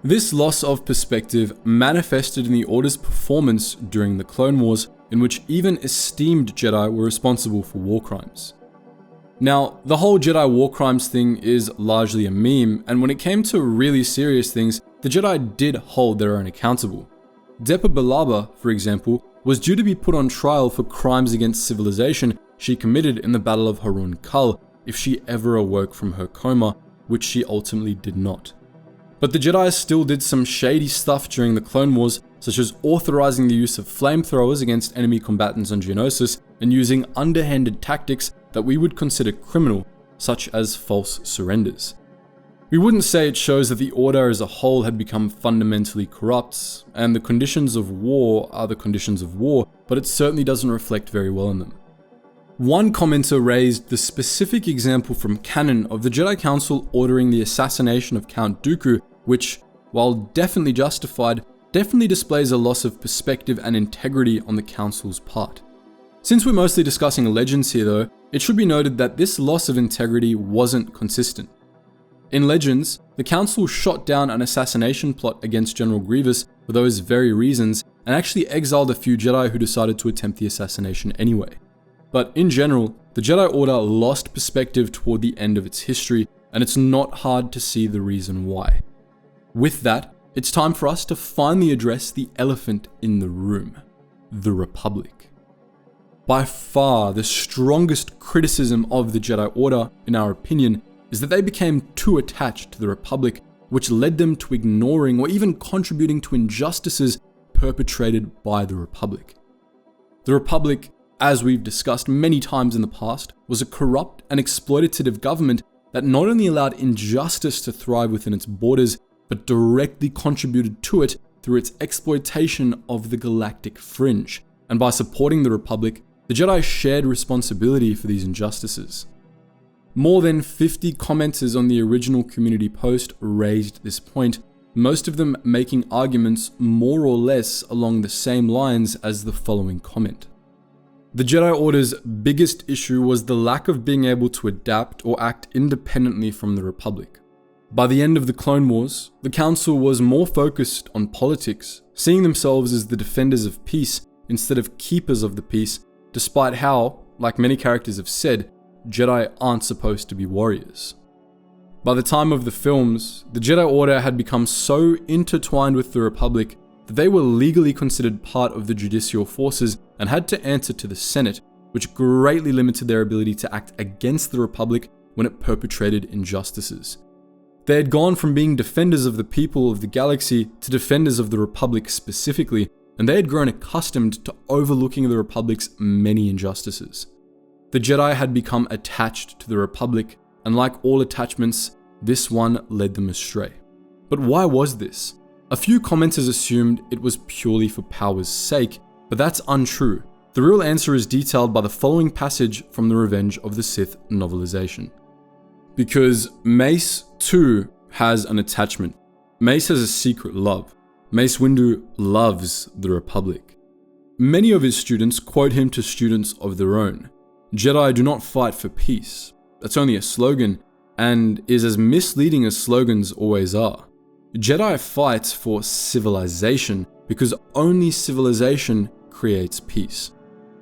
This loss of perspective manifested in the Order's performance during the Clone Wars, in which even esteemed Jedi were responsible for war crimes. Now, the whole Jedi war crimes thing is largely a meme, and when it came to really serious things, the Jedi did hold their own accountable. Depa Billaba, for example, was due to be put on trial for crimes against civilization she committed in the Battle of Harun Kal if she ever awoke from her coma, which she ultimately did not. But the Jedi still did some shady stuff during the Clone Wars, such as authorizing the use of flamethrowers against enemy combatants on Geonosis and using underhanded tactics that we would consider criminal, such as false surrenders. We wouldn't say it shows that the Order as a whole had become fundamentally corrupt, and the conditions of war are the conditions of war, but it certainly doesn't reflect very well on them. One commenter raised the specific example from canon of the Jedi Council ordering the assassination of Count Dooku, which, while definitely justified, definitely displays a loss of perspective and integrity on the Council's part. Since we're mostly discussing legends here though, it should be noted that this loss of integrity wasn't consistent. In Legends, the Council shot down an assassination plot against General Grievous for those very reasons and actually exiled a few Jedi who decided to attempt the assassination anyway. But in general, the Jedi Order lost perspective toward the end of its history, and it's not hard to see the reason why. With that, it's time for us to finally address the elephant in the room: the Republic. By far, the strongest criticism of the Jedi Order, in our opinion, is that they became too attached to the Republic, which led them to ignoring or even contributing to injustices perpetrated by the Republic. The Republic, as we've discussed many times in the past, was a corrupt and exploitative government that not only allowed injustice to thrive within its borders, but directly contributed to it through its exploitation of the galactic fringe. And by supporting the Republic, the Jedi shared responsibility for these injustices. More than 50 commenters on the original community post raised this point, most of them making arguments more or less along the same lines as the following comment. The Jedi Order's biggest issue was the lack of being able to adapt or act independently from the Republic. By the end of the Clone Wars, the Council was more focused on politics, seeing themselves as the defenders of peace instead of keepers of the peace, despite how, like many characters have said, Jedi aren't supposed to be warriors. By the time of the films, the Jedi Order had become so intertwined with the Republic that they were legally considered part of the judicial forces and had to answer to the Senate, which greatly limited their ability to act against the Republic when it perpetrated injustices. They had gone from being defenders of the people of the galaxy to defenders of the Republic specifically, and they had grown accustomed to overlooking the Republic's many injustices. The Jedi had become attached to the Republic, and like all attachments, this one led them astray. But why was this? A few commenters assumed it was purely for power's sake, but that's untrue. The real answer is detailed by the following passage from the Revenge of the Sith novelization. Because Mace, too, has an attachment. Mace has a secret love. Mace Windu loves the Republic. Many of his students quote him to students of their own. Jedi do not fight for peace. That's only a slogan, and is as misleading as slogans always are. Jedi fight for civilization, because only civilization creates peace.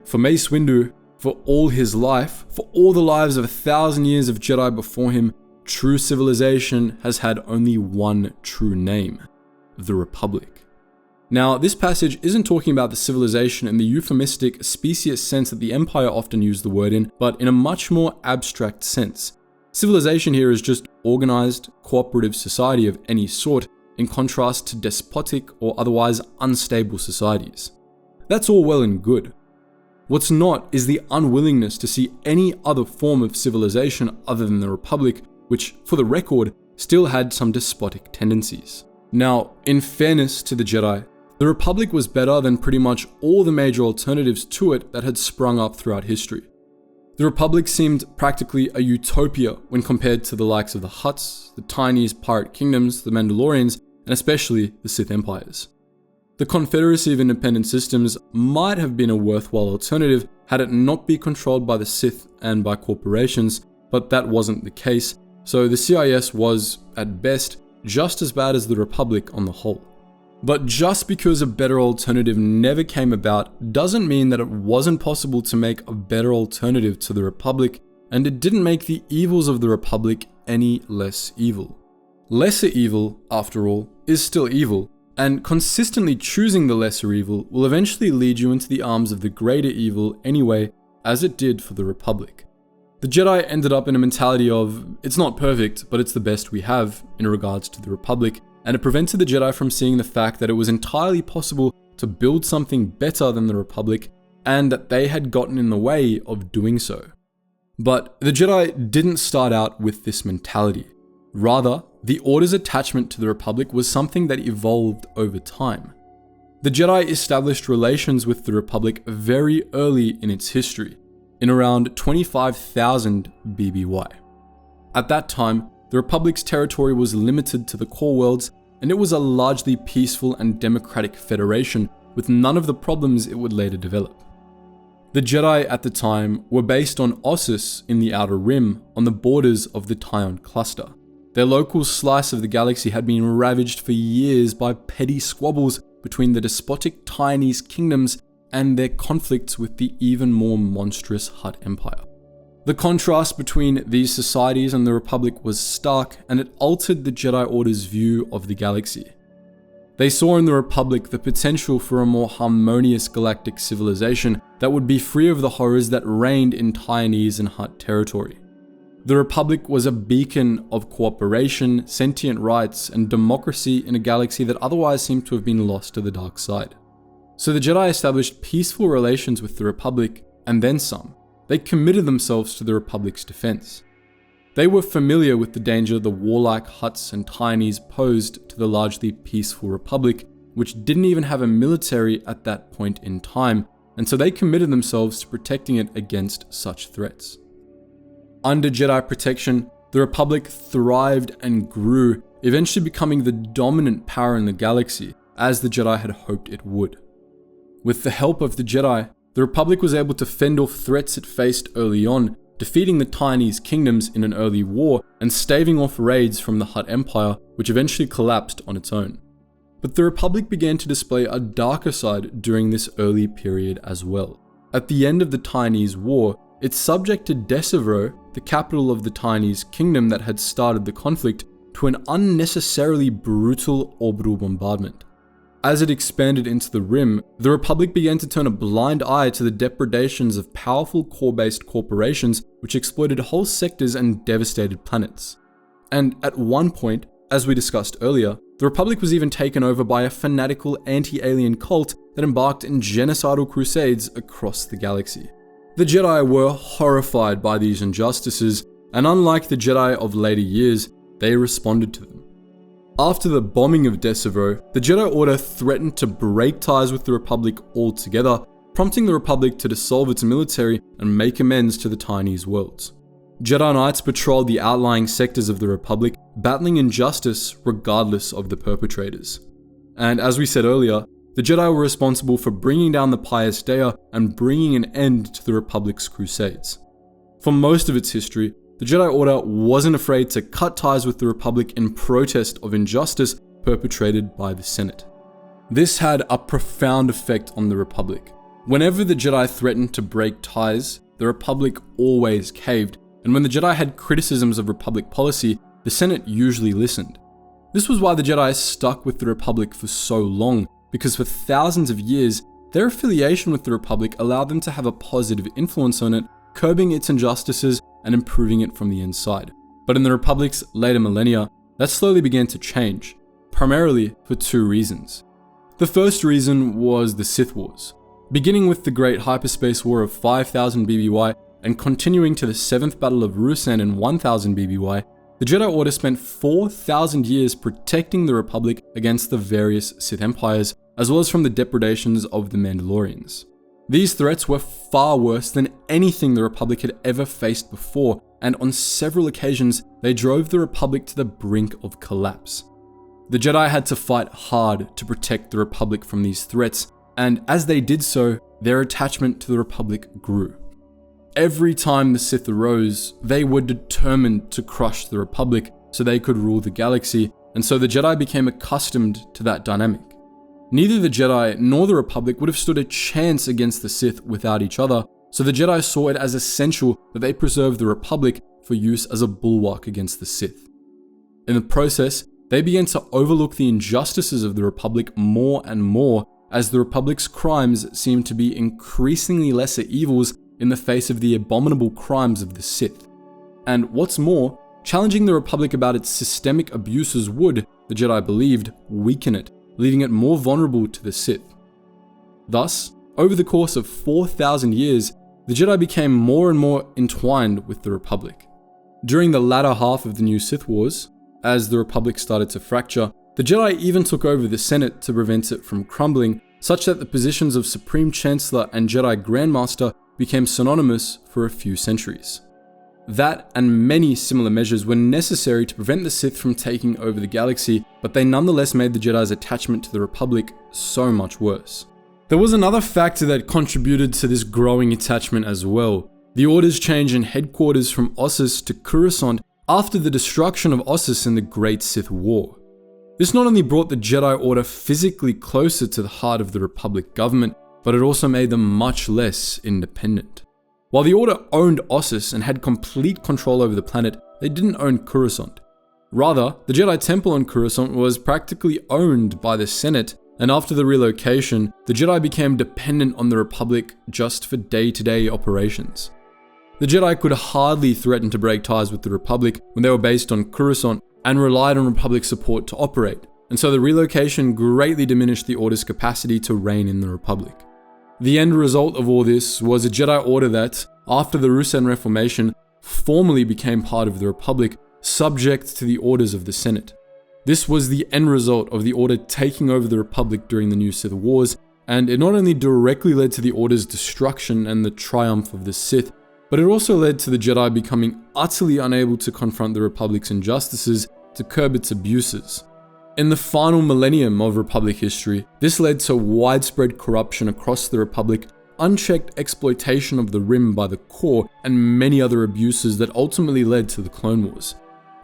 For Mace Windu, For all his life, for all the lives of 1,000 years of Jedi before him, true civilization has had only one true name: the Republic. Now, this passage isn't talking about the civilization in the euphemistic, specious sense that the Empire often used the word in, but in a much more abstract sense. Civilization here is just organized, cooperative society of any sort, in contrast to despotic or otherwise unstable societies. That's all well and good. What's not is the unwillingness to see any other form of civilization other than the Republic, which, for the record, still had some despotic tendencies. Now, in fairness to the Jedi, the Republic was better than pretty much all the major alternatives to it that had sprung up throughout history. The Republic seemed practically a utopia when compared to the likes of the Hutts, the Tinies, Pirate Kingdoms, the Mandalorians, and especially the Sith Empires. The Confederacy of Independent Systems might have been a worthwhile alternative had it not been controlled by the Sith and by corporations, but that wasn't the case, so the CIS was, at best, just as bad as the Republic on the whole. But just because a better alternative never came about doesn't mean that it wasn't possible to make a better alternative to the Republic, and it didn't make the evils of the Republic any less evil. Lesser evil, after all, is still evil, and consistently choosing the lesser evil will eventually lead you into the arms of the greater evil anyway, as it did for the Republic. The Jedi ended up in a mentality of, it's not perfect, but it's the best we have in regards to the Republic, and it prevented the Jedi from seeing the fact that it was entirely possible to build something better than the Republic, and that they had gotten in the way of doing so. But the Jedi didn't start out with this mentality. Rather, the Order's attachment to the Republic was something that evolved over time. The Jedi established relations with the Republic very early in its history, in around 25,000 BBY. At that time, the Republic's territory was limited to the core worlds, and it was a largely peaceful and democratic federation with none of the problems it would later develop. The Jedi at the time were based on Ossus in the Outer Rim on the borders of the Tyon cluster. Their local slice of the galaxy had been ravaged for years by petty squabbles between the despotic Tynese kingdoms and their conflicts with the even more monstrous Hutt Empire. The contrast between these societies and the Republic was stark, and it altered the Jedi Order's view of the galaxy. They saw in the Republic the potential for a more harmonious galactic civilization that would be free of the horrors that reigned in Tynese and Hutt territory. The Republic was a beacon of cooperation, sentient rights, and democracy in a galaxy that otherwise seemed to have been lost to the dark side. So the Jedi established peaceful relations with the Republic, and then some. They committed themselves to the Republic's defense. They were familiar with the danger the warlike Hutts and Tynese posed to the largely peaceful Republic, which didn't even have a military at that point in time, and so they committed themselves to protecting it against such threats. Under Jedi protection, the Republic thrived and grew, eventually becoming the dominant power in the galaxy, as the Jedi had hoped it would. With the help of the Jedi, the Republic was able to fend off threats it faced early on, defeating the Tynese kingdoms in an early war and staving off raids from the Hutt Empire, which eventually collapsed on its own. But the Republic began to display a darker side during this early period as well. At the end of the Tynese War, it subjected Decevro, the capital of the Tynese kingdom that had started the conflict, to an unnecessarily brutal orbital bombardment. As it expanded into the Rim, the Republic began to turn a blind eye to the depredations of powerful core-based corporations which exploited whole sectors and devastated planets. And at one point, as we discussed earlier, the Republic was even taken over by a fanatical anti-alien cult that embarked in genocidal crusades across the galaxy. The Jedi were horrified by these injustices, and unlike the Jedi of later years, they responded to them. After the bombing of Decevro, the Jedi Order threatened to break ties with the Republic altogether, prompting the Republic to dissolve its military and make amends to the Tynese worlds. Jedi Knights patrolled the outlying sectors of the Republic, battling injustice regardless of the perpetrators. And as we said earlier, the Jedi were responsible for bringing down the Pius Dea and bringing an end to the Republic's crusades. For most of its history, the Jedi Order wasn't afraid to cut ties with the Republic in protest of injustice perpetrated by the Senate. This had a profound effect on the Republic. Whenever the Jedi threatened to break ties, the Republic always caved, and when the Jedi had criticisms of Republic policy, the Senate usually listened. This was why the Jedi stuck with the Republic for so long, because for thousands of years, their affiliation with the Republic allowed them to have a positive influence on it, curbing its injustices and improving it from the inside. But in the Republic's later millennia, that slowly began to change, primarily for two reasons. The first reason was the Sith Wars. Beginning with the Great Hyperspace War of 5000 BBY and continuing to the 7th Battle of Ruusan in 1000 BBY, the Jedi Order spent 4,000 years protecting the Republic against the various Sith empires, as well as from the depredations of the Mandalorians. These threats were far worse than anything the Republic had ever faced before, and on several occasions, they drove the Republic to the brink of collapse. The Jedi had to fight hard to protect the Republic from these threats, and as they did so, their attachment to the Republic grew. Every time the Sith arose, they were determined to crush the Republic so they could rule the galaxy, and so the Jedi became accustomed to that dynamic. Neither the Jedi nor the Republic would have stood a chance against the Sith without each other, so the Jedi saw it as essential that they preserve the Republic for use as a bulwark against the Sith. In the process, they began to overlook the injustices of the Republic more and more, as the Republic's crimes seemed to be increasingly lesser evils in the face of the abominable crimes of the Sith. And what's more, challenging the Republic about its systemic abuses would, the Jedi believed, weaken it, leaving it more vulnerable to the Sith. Thus, over the course of 4,000 years, the Jedi became more and more entwined with the Republic. During the latter half of the new Sith Wars, as the Republic started to fracture, the Jedi even took over the Senate to prevent it from crumbling, such that the positions of Supreme Chancellor and Jedi Grandmaster became synonymous for a few centuries. That and many similar measures were necessary to prevent the Sith from taking over the galaxy, but they nonetheless made the Jedi's attachment to the Republic so much worse. There was another factor that contributed to this growing attachment as well: the Order's change in headquarters from Ossus to Coruscant after the destruction of Ossus in the Great Sith War. This not only brought the Jedi Order physically closer to the heart of the Republic government, but it also made them much less independent. While the Order owned Ossus and had complete control over the planet, they didn't own Coruscant. Rather, the Jedi Temple on Coruscant was practically owned by the Senate, and after the relocation, the Jedi became dependent on the Republic just for day-to-day operations. The Jedi could hardly threaten to break ties with the Republic when they were based on Coruscant and relied on Republic support to operate, and so the relocation greatly diminished the Order's capacity to reign in the Republic. The end result of all this was a Jedi Order that, after the Ruusan Reformation, formally became part of the Republic, subject to the orders of the Senate. This was the end result of the Order taking over the Republic during the New Sith Wars, and it not only directly led to the Order's destruction and the triumph of the Sith, but it also led to the Jedi becoming utterly unable to confront the Republic's injustices to curb its abuses. In the final millennium of Republic history, this led to widespread corruption across the Republic, unchecked exploitation of the Rim by the Core, and many other abuses that ultimately led to the Clone Wars.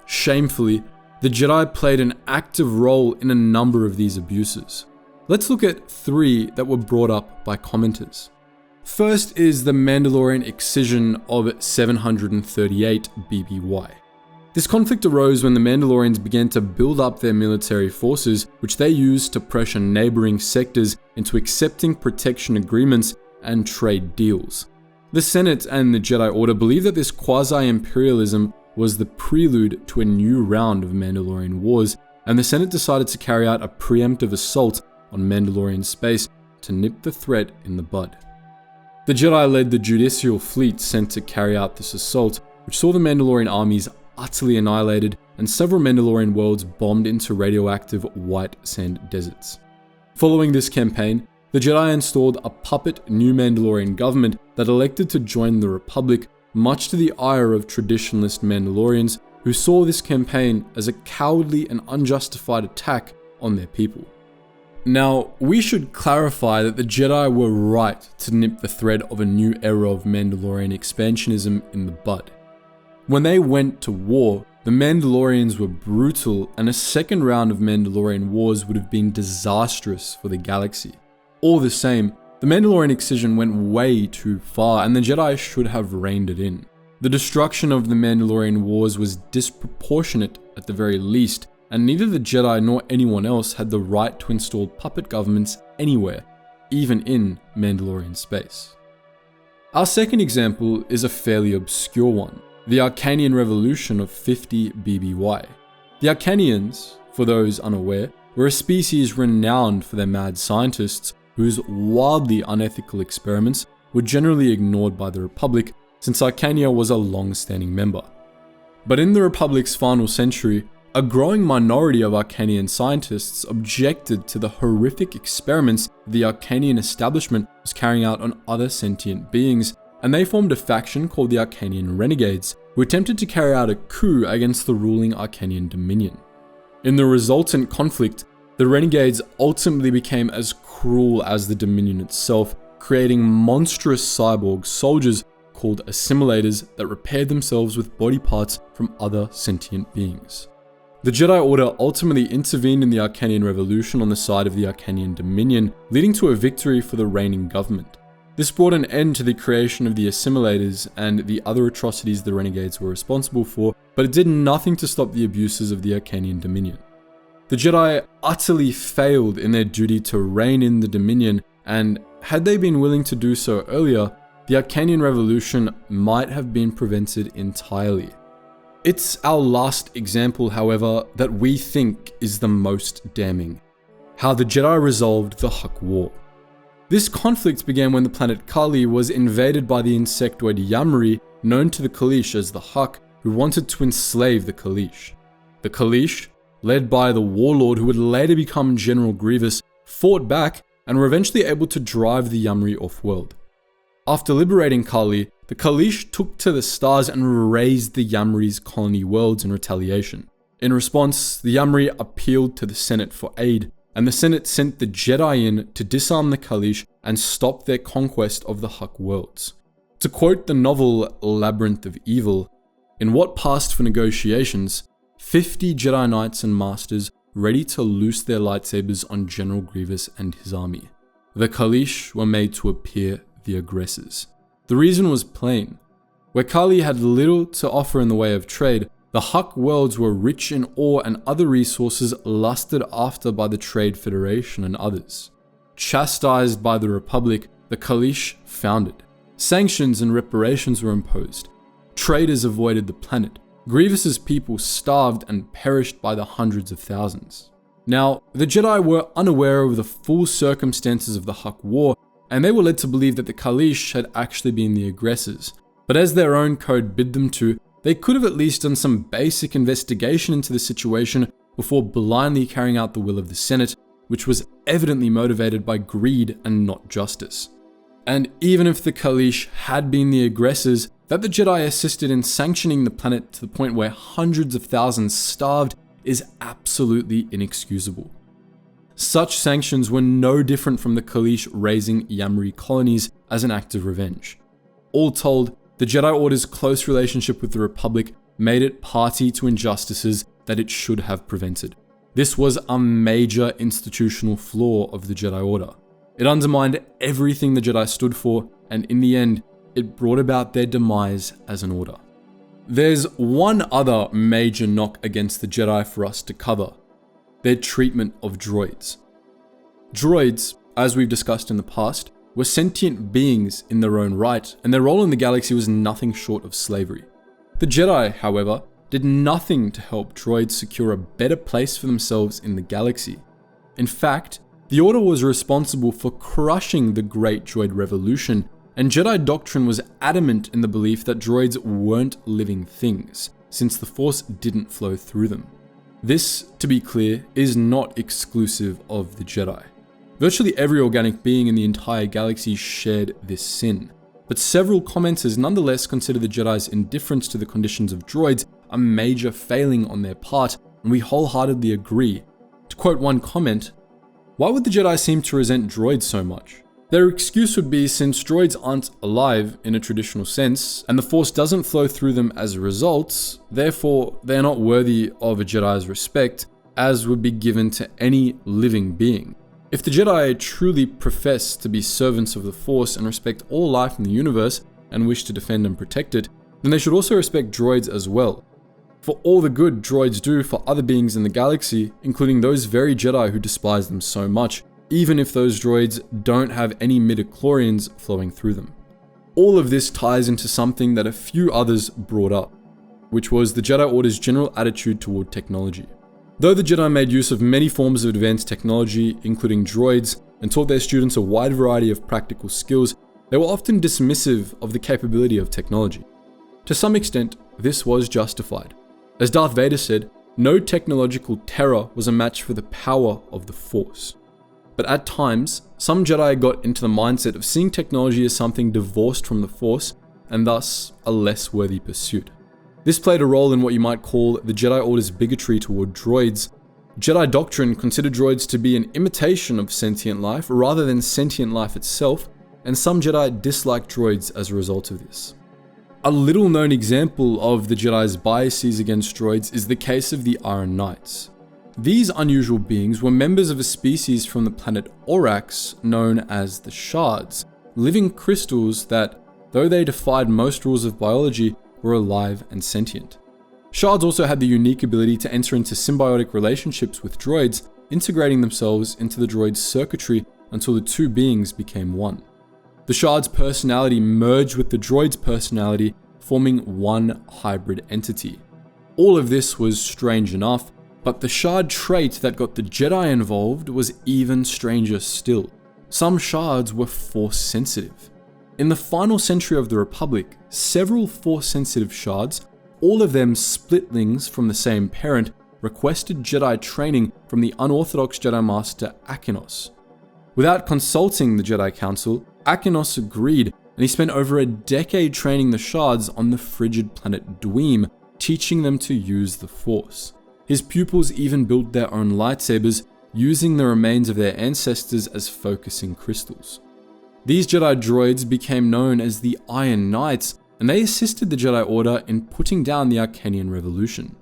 Shamefully, the Jedi played an active role in a number of these abuses. Let's look at 3 that were brought up by commenters. First is the Mandalorian excision of 738 BBY. This conflict arose when the Mandalorians began to build up their military forces, which they used to pressure neighboring sectors into accepting protection agreements and trade deals. The Senate and the Jedi Order believed that this quasi-imperialism was the prelude to a new round of Mandalorian wars, and the Senate decided to carry out a preemptive assault on Mandalorian space to nip the threat in the bud. The Jedi led the judicial fleet sent to carry out this assault, which saw the Mandalorian armies utterly annihilated and several Mandalorian worlds bombed into radioactive white sand deserts. Following this campaign, the Jedi installed a puppet new Mandalorian government that elected to join the Republic, much to the ire of traditionalist Mandalorians who saw this campaign as a cowardly and unjustified attack on their people. Now, we should clarify that the Jedi were right to nip the thread of a new era of Mandalorian expansionism in the bud. When they went to war, the Mandalorians were brutal, and a second round of Mandalorian wars would have been disastrous for the galaxy. All the same, The Mandalorian excision went way too far, and the Jedi should have reined it in. The destruction of the Mandalorian Wars was disproportionate at the very least, and neither the Jedi nor anyone else had the right to install puppet governments anywhere, even in Mandalorian space. Our second example is a fairly obscure one, the Arcanian Revolution of 50 BBY. The Arcanians, for those unaware, were a species renowned for their mad scientists whose wildly unethical experiments were generally ignored by the Republic, since Arcania was a long-standing member. But in the Republic's final century, a growing minority of Arcanian scientists objected to the horrific experiments the Arcanian establishment was carrying out on other sentient beings, and they formed a faction called the Arcanian Renegades, who attempted to carry out a coup against the ruling Arcanian Dominion. In the resultant conflict, the Renegades ultimately became as cruel as the Dominion itself, creating monstrous cyborg soldiers called Assimilators that repaired themselves with body parts from other sentient beings. The Jedi Order ultimately intervened in the Arcanian Revolution on the side of the Arcanian Dominion, leading to a victory for the reigning government. This brought an end to the creation of the Assimilators and the other atrocities the Renegades were responsible for, but it did nothing to stop the abuses of the Arcanian Dominion. The Jedi utterly failed in their duty to rein in the Dominion, and had they been willing to do so earlier, the Arcanian Revolution might have been prevented entirely. It's our last example, however, that we think is the most damning: how the Jedi resolved the Huck War. This conflict began when the planet Kali was invaded by the insectoid Yamri, known to the Kaleesh as the Huck, who wanted to enslave the Kaleesh. The Kaleesh, led by the warlord who would later become General Grievous, fought back and were eventually able to drive the Yamri off-world. After liberating Kali, the Kaleesh took to the stars and razed the Yamri's colony worlds in retaliation. In response, the Yamri appealed to the Senate for aid, and the Senate sent the Jedi in to disarm the Kaleesh and stop their conquest of the Huck worlds. To quote the novel Labyrinth of Evil, in what passed for negotiations, 50 Jedi Knights and Masters ready to loose their lightsabers on General Grievous and his army. The Kaleesh were made to appear the aggressors. The reason was plain. Where Kali had little to offer in the way of trade, the Huck worlds were rich in ore and other resources lusted after by the Trade Federation and others. Chastised by the Republic, the Kaleesh founded. Sanctions and reparations were imposed. Traders avoided the planet. Grievous's people starved and perished by the hundreds of thousands. Now, the Jedi were unaware of the full circumstances of the Huck War, and they were led to believe that the Kaleesh had actually been the aggressors. But as their own code bid them to, they could have at least done some basic investigation into the situation before blindly carrying out the will of the Senate, which was evidently motivated by greed and not justice. And even if the Kaleesh had been the aggressors, that the Jedi assisted in sanctioning the planet to the point where hundreds of thousands starved is absolutely inexcusable. Such sanctions were no different from the Kaleesh raising Yamri colonies as an act of revenge. All told, the Jedi Order's close relationship with the Republic made it party to injustices that it should have prevented. This was a major institutional flaw of the Jedi Order. It undermined everything the Jedi stood for, and in the end, it brought about their demise as an order. There's one other major knock against the Jedi for us to cover: their treatment of droids. Droids, as we've discussed in the past, were sentient beings in their own right, and their role in the galaxy was nothing short of slavery. The Jedi, however, did nothing to help droids secure a better place for themselves in the galaxy. In fact, the Order was responsible for crushing the Great Droid Revolution, and Jedi doctrine was adamant in the belief that droids weren't living things, since the Force didn't flow through them. This, to be clear, is not exclusive of the Jedi. Virtually every organic being in the entire galaxy shared this sin, but several commenters nonetheless consider the Jedi's indifference to the conditions of droids a major failing on their part, and we wholeheartedly agree. To quote one comment, "Why would the Jedi seem to resent droids so much? Their excuse would be since droids aren't alive in a traditional sense, and the Force doesn't flow through them as a result, therefore they are not worthy of a Jedi's respect, as would be given to any living being. If the Jedi truly profess to be servants of the Force and respect all life in the universe and wish to defend and protect it, then they should also respect droids as well. For all the good droids do for other beings in the galaxy, including those very Jedi who despise them so much, even if those droids don't have any midichlorians flowing through them. All of this ties into something that a few others brought up, which was the Jedi Order's general attitude toward technology. Though the Jedi made use of many forms of advanced technology, including droids, and taught their students a wide variety of practical skills, they were often dismissive of the capability of technology. To some extent, this was justified. As Darth Vader said, no technological terror was a match for the power of the Force. But at times, some Jedi got into the mindset of seeing technology as something divorced from the Force, and thus a less worthy pursuit. This played a role in what you might call the Jedi Order's bigotry toward droids. Jedi doctrine considered droids to be an imitation of sentient life rather than sentient life itself, and some Jedi disliked droids as a result of this. A little known example of the Jedi's biases against droids is the case of the Iron Knights. These unusual beings were members of a species from the planet Orax known as the Shards, living crystals that, though they defied most rules of biology, were alive and sentient. Shards also had the unique ability to enter into symbiotic relationships with droids, integrating themselves into the droid's circuitry until the two beings became one. The Shard's personality merged with the droid's personality, forming one hybrid entity. All of this was strange enough, but the Shard trait that got the Jedi involved was even stranger still. Some Shards were Force sensitive. In the final century of the Republic, several Force sensitive Shards, all of them splitlings from the same parent, requested Jedi training from the unorthodox Jedi Master Akinos. Without consulting the Jedi Council, Akinos agreed, and he spent over a decade training the Shards on the frigid planet Dweem, teaching them to use the Force. His pupils even built their own lightsabers, using the remains of their ancestors as focusing crystals. These Jedi droids became known as the Iron Knights, and they assisted the Jedi Order in putting down the Arcanian Revolution.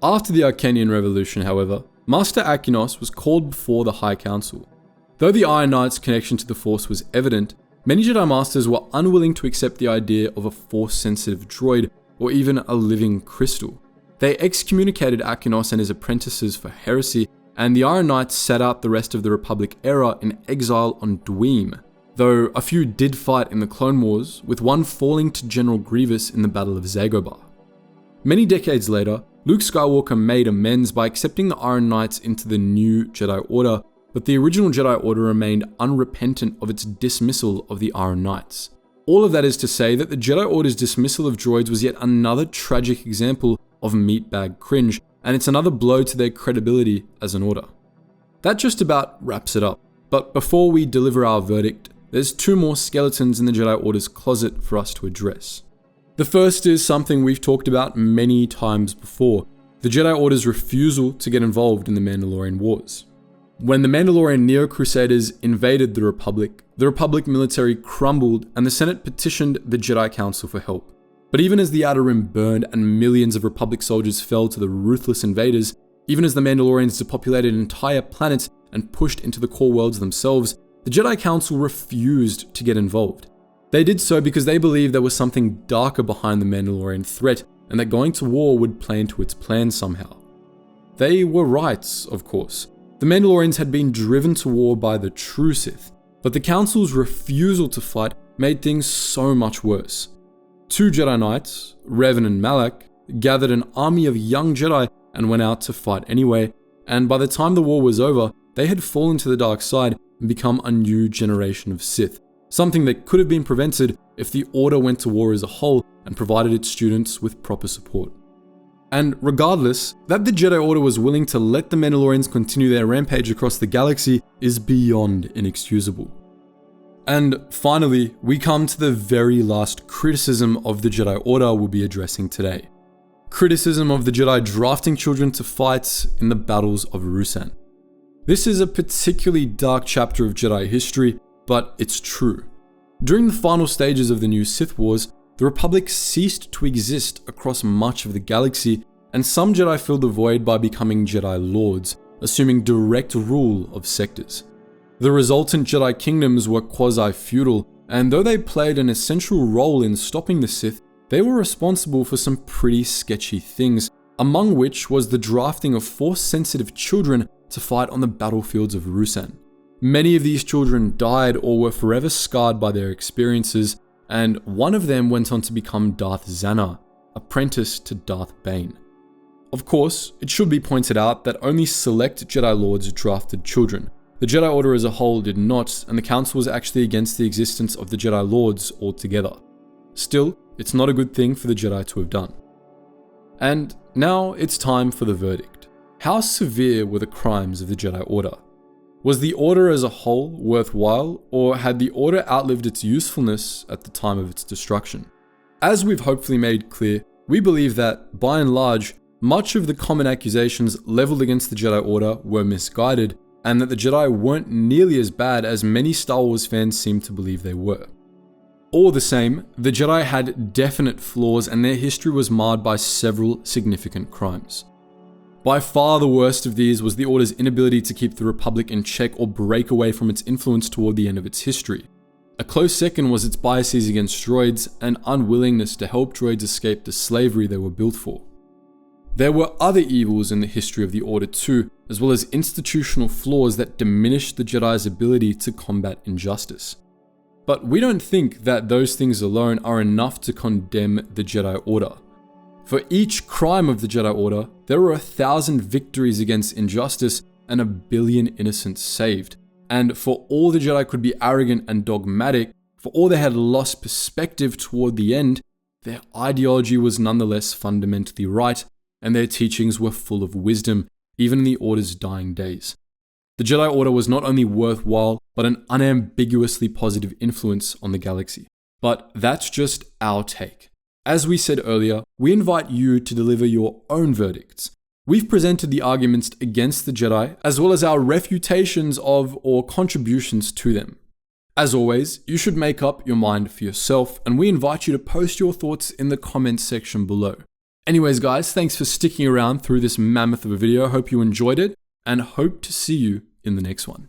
After the Arcanian Revolution, however, Master Akinos was called before the High Council. Though the Iron Knight's connection to the Force was evident, many Jedi Masters were unwilling to accept the idea of a Force-sensitive droid or even a living crystal. They excommunicated Akinos and his apprentices for heresy, and the Iron Knights sat out the rest of the Republic era in exile on Dweem, though a few did fight in the Clone Wars, with one falling to General Grievous in the Battle of Dagobah. Many decades later, Luke Skywalker made amends by accepting the Iron Knights into the new Jedi Order, but the original Jedi Order remained unrepentant of its dismissal of the Iron Knights. All of that is to say that the Jedi Order's dismissal of droids was yet another tragic example of meatbag cringe, and it's another blow to their credibility as an order. That just about wraps it up, but before we deliver our verdict, there's two more skeletons in the Jedi Order's closet for us to address. The first is something we've talked about many times before, the Jedi Order's refusal to get involved in the Mandalorian Wars. When the Mandalorian Neo-Crusaders invaded the Republic military crumbled and the Senate petitioned the Jedi Council for help. But even as the Outer Rim burned and millions of Republic soldiers fell to the ruthless invaders, even as the Mandalorians depopulated entire planets and pushed into the core worlds themselves, the Jedi Council refused to get involved. They did so because they believed there was something darker behind the Mandalorian threat and that going to war would play into its plan somehow. They were right, of course. The Mandalorians had been driven to war by the true Sith, but the Council's refusal to fight made things so much worse. Two Jedi Knights, Revan and Malak, gathered an army of young Jedi and went out to fight anyway, and by the time the war was over, they had fallen to the dark side and become a new generation of Sith, something that could have been prevented if the Order went to war as a whole and provided its students with proper support. And regardless, that the Jedi Order was willing to let the Mandalorians continue their rampage across the galaxy is beyond inexcusable. And finally, we come to the very last criticism of the Jedi Order we'll be addressing today. Criticism of the Jedi drafting children to fight in the battles of Ruusan. This is a particularly dark chapter of Jedi history, but it's true. During the final stages of the new Sith Wars, the Republic ceased to exist across much of the galaxy, and some Jedi filled the void by becoming Jedi Lords, assuming direct rule of sectors. The resultant Jedi kingdoms were quasi-feudal, and though they played an essential role in stopping the Sith, they were responsible for some pretty sketchy things, among which was the drafting of Force-sensitive children to fight on the battlefields of Ruusan. Many of these children died or were forever scarred by their experiences, and one of them went on to become Darth Xanar, apprentice to Darth Bane. Of course, it should be pointed out that only select Jedi Lords drafted children. The Jedi Order as a whole did not, and the Council was actually against the existence of the Jedi Lords altogether. Still, it's not a good thing for the Jedi to have done. And now it's time for the verdict. How severe were the crimes of the Jedi Order? Was the Order as a whole worthwhile, or had the Order outlived its usefulness at the time of its destruction? As we've hopefully made clear, we believe that, by and large, much of the common accusations leveled against the Jedi Order were misguided, and that the Jedi weren't nearly as bad as many Star Wars fans seem to believe they were. All the same, the Jedi had definite flaws, and their history was marred by several significant crimes. By far the worst of these was the Order's inability to keep the Republic in check or break away from its influence toward the end of its history. A close second was its biases against droids and unwillingness to help droids escape the slavery they were built for. There were other evils in the history of the Order too, as well as institutional flaws that diminished the Jedi's ability to combat injustice. But we don't think that those things alone are enough to condemn the Jedi Order. For each crime of the Jedi Order, there were 1,000 victories against injustice and 1 billion innocents saved. And for all the Jedi could be arrogant and dogmatic, for all they had lost perspective toward the end, their ideology was nonetheless fundamentally right, and their teachings were full of wisdom, even in the Order's dying days. The Jedi Order was not only worthwhile, but an unambiguously positive influence on the galaxy. But that's just our take. As we said earlier, we invite you to deliver your own verdicts. We've presented the arguments against the Jedi, as well as our refutations of or contributions to them. As always, you should make up your mind for yourself, and we invite you to post your thoughts in the comments section below. Anyways guys, thanks for sticking around through this mammoth of a video. Hope you enjoyed it, and hope to see you in the next one.